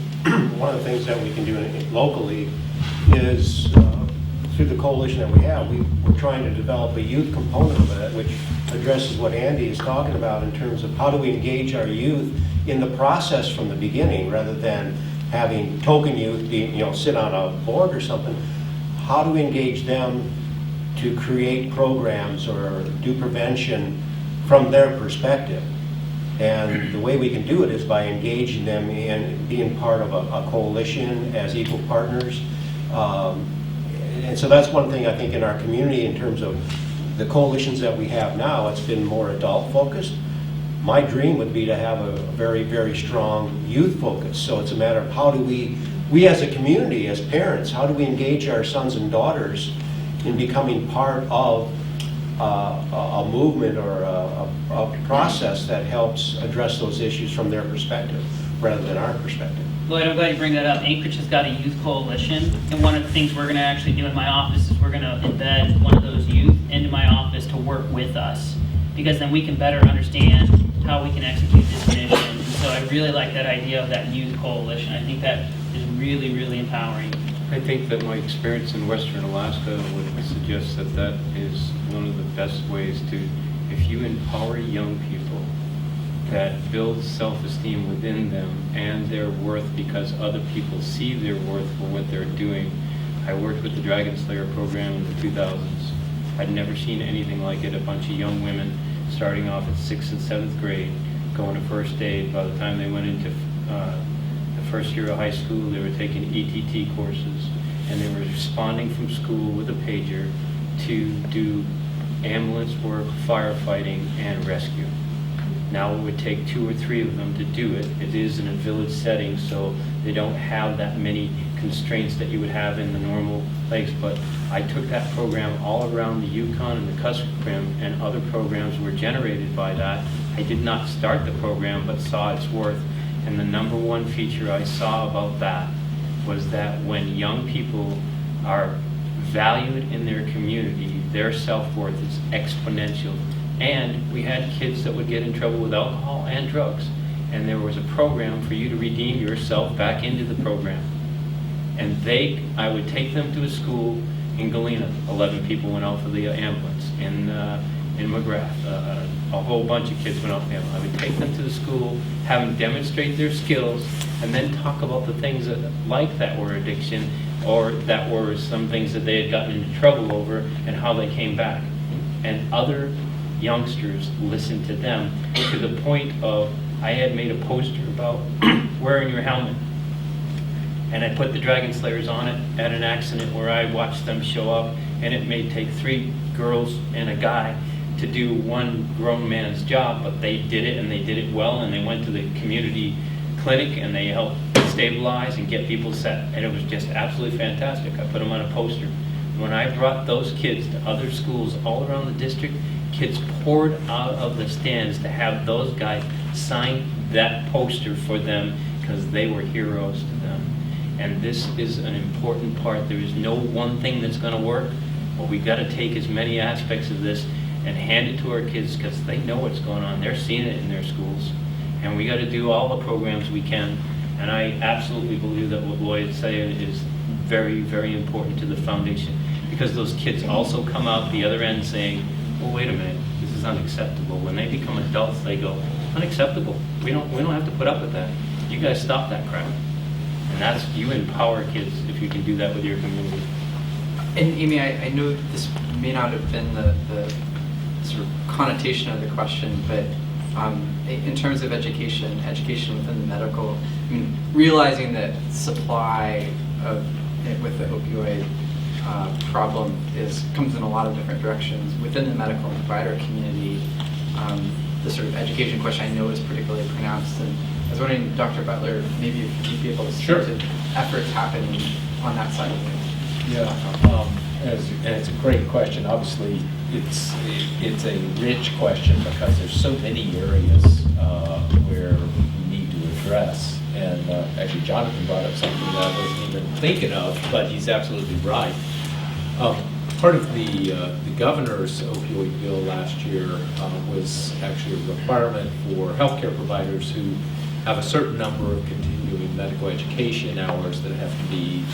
one of the things that we can do locally is through the coalition that we have, we're trying to develop a youth component of it, which addresses what Andy is talking about in terms of how do we engage our youth in the process from the beginning, rather than having token youth being, you know, sit on a board or something. How do we engage them to create programs or do prevention from their perspective? And the way we can do it is by engaging them in being part of a coalition as equal partners. And so that's one thing I think in our community in terms of the coalitions that we have now, it's been more adult focused. My dream would be to have a very, very strong youth focus. So it's a matter of how do we as a community, as parents, how do we engage our sons and daughters in becoming part of a movement or a process that helps address those issues from their perspective rather than our perspective. Lloyd, I'm glad you bring that up. Anchorage has got a youth coalition, and one of the things we're going to actually do in my office is we're going to embed one of those youth into my office to work with us, because then we can better understand how we can execute this mission. And so I really like that idea of that youth coalition. I think that is really, really empowering. I think that my experience in Western Alaska would suggest that that is one of the best ways to, if you empower young people, that builds self-esteem within them and their worth because other people see their worth for what they're doing. I worked with the Dragon Slayer program in the 2000s. I'd never seen anything like it. A bunch of young women starting off at 6th and 7th grade, going to first aid. By the time they went into the first year of high school, they were taking ETT courses, and they were responding from school with a pager to do ambulance work, firefighting, and rescue. Now it would take 2 or 3 of them to do it. It is in a village setting, so they don't have that many constraints that you would have in the normal place. But I took that program all around the Yukon and the Kuskokwim, and other programs were generated by that. I did not start the program, but saw its worth. And the number one feature I saw about that was that when young people are valued in their community, their self-worth is exponential. And we had kids that would get in trouble with alcohol and drugs. And there was a program for you to redeem yourself back into the program. And I would take them to a school in Galena. 11 people went out for the ambulance. In McGrath, a whole bunch of kids went out for the ambulance. I would take them to the school, have them demonstrate their skills, and then talk about the things that were addiction, or that were some things that they had gotten into trouble over, and how they came back. And other youngsters listened to them to the point of, I had made a poster about wearing your helmet. And I put the Dragon Slayers on it at an accident where I watched them show up, and it may take 3 girls and a guy to do one grown man's job, but they did it, and they did it well, and they went to the community clinic, and they helped stabilize and get people set, and it was just absolutely fantastic. I put them on a poster. When I brought those kids to other schools all around the district, kids poured out of the stands to have those guys sign that poster for them, because they were heroes to them. And this is an important part. There is no one thing that's going to work, but we've got to take as many aspects of this and hand it to our kids, because they know what's going on. They're seeing it in their schools. And we got to do all the programs we can. And I absolutely believe that what Lloyd's saying is very, very important to the foundation, because those kids also come out the other end saying, well, wait a minute, this is unacceptable. When they become adults, they go, unacceptable. We don't have to put up with that. You guys stop that crap. And that's, you empower kids if you can do that with your community. And Amy, I know this may not have been the sort of connotation of the question, but in terms of education within the medical, I mean, realizing that supply with the opioid problem comes in a lot of different directions within the medical and provider community. The sort of education question I know is particularly pronounced, and I was wondering, Dr. Butler, maybe if you'd be able to speak to efforts happening on that side of things. Yeah, and it's a great question. Obviously, it's a rich question because there's so many areas where we need to address. And actually, Jonathan brought up something that I wasn't even thinking of, but he's absolutely right. Part of the governor's opioid bill last year was actually a requirement for healthcare providers who have a certain number of continuing medical education hours that have to be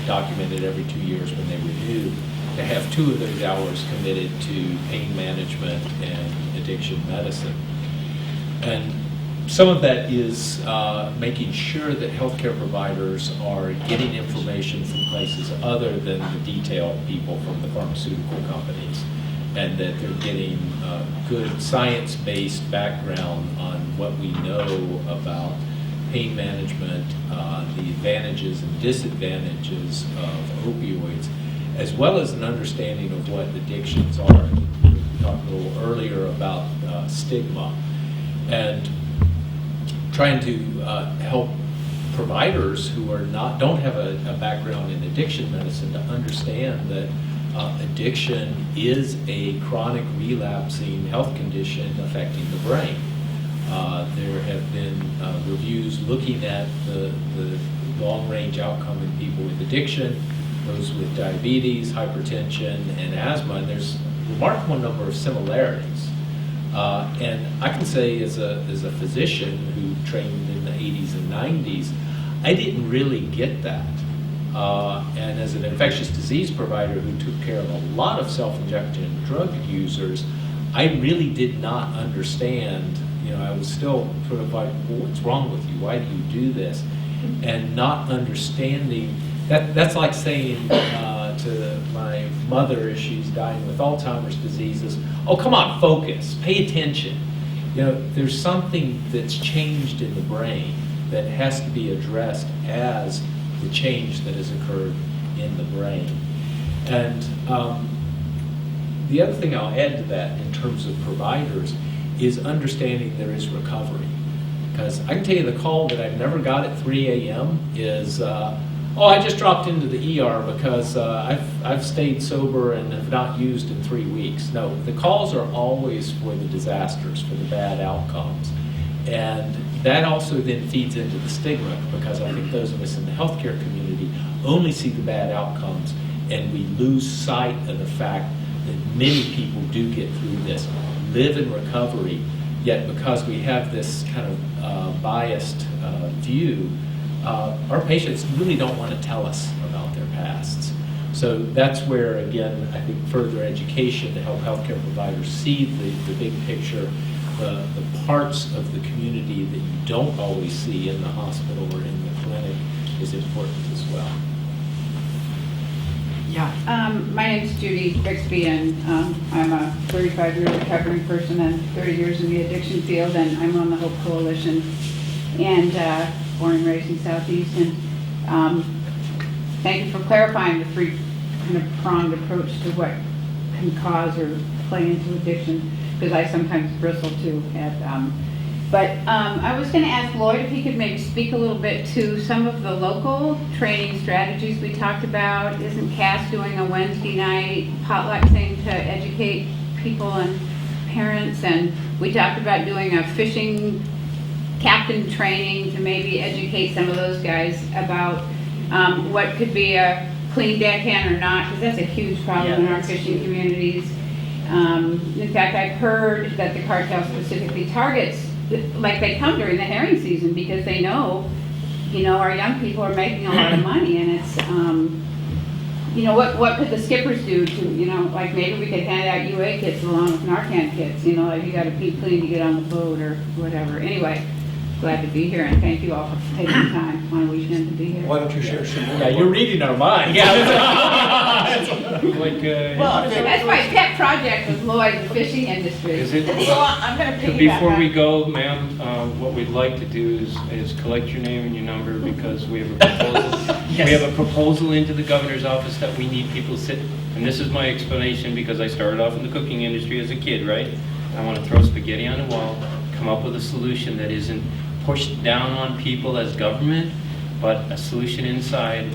documented every 2 years when they renew, to have 2 of those hours committed to pain management and addiction medicine. And some of that is making sure that healthcare providers are getting information from places other than the detail people from the pharmaceutical companies, and that they're getting good science-based background on what we know about pain management, the advantages and disadvantages of opioids, as well as an understanding of what addictions are. We talked a little earlier about stigma, and trying to help providers who don't have a background in addiction medicine to understand that addiction is a chronic relapsing health condition affecting the brain. There have been reviews looking at the long-range outcome in people with addiction, those with diabetes, hypertension, and asthma, and there's a remarkable number of similarities. And I can say as a physician who trained in the 80s and 90s, I didn't really get that. And as an infectious disease provider who took care of a lot of self-injection drug users, I really did not understand. I was still sort of like, well, what's wrong with you? Why do you do this? And not understanding, that's like saying to my mother as she's dying with Alzheimer's diseases, oh, come on, focus, pay attention. There's something that's changed in the brain that has to be addressed as the change that has occurred in the brain. And the other thing I'll add to that in terms of providers is understanding there is recovery. Because I can tell you the call that I've never got at 3 a.m. is, oh, I just dropped into the ER because I've stayed sober and have not used in 3 weeks. No, the calls are always for the disasters, for the bad outcomes. And that also then feeds into the stigma, because I think those of us in the healthcare community only see the bad outcomes, and we lose sight of the fact that many people do get through this. live in recovery, yet because we have this kind of biased view, our patients really don't want to tell us about their pasts. So that's where, again, I think further education to help healthcare providers see the big picture, the parts of the community that you don't always see in the hospital or in the clinic is important as well. Yeah. My name's Judy Bixby, and I'm a 35-year recovering person and 30 years in the addiction field, and I'm on the Hope Coalition, and born and raised in Southeast. And thank you for clarifying the three kind of pronged approach to what can cause or play into addiction, because I sometimes bristle too at. But I was going to ask Lloyd if he could maybe speak a little bit to some of the local training strategies we talked about. Isn't CAS doing a Wednesday night potluck thing to educate people and parents? And we talked about doing a fishing captain training to maybe educate some of those guys about what could be a clean deckhand or not, because that's a huge problem in our fishing communities. In fact, I've heard that the cartel specifically targets, like they come during the herring season because they know, our young people are making a lot of money, and it's, what could the skippers do to, like maybe we could hand out UA kits along with Narcan kits, like you got to be clean to get on the boat or whatever. Anyway, glad to be here, and thank you all for taking the time on a weekend to be here. Why don't you share some more? Yeah, you're reading our minds. Well, that's my pet project with Lloyd, the fishing industry. Is it, I'm going to piggyback before on- we go, ma'am, what we'd like to do is collect your name and your number, because we have a proposal. Yes. We have a proposal into the governor's office that we need people sit, and this is my explanation because I started off in the cooking industry as a kid, right? I want to throw spaghetti on the wall, come up with a solution that isn't pushed down on people as government, but a solution inside.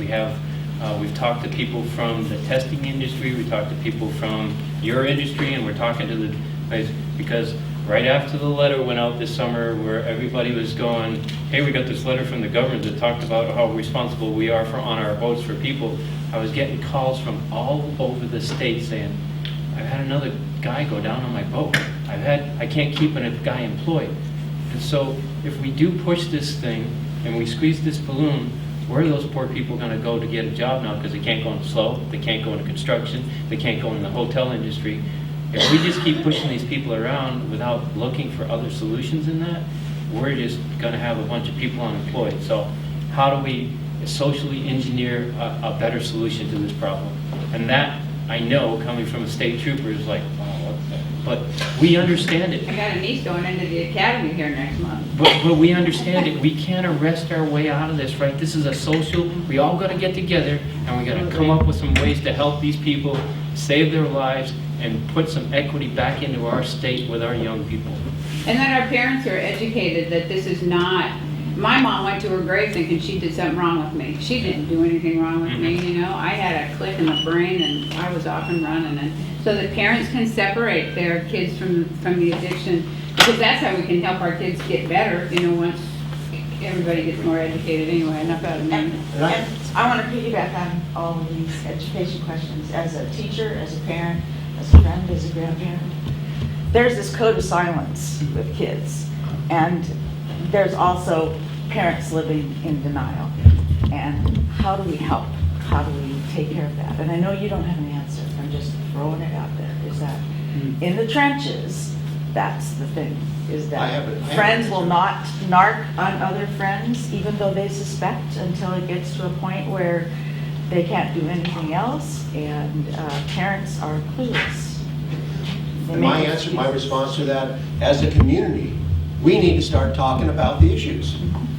We've talked to people from the testing industry, we talked to people from your industry, and we're talking to the guys, because right after the letter went out this summer where everybody was going, hey, we got this letter from the government that talked about how responsible we are on our boats for people, I was getting calls from all over the state saying, I've had another guy go down on my boat. I can't keep a guy employed. And so if we do push this thing and we squeeze this balloon, where are those poor people going to go to get a job now? Because they can't go in slow, they can't go into construction, they can't go in the hotel industry. If we just keep pushing these people around without looking for other solutions in that, we're just going to have a bunch of people unemployed. So how do we socially engineer a better solution to this problem? And that, I know, coming from a state trooper, is like, wow, what the... But we understand it. I got a niece going into the academy here next month. But we understand it. We can't arrest our way out of this, right? This is a social, we all got to get together, and we got to come up with some ways to help these people save their lives and put some equity back into our state with our young people. And that our parents are educated that this is not, my mom went to her grave thinking she did something wrong with me. She didn't do anything wrong with me, I had a click in the brain and I was off and running. And so that parents can separate their kids from the addiction, because that's how we can help our kids get better, once everybody gets more educated anyway. Enough out of me. And I want to piggyback on all of these education questions. As a teacher, as a parent, as a friend, as a grandparent, there's this code of silence with kids. And there's also parents living in denial. And how do we help? How do we take care of that? And I know you don't have an answer. I'm just throwing it out there. Is that in the trenches, that's the thing. Is that friends will not narc on other friends, even though they suspect, until it gets to a point where they can't do anything else, and parents are clueless. And my response to that, as a community, we need to start talking about the issues.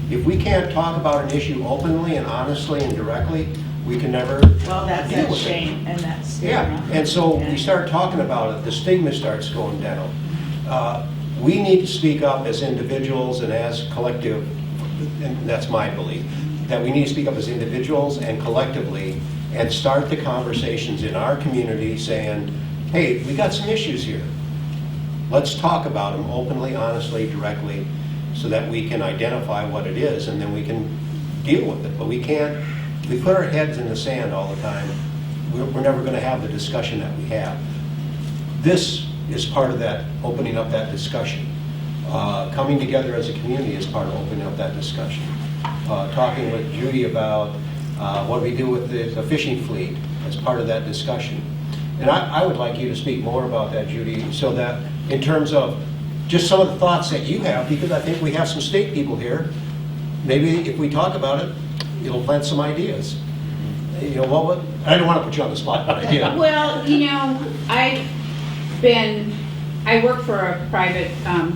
If we can't talk about an issue openly and honestly and directly, we can never Well, that's deal that with shame, it. and that's And so we start talking about it, the stigma starts going down. We need to speak up as individuals and as collective, and that's my belief, that we need to speak up as individuals and collectively and start the conversations in our community saying, hey, we got some issues here. Let's talk about them openly, honestly, directly, so that we can identify what it is and then we can deal with it. But we can't, if we put our heads in the sand all the time, we're never going to have the discussion that we have. This is part of that, opening up that discussion. Coming together as a community is part of opening up that discussion. Talking with Judy about what we do with the fishing fleet as part of that discussion. And I would like you to speak more about that, Judy, so that in terms of just some of the thoughts that you have, because I think we have some state people here. Maybe if we talk about it, it'll plant some ideas. You know, I don't want to put you on the spot, but I did. Well, I work for a private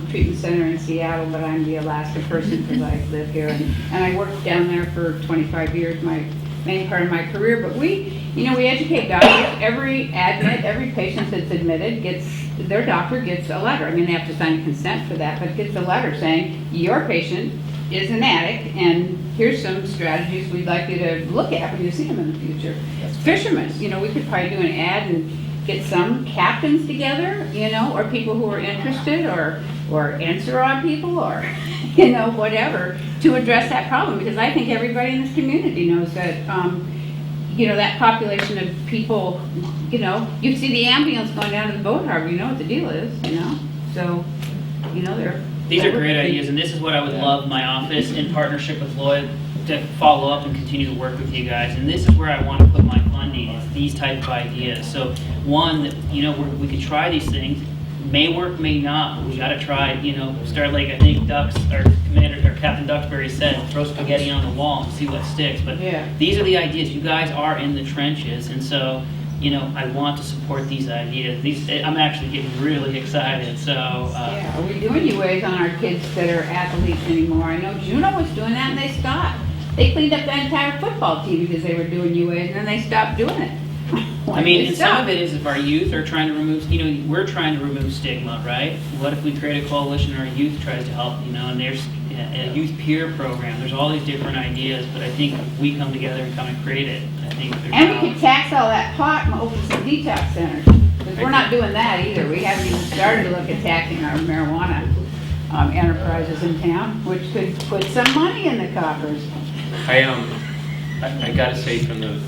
treatment center in Seattle, but I'm the Alaska person because I live here, and I worked down there for 25 years, my main part of my career. But we educate doctors. Every patient that's admitted their doctor gets a letter. I mean, they have to sign consent for that, but gets a letter saying your patient is an addict, and here's some strategies we'd like you to look at when you see them in the future. Fishermen, we could probably do an ad and get some captains together, or people who are interested, or answer on people, or whatever, to address that problem. Because I think everybody in this community knows that that population of people, you see the ambulance going down to the boat harbor, you know what the deal is, so they're. These are great ideas, and this is what I would love my office in partnership with Lloyd to follow up and continue to work with you guys. And this is where I want to put my funding, is these type of ideas. So one, that we could try these things, may work, may not, but we got to try. Start like I think Captain Duxbury said, throw spaghetti on the wall and see what sticks. But these are the ideas. You guys are in the trenches, and so. I want to support these ideas. I'm actually getting really excited. So, are we doing UAs on our kids that are athletes anymore? I know Juneau was doing that, and they stopped. They cleaned up the entire football team because they were doing UAs, and then they stopped doing it. And some of it is if our youth are trying to remove, we're trying to remove stigma, right? What if we create a coalition and our youth tries to help, and there's a youth peer program. There's all these different ideas, but I think if we come together and kind of create it, I think there's And we could tax all that pot and open some detox centers. Because we're not doing that either. We haven't even started to look at taxing our marijuana enterprises in town, which could put some money in the coffers. I gotta say from the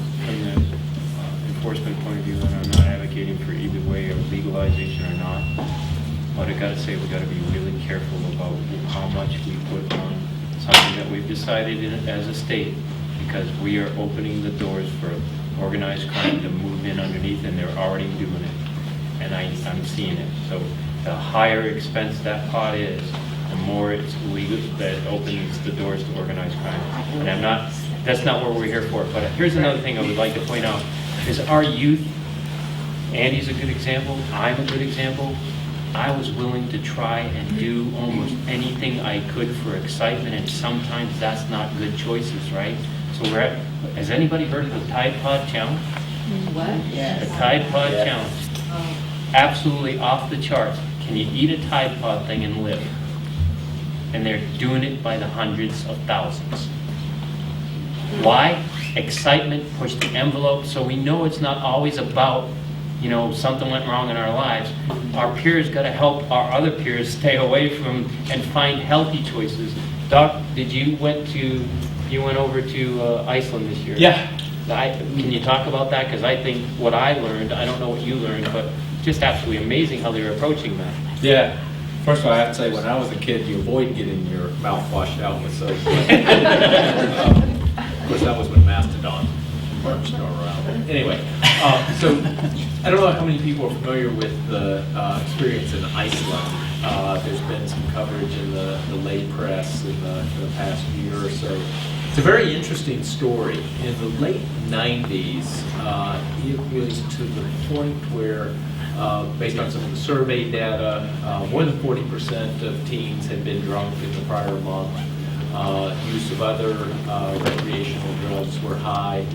enforcement point of view, and I'm not advocating for either way of legalization or not, but I gotta say we gotta be really careful about how much we put on something that we've decided as a state, because we are opening the doors for organized crime to move in underneath, and they're already doing it, and I'm seeing it. So the higher expense that pot is, the more it's legal, that opens the doors to organized crime. And that's not what we're here for. But here's another thing I would like to point out, is our youth. Andy's a good example, I'm a good example. I was willing to try and do almost anything I could for excitement, and sometimes that's not good choices, right? So has anybody heard of the Tide Pod Challenge? What? Yes. The Tide Pod Challenge. Absolutely off the charts. Can you eat a Tide Pod thing and live? And they're doing it by the hundreds of thousands. Why? Excitement, push the envelope, so we know it's not always about, something went wrong in our lives. Our peers got to help our other peers stay away from and find healthy choices. Doc, you went over to Iceland this year? Yeah. Can you talk about that? Because I think what I learned, I don't know what you learned, but just absolutely amazing how they were approaching that. Yeah. First of all, I have to say, when I was a kid, you avoid getting your mouth washed out with soap. Of course, that was when Mastodon marched around. Anyway, so I don't know how many people are familiar with the experience in Iceland. There's been some coverage in the lay press in the past year or so. It's a very interesting story. In the late 90s, it was to the point where, based on some of the survey data, more than 40% of teens had been drunk in the prior month. Use of other recreational drugs were high.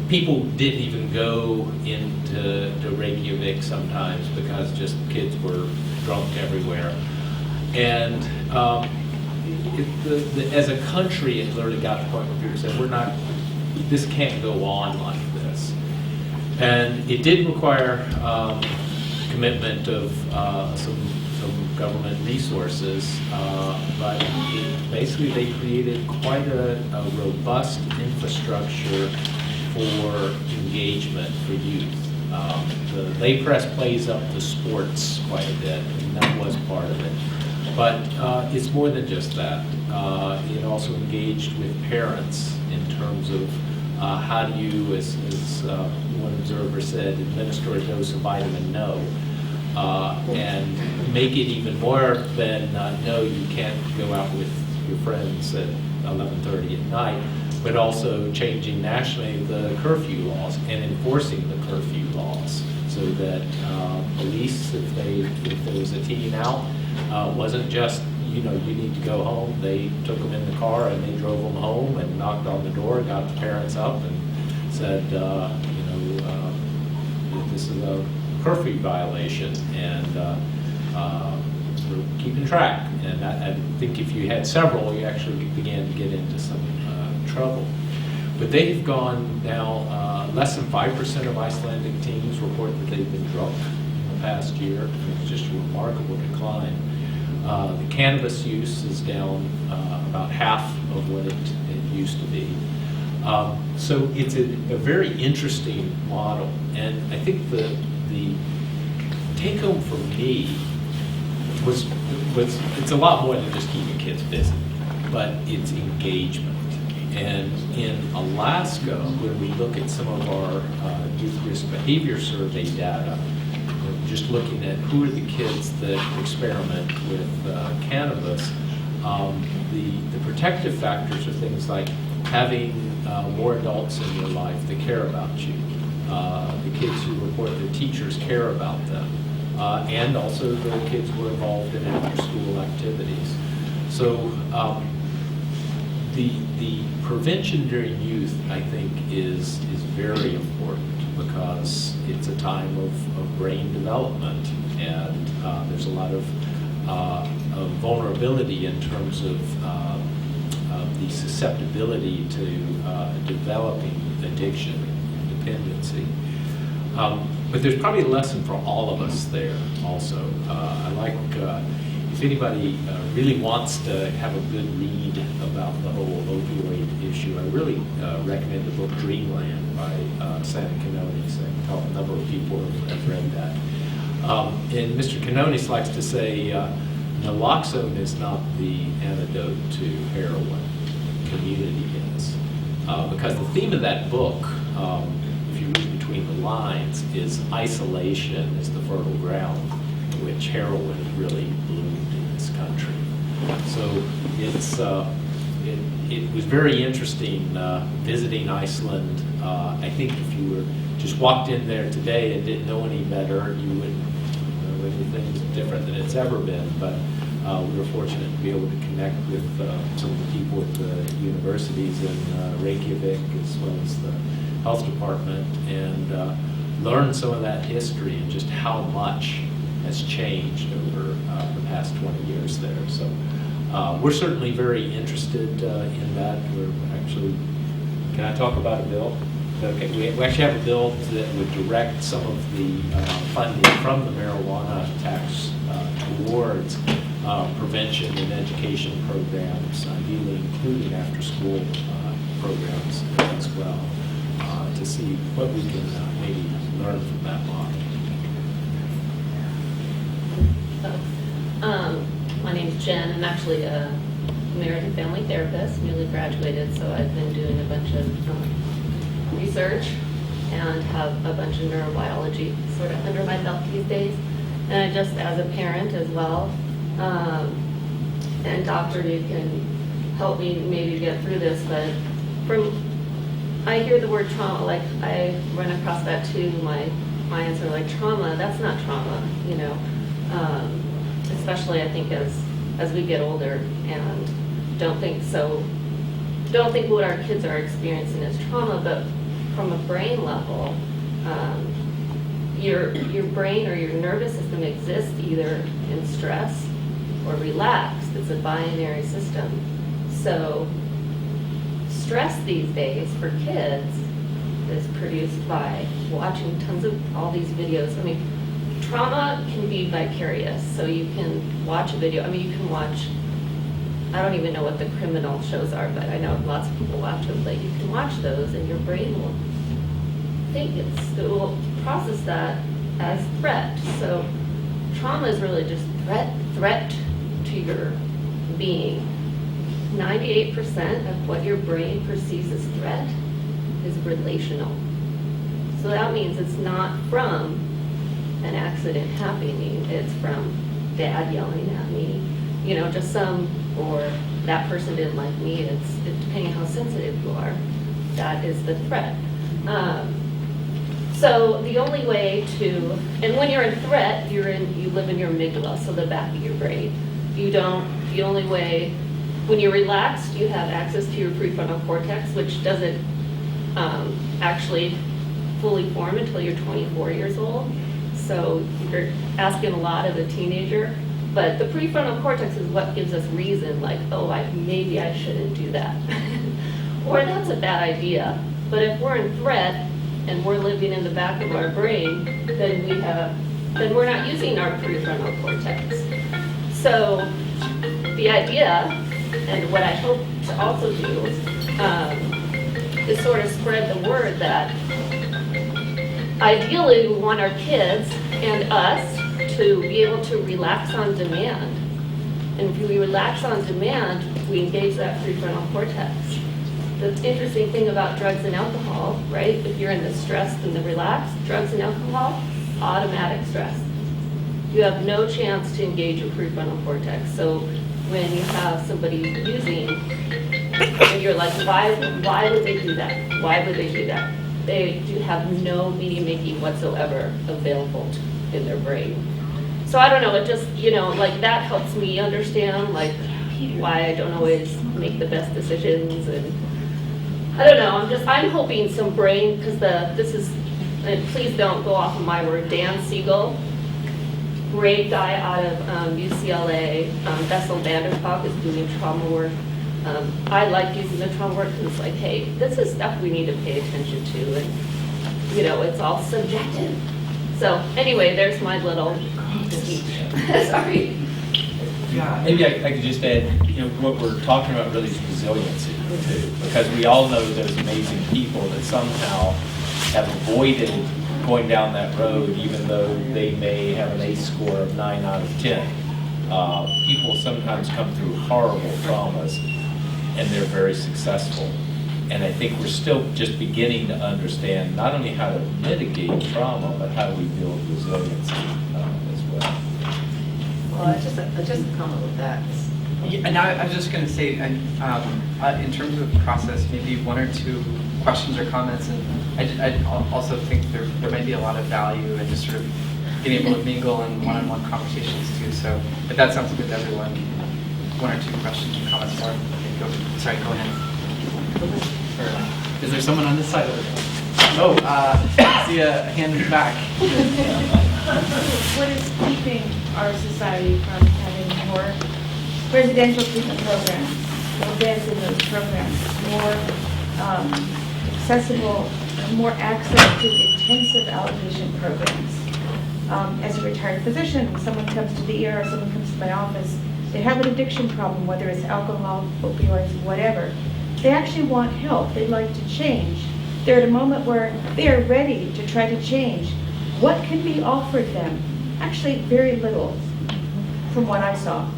People didn't even go into Reykjavik sometimes because just kids were drunk everywhere. And as a country, it literally got to the point where people said, this can't go on like this. And it did require commitment of some government resources, but basically they created quite a robust infrastructure for engagement for youth. The lay press plays up the sports quite a bit, and that was part of it. But it's more than just that. It also engaged with parents in terms of how do you, as one observer said, administer a dose of vitamin no, and make it even more than no, you can't go out with your friends at 11:30 at night, but also changing nationally the curfew laws and enforcing the curfew laws so that police, if there was a teen out, wasn't just, you need to go home. They took them in the car and they drove them home and knocked on the door, got the parents up and said, this is a curfew violation, and we're keeping track. And I think if you had several, you actually began to get into some trouble. But they've gone now, less than 5% of Icelandic teens report that they've been drunk in the past year. It's just a remarkable decline. The cannabis use is down about half of what it used to be. So it's a very interesting model. And I think the take home for me was it's a lot more than just keeping kids busy, but it's engagement. And in Alaska, when we look at some of our youth risk behavior survey data, just looking at who are the kids that experiment with cannabis, the protective factors are things like having more adults in your life that care about you, the kids who report that teachers care about them, and also the kids who are involved in after-school activities. So the prevention during youth, I think, is very important because it's a time of brain development, and there's a lot of vulnerability in terms of the susceptibility to developing addiction and dependency. But there's probably a lesson for all of us there also. I like, if anybody really wants to have a good read about the whole opioid issue, I really recommend the book Dreamland by Santa Canonis. I know a number of people have read that. And Mr. Canonis likes to say, naloxone is not the antidote to heroin, community is. Because the theme of that book, if you read between the lines, is isolation is the fertile ground in which heroin really bloomed in this country. So it's it was very interesting visiting Iceland. I think if you were just walked in there today and didn't know any better, you wouldn't know anything's different than it's ever been. But we were fortunate to be able to connect with some of the people at the universities in Reykjavik as well as the health department and learn some of that history and just how much has changed over the past 20 years there. So we're certainly very interested in that. We're actually, can I talk about a bill? Okay, we actually have a bill that would direct some of the funding from the marijuana tax towards prevention and education programs, ideally including after-school programs as well, to see what we can maybe learn from that model. My name's Jen. I'm actually a marriage and family therapist, newly graduated, so I've been doing a bunch of research and have a bunch of neurobiology sort of under my belt these days. And I just, as a parent as well, and doctor, you can help me maybe get through this, but I hear the word trauma, like I run across that too, my clients are like, trauma, that's not trauma, you know. Especially I think as we get older and don't think what our kids are experiencing is trauma, but from a brain level, your brain or your nervous system exists either in stress or relaxed. It's a binary system. So stress these days for kids is produced by watching tons of all these videos. I mean, trauma can be vicarious, so you can watch a video. I mean, you can watch, I don't even know what the criminal shows are, but I know lots of people watch them. But you can watch those and your brain will think it will process that as threat. So trauma is really just threat to your being. 98% of what your brain perceives as threat is relational. So that means it's not from an accident happening, it's from dad yelling at me, you know, just or that person didn't like me. It's depending how sensitive you are, that is the threat. So the only way and when you're in threat, you live in your amygdala, so the back of your brain. The only way, when you're relaxed, you have access to your prefrontal cortex, which doesn't actually fully form until you're 24 years old. So you're asking a lot of a teenager, but the prefrontal cortex is what gives us reason, like, oh, maybe I shouldn't do that. Or that's a bad idea. But if we're in threat and we're living in the back of our brain, then we're not using our prefrontal cortex. So the idea, and what I hope to also do, is sort of spread the word that ideally we want our kids and us to be able to relax on demand. And if we relax on demand, we engage that prefrontal cortex. The interesting thing about drugs and alcohol, right? If you're in the stressed and the relaxed, drugs and alcohol, automatic stress. You have no chance to engage your prefrontal cortex. So when you have somebody using, and you're like, why would they do that? Why would they do that? They do have no meaning making whatsoever available in their brain. So I don't know, it just, like that helps me understand like why I don't always make the best decisions, and I don't know, I'm hoping some brain, because and please don't go off of my word, Dan Siegel, great guy out of UCLA, Bessel van der Kolk is doing trauma work. I like using the trauma work because it's like, hey, this is stuff we need to pay attention to, and it's all subjective. So anyway, there's my little speech. Sorry. Yeah, maybe I could just add, what we're talking about really is resiliency too, because we all know those amazing people that somehow have avoided going down that road, even though they may have an ACE score of 9 out of 10. People sometimes come through horrible traumas and they're very successful. And I think we're still just beginning to understand not only how to mitigate trauma, but how do we build resiliency as well. Well, just a comment with that. Yeah, and I was just going to say, in terms of process, maybe one or two questions or comments, and I also think there might be a lot of value in just sort of being able to mingle in one-on-one conversations too. So if that sounds good to everyone, one or two questions and comments more. Okay, go ahead. Or is there someone on this side of the room? Oh, I see a hand in the back. What is keeping our society from having more residential treatment programs, more beds in those programs, more accessible, more access to intensive outpatient programs? As a retired physician, when someone comes to the ER, someone comes to my office, they have an addiction problem, whether it's alcohol, opioids, whatever. They actually want help. They'd like to change. They're at a moment where they are ready to try to change. What can be offered them? Actually, very little from what I saw.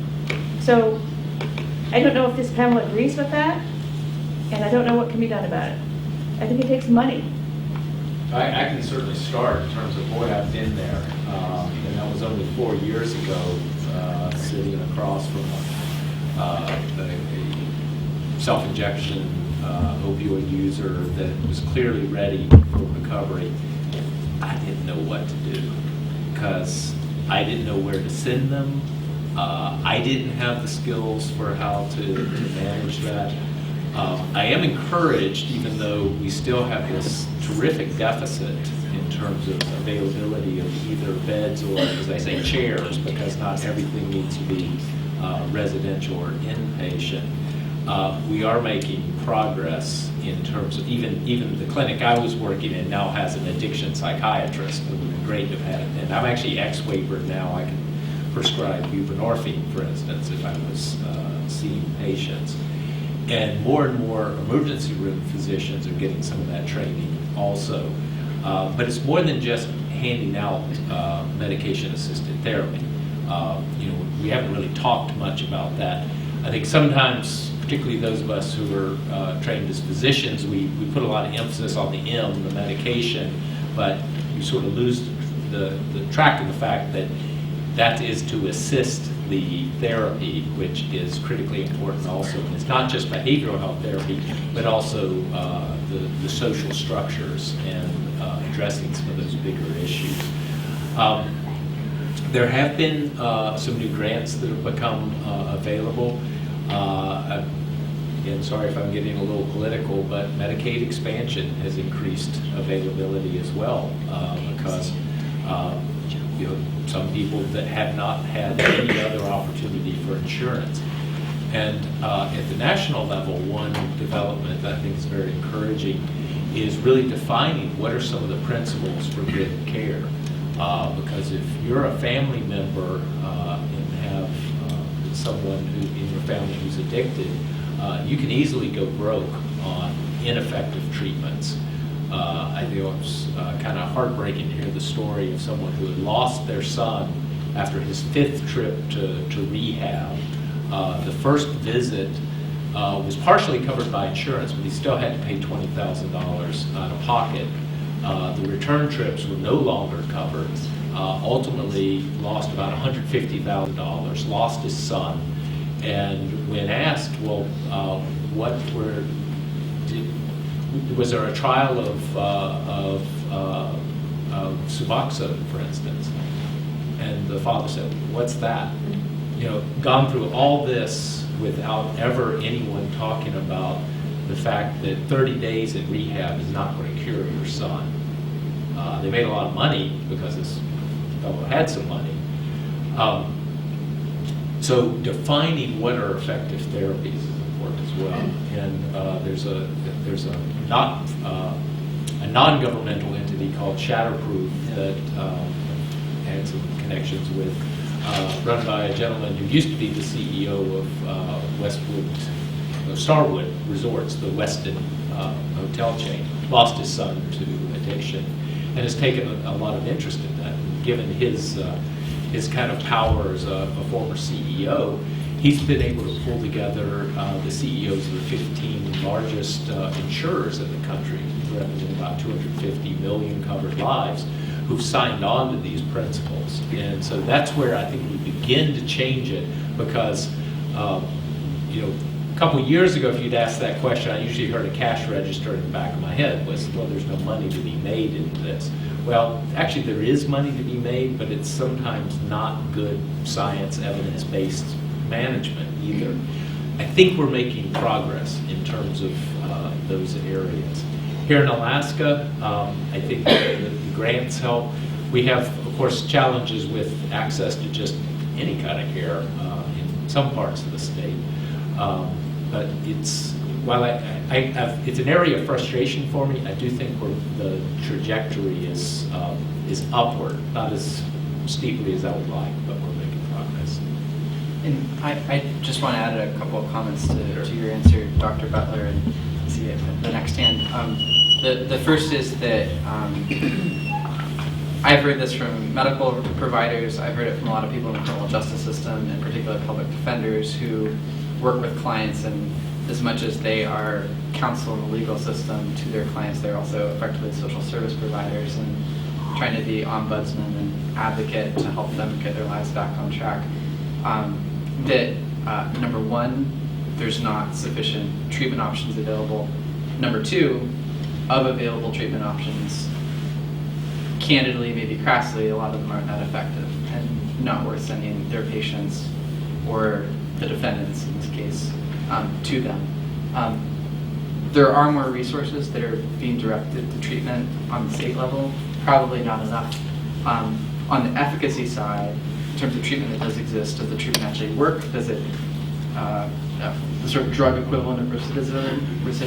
So I don't know if this panel agrees with that, and I don't know what can be done about it. I think it takes money. I can certainly start in terms of boy, I've been there, and that was only 4 years ago, sitting across from a self-injection opioid user that was clearly ready for recovery. I didn't know what to do because I didn't know where to send them. I didn't have the skills for how to manage that. I am encouraged, even though we still have this terrific deficit in terms of availability of either beds or, as I say, chairs, because not everything needs to be residential or inpatient. We are making progress in terms of even the clinic I was working in now has an addiction psychiatrist. It would have been great to have had it. And I'm actually ex-waiver now. I can prescribe buprenorphine, for instance, if I was seeing patients. And more emergency room physicians are getting some of that training also. But it's more than just handing out medication-assisted therapy. We haven't really talked much about that. I think sometimes, particularly those of us who are trained as physicians, we put a lot of emphasis on the M, the medication, but you sort of lose the track of the fact that that is to assist the therapy, which is critically important also. And it's not just behavioral health therapy, but also the social structures and addressing some of those bigger issues. There have been some new grants that have become available. Again, sorry if I'm getting a little political, but Medicaid expansion has increased availability as well because some people that have not had any other opportunity for insurance. And at the national level, one development that I think is very encouraging is really defining what are some of the principles for good care. Because if you're a family member and have someone in your family who's addicted, you can easily go broke on ineffective treatments. I think it was kind of heartbreaking to hear the story of someone who had lost their son after his 5th trip to rehab. The first visit was partially covered by insurance, but he still had to pay $20,000 out of pocket. The return trips were no longer covered. Ultimately lost about $150,000, lost his son. And when asked, well, was there a trial of Suboxone, for instance? And the father said, what's that? Gone through all this without ever anyone talking about the fact that 30 days in rehab is not going to cure your son. They made a lot of money because this fellow had some money. So defining what are effective therapies is important as well. And there's a non-governmental entity called Shatterproof that had some connections with, run by a gentleman who used to be the CEO of Starwood Resorts, the Westin hotel chain. Lost his son to addiction and has taken a lot of interest in that. And given his kind of power as a former CEO, he's been able to pull together the CEOs of the 15 largest insurers in the country, representing about 250 million covered lives, who've signed on to these principles. And so that's where I think we begin to change it, because a couple of years ago, if you'd asked that question, I usually heard a cash register in the back of my head was, well, there's no money to be made in this. Well, actually there is money to be made, but it's sometimes not good science, evidence-based management either. I think we're making progress in terms of those areas. Here in Alaska, I think the grants help. We have, of course, challenges with access to just any kind of care in some parts of the state. But it's an area of frustration for me. I do think the trajectory is upward, not as steeply as I would like, but we're making progress. And I just want to add a couple of comments to your answer, Dr. Butler, and see it at the next hand. The first is that I've heard this from medical providers. I've heard it from a lot of people in the criminal justice system, in particular public defenders who work with clients, and as much as they are counsel in the legal system to their clients, they're also effectively social service providers and trying to be ombudsman and advocate to help them get their lives back on track. Number one, there's not sufficient treatment options available. Number two, of available treatment options, candidly, maybe crassly, a lot of them aren't that effective and not worth sending their patients or the defendants in this case to them. There are more resources that are being directed to treatment on the state level, probably not enough. On the efficacy side, in terms of treatment that does exist, does the treatment actually work? Does it, the sort of drug equivalent of recidivism, does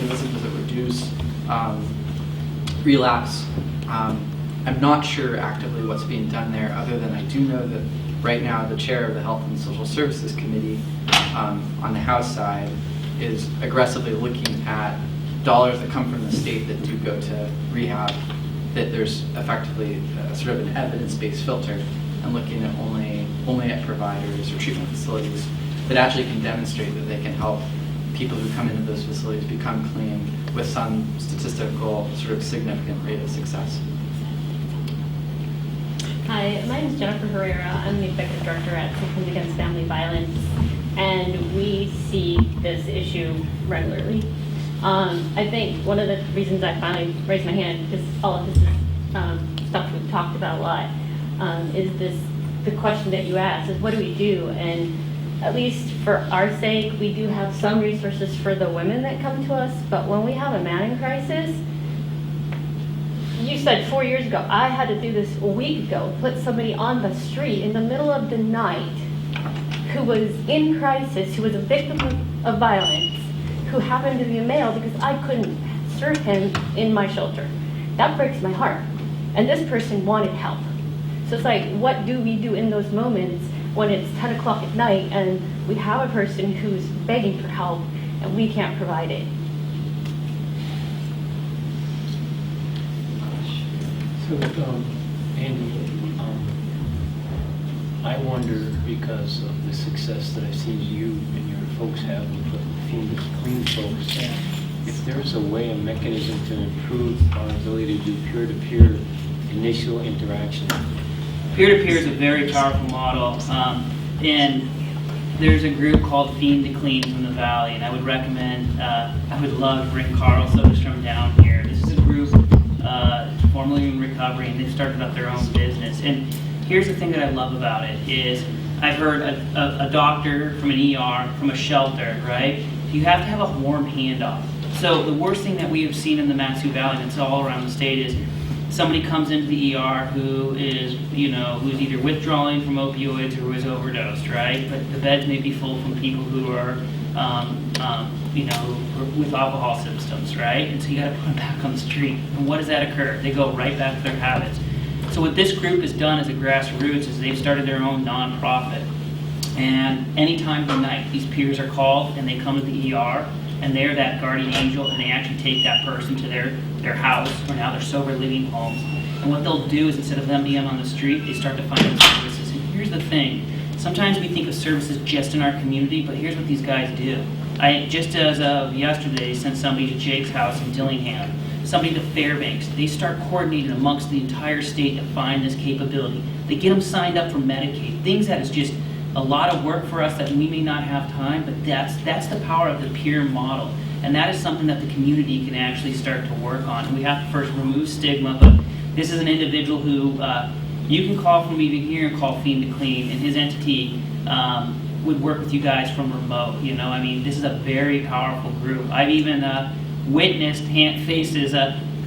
it reduce relapse? I'm not sure actively what's being done there, other than I do know that right now the chair of the Health and Social Services Committee on the House side is aggressively looking at dollars that come from the state that do go to rehab that there's effectively sort of an evidence-based filter and looking at only at providers or treatment facilities that actually can demonstrate that they can help people who come into those facilities become clean with some statistical sort of significant rate of success. Hi, my name is Jennifer Herrera. I'm the Executive Director at Citizens Against Family Violence, and we see this issue regularly. I think one of the reasons I finally raised my hand, because all of this is stuff we've talked about a lot, is the question that you asked is what do we do? And at least for our sake, we do have some resources for the women that come to us, but when we have a Manning crisis, you said 4 years ago, I had to do this a week ago, put somebody on the street in the middle of the night who was in crisis, who was a victim of violence, who happened to be a male because I couldn't serve him in my shelter. That breaks my heart. And this person wanted help. So it's like, what do we do in those moments when it's 10 o'clock at night and we have a person who's begging for help and we can't provide it? So, Andy, I wonder, because of the success that I've seen you and your folks have with the Fiend Clean folks, if there's a way, a mechanism to improve our ability to do peer-to-peer initial interaction. Peer-to-peer is a very powerful model, and there's a group called Fiend to Clean from the Valley, and I would recommend, I would love to bring Carl Soderstrom down here. This is a group formerly in recovery, and they've started up their own business. And here's the thing that I love about it is I've heard a doctor from an ER, from a shelter, right? You have to have a warm handoff. So the worst thing that we have seen in the Mat-Su Valley, and it's all around the state, is somebody comes into the ER who is, who's either withdrawing from opioids or who is overdosed, right? But the beds may be full from people who are, with alcohol symptoms, right? And so you got to put them back on the street. And what does that occur? They go right back to their habits. So what this group has done as a grassroots is they've started their own nonprofit. And any time of the night, these peers are called and they come to the ER and they're that guardian angel and they actually take that person to their house or now their sober living homes. And what they'll do is instead of them being on the street, they start to find them services. And here's the thing. Sometimes we think of services just in our community, but here's what these guys do. I, just as of yesterday, sent somebody to Jake's house in Dillingham, somebody to Fairbanks. They start coordinating amongst the entire state to find this capability. They get them signed up for Medicaid, things that is just a lot of work for us that we may not have time, but that's the power of the peer model. And that is something that the community can actually start to work on. And we have to first remove stigma, but this is an individual who you can call from even here and call Fiend to Clean, and his entity would work with you guys from remote. I mean, this is a very powerful group. I've even witnessed faces.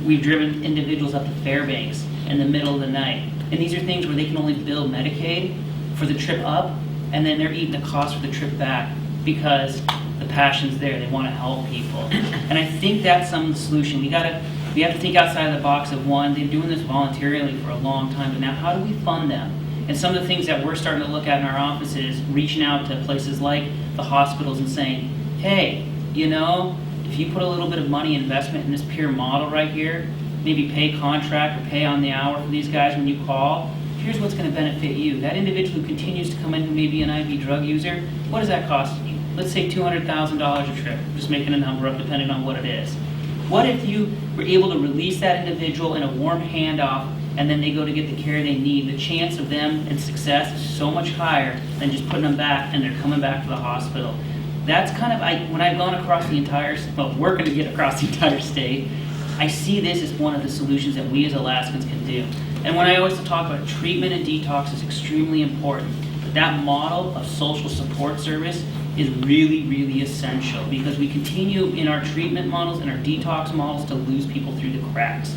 We've driven individuals up to Fairbanks in the middle of the night. And these are things where they can only bill Medicaid for the trip up, and then they're eating the cost for the trip back because the passion's there. They want to help people. And I think that's some of the solution. We have to think outside of the box of one, they're doing this voluntarily for a long time, but now how do we fund them? And some of the things that we're starting to look at in our office is reaching out to places like the hospitals and saying, hey, if you put a little bit of money investment in this peer model right here, maybe pay contract or pay on the hour for these guys when you call, here's what's going to benefit you. That individual who continues to come in who may be an IV drug user, what does that cost you? Let's say $200,000 a trip, just making a number up depending on what it is. What if you were able to release that individual in a warm handoff and then they go to get the care they need? The chance of them and success is so much higher than just putting them back and they're coming back to the hospital. That's kind of, when I've gone across the entire, working to get across the entire state, I see this as one of the solutions that we as Alaskans can do. And when I always talk about treatment and detox is extremely important, but that model of social support service is really, really essential because we continue in our treatment models and our detox models to lose people through the cracks.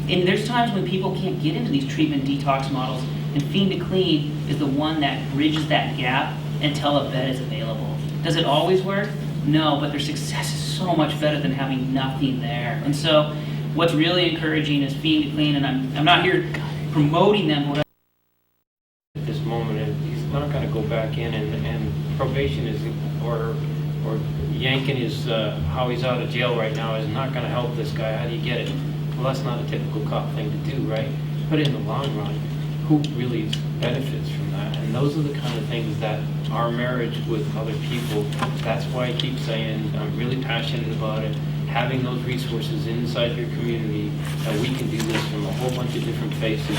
And there's times when people can't get into these treatment detox models, and Fiend to Clean is the one that bridges that gap until a bed is available. Does it always work? No, but their success is so much better than having nothing there. And so what's really encouraging is Fiend to Clean, and I'm not here promoting them. At this moment, and he's not going to go back in, and probation is, or yanking his, how he's out of jail right now is not going to help this guy. How do you get it? well, that's not a typical cop thing to do, right? But in the long run, who really benefits from that? And those are the kind of things that our marriage with other people, that's why I keep saying I'm really passionate about it. Having those resources inside your community, that we can do this from a whole bunch of different faces.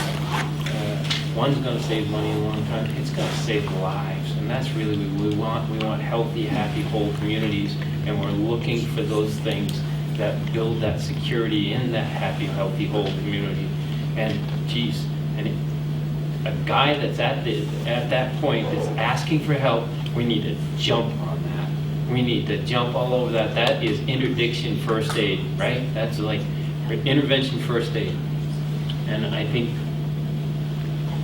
One's going to save money in the long time. It's going to save lives, and that's really what we want. We want healthy, happy, whole communities, and we're looking for those things that build that security in that happy, healthy, whole community. And geez, and a guy that's at that point that's asking for help, we need to jump on that. We need to jump all over that. That is interdiction first aid, right? That's like intervention first aid. And I think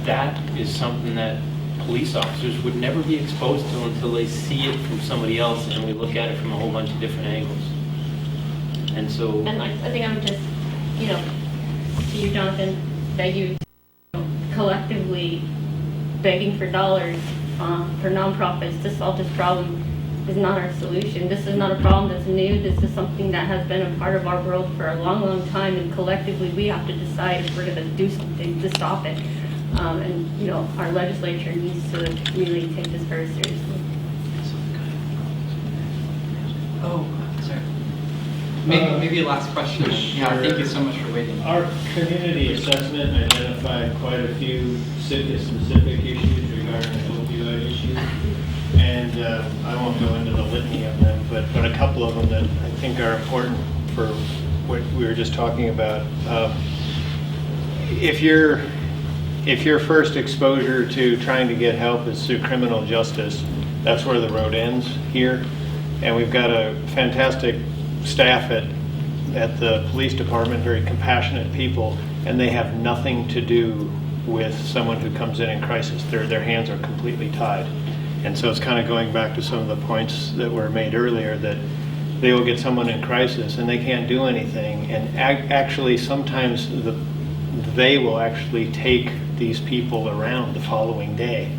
that is something that police officers would never be exposed to until they see it from somebody else, and we look at it from a whole bunch of different angles. And so... And I think I'm just, to you, Jonathan, that you collectively begging for dollars for nonprofits to solve this problem is not our solution. This is not a problem that's new. This is something that has been a part of our world for a long, long time, and collectively we have to decide if we're going to do something to stop it. And our legislature needs to really take this very seriously. Oh, sorry. Maybe a last question. Yeah, thank you so much for waiting. Our community assessment identified quite a few Sitka-specific issues regarding the opioid issue. And I won't go into the litany of them, but a couple of them that I think are important for what we were just talking about. If your first exposure to trying to get help is through criminal justice, that's where the road ends here. And we've got a fantastic staff at the police department, very compassionate people, and they have nothing to do with someone who comes in crisis. Their hands are completely tied. And so it's kind of going back to some of the points that were made earlier, that they will get someone in crisis and they can't do anything. And actually sometimes they will actually take these people around the following day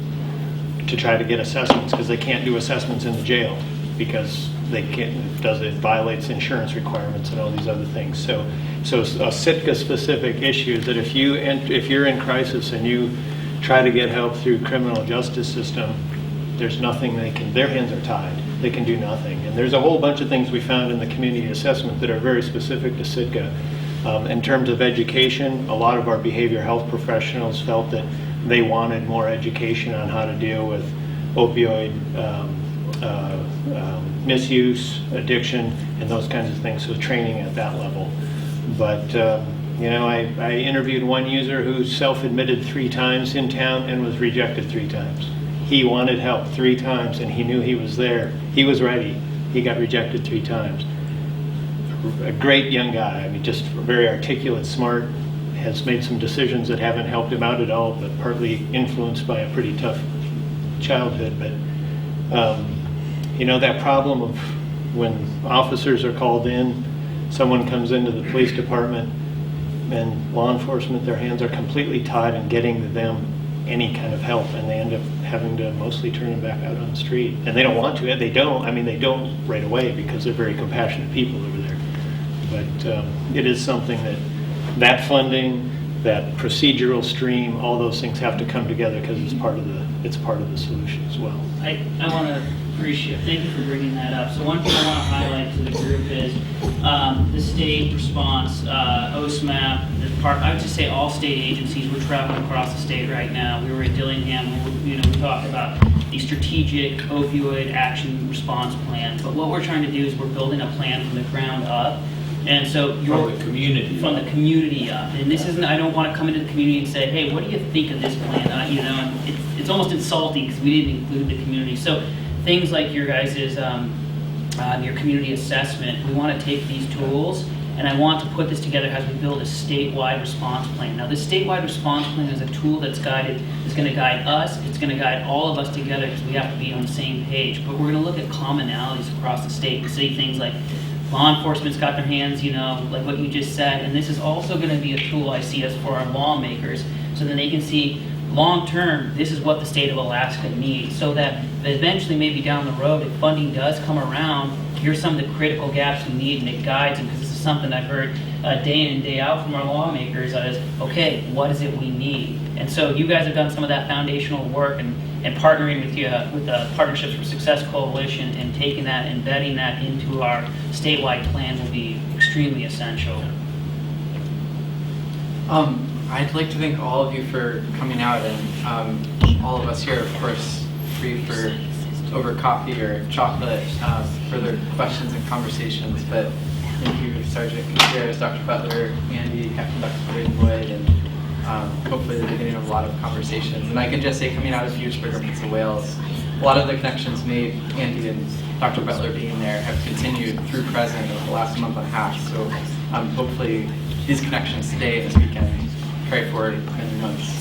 to try to get assessments, because they can't do assessments in the jail because it violates insurance requirements and all these other things. So a Sitka-specific issue is that if you're in crisis and you try to get help through criminal justice system, there's nothing their hands are tied. They can do nothing. And there's a whole bunch of things we found in the community assessment that are very specific to Sitka. In terms of education, a lot of our behavioral health professionals felt that they wanted more education on how to deal with opioid misuse, addiction, and those kinds of things, so training at that level. But I interviewed one user who self-admitted 3 times in town and was rejected 3 times. He wanted help 3 times and he knew he was there. He was ready. He got rejected 3 times. A great young guy, just very articulate, smart, has made some decisions that haven't helped him out at all, but partly influenced by a pretty tough childhood. But that problem of when officers are called in, someone comes into the police department and law enforcement, their hands are completely tied in getting to them any kind of help, and they end up having to mostly turn them back out on the street. And they don't want to, they don't right away, because they're very compassionate people over there. But it is something that funding, that procedural stream, all those things have to come together, because it's part of the solution as well. I want to thank you for bringing that up. So one thing I want to highlight to the group is the state response, OSMAP, I would just say all state agencies. We're traveling across the state right now. We were in Dillingham, we talked about the strategic opioid action response plan. But what we're trying to do is we're building a plan from the ground up. And so from the community up. And this isn't, I don't want to come into the community and say, hey, what do you think of this plan? It's almost insulting because we didn't include the community. So things like your guys' your community assessment, we want to take these tools, and I want to put this together as we build a statewide response plan. Now, this statewide response plan is a tool that's going to guide us, it's going to guide all of us together, because we have to be on the same page. But we're going to look at commonalities across the state and say things like, law enforcement's got their hands, like what you just said, and this is also going to be a tool I see as for our lawmakers, so that they can see long-term, this is what the state of Alaska needs, so that eventually, maybe down the road, if funding does come around, here's some of the critical gaps we need, and it guides them, because this is something I've heard day in and day out from our lawmakers, is, okay, what is it we need? And so you guys have done some of that foundational work, and partnering with you with the Partnerships for Success Coalition, and taking that, embedding that into our statewide plan will be extremely essential. I'd like to thank all of you for coming out, and all of us here, of course, free for over coffee or chocolate, further questions and conversations. But thank you, Sergeant Contreras, Dr. Butler, Andy, Captain Dr. Lloyd, and hopefully the beginning of a lot of conversations. And I can just say, coming out of Fewsburg or Prince of Wales, a lot of the connections made, Andy and Dr. Butler being there, have continued through present over the last month and a half. So hopefully these connections today, this weekend, carry forward in the months.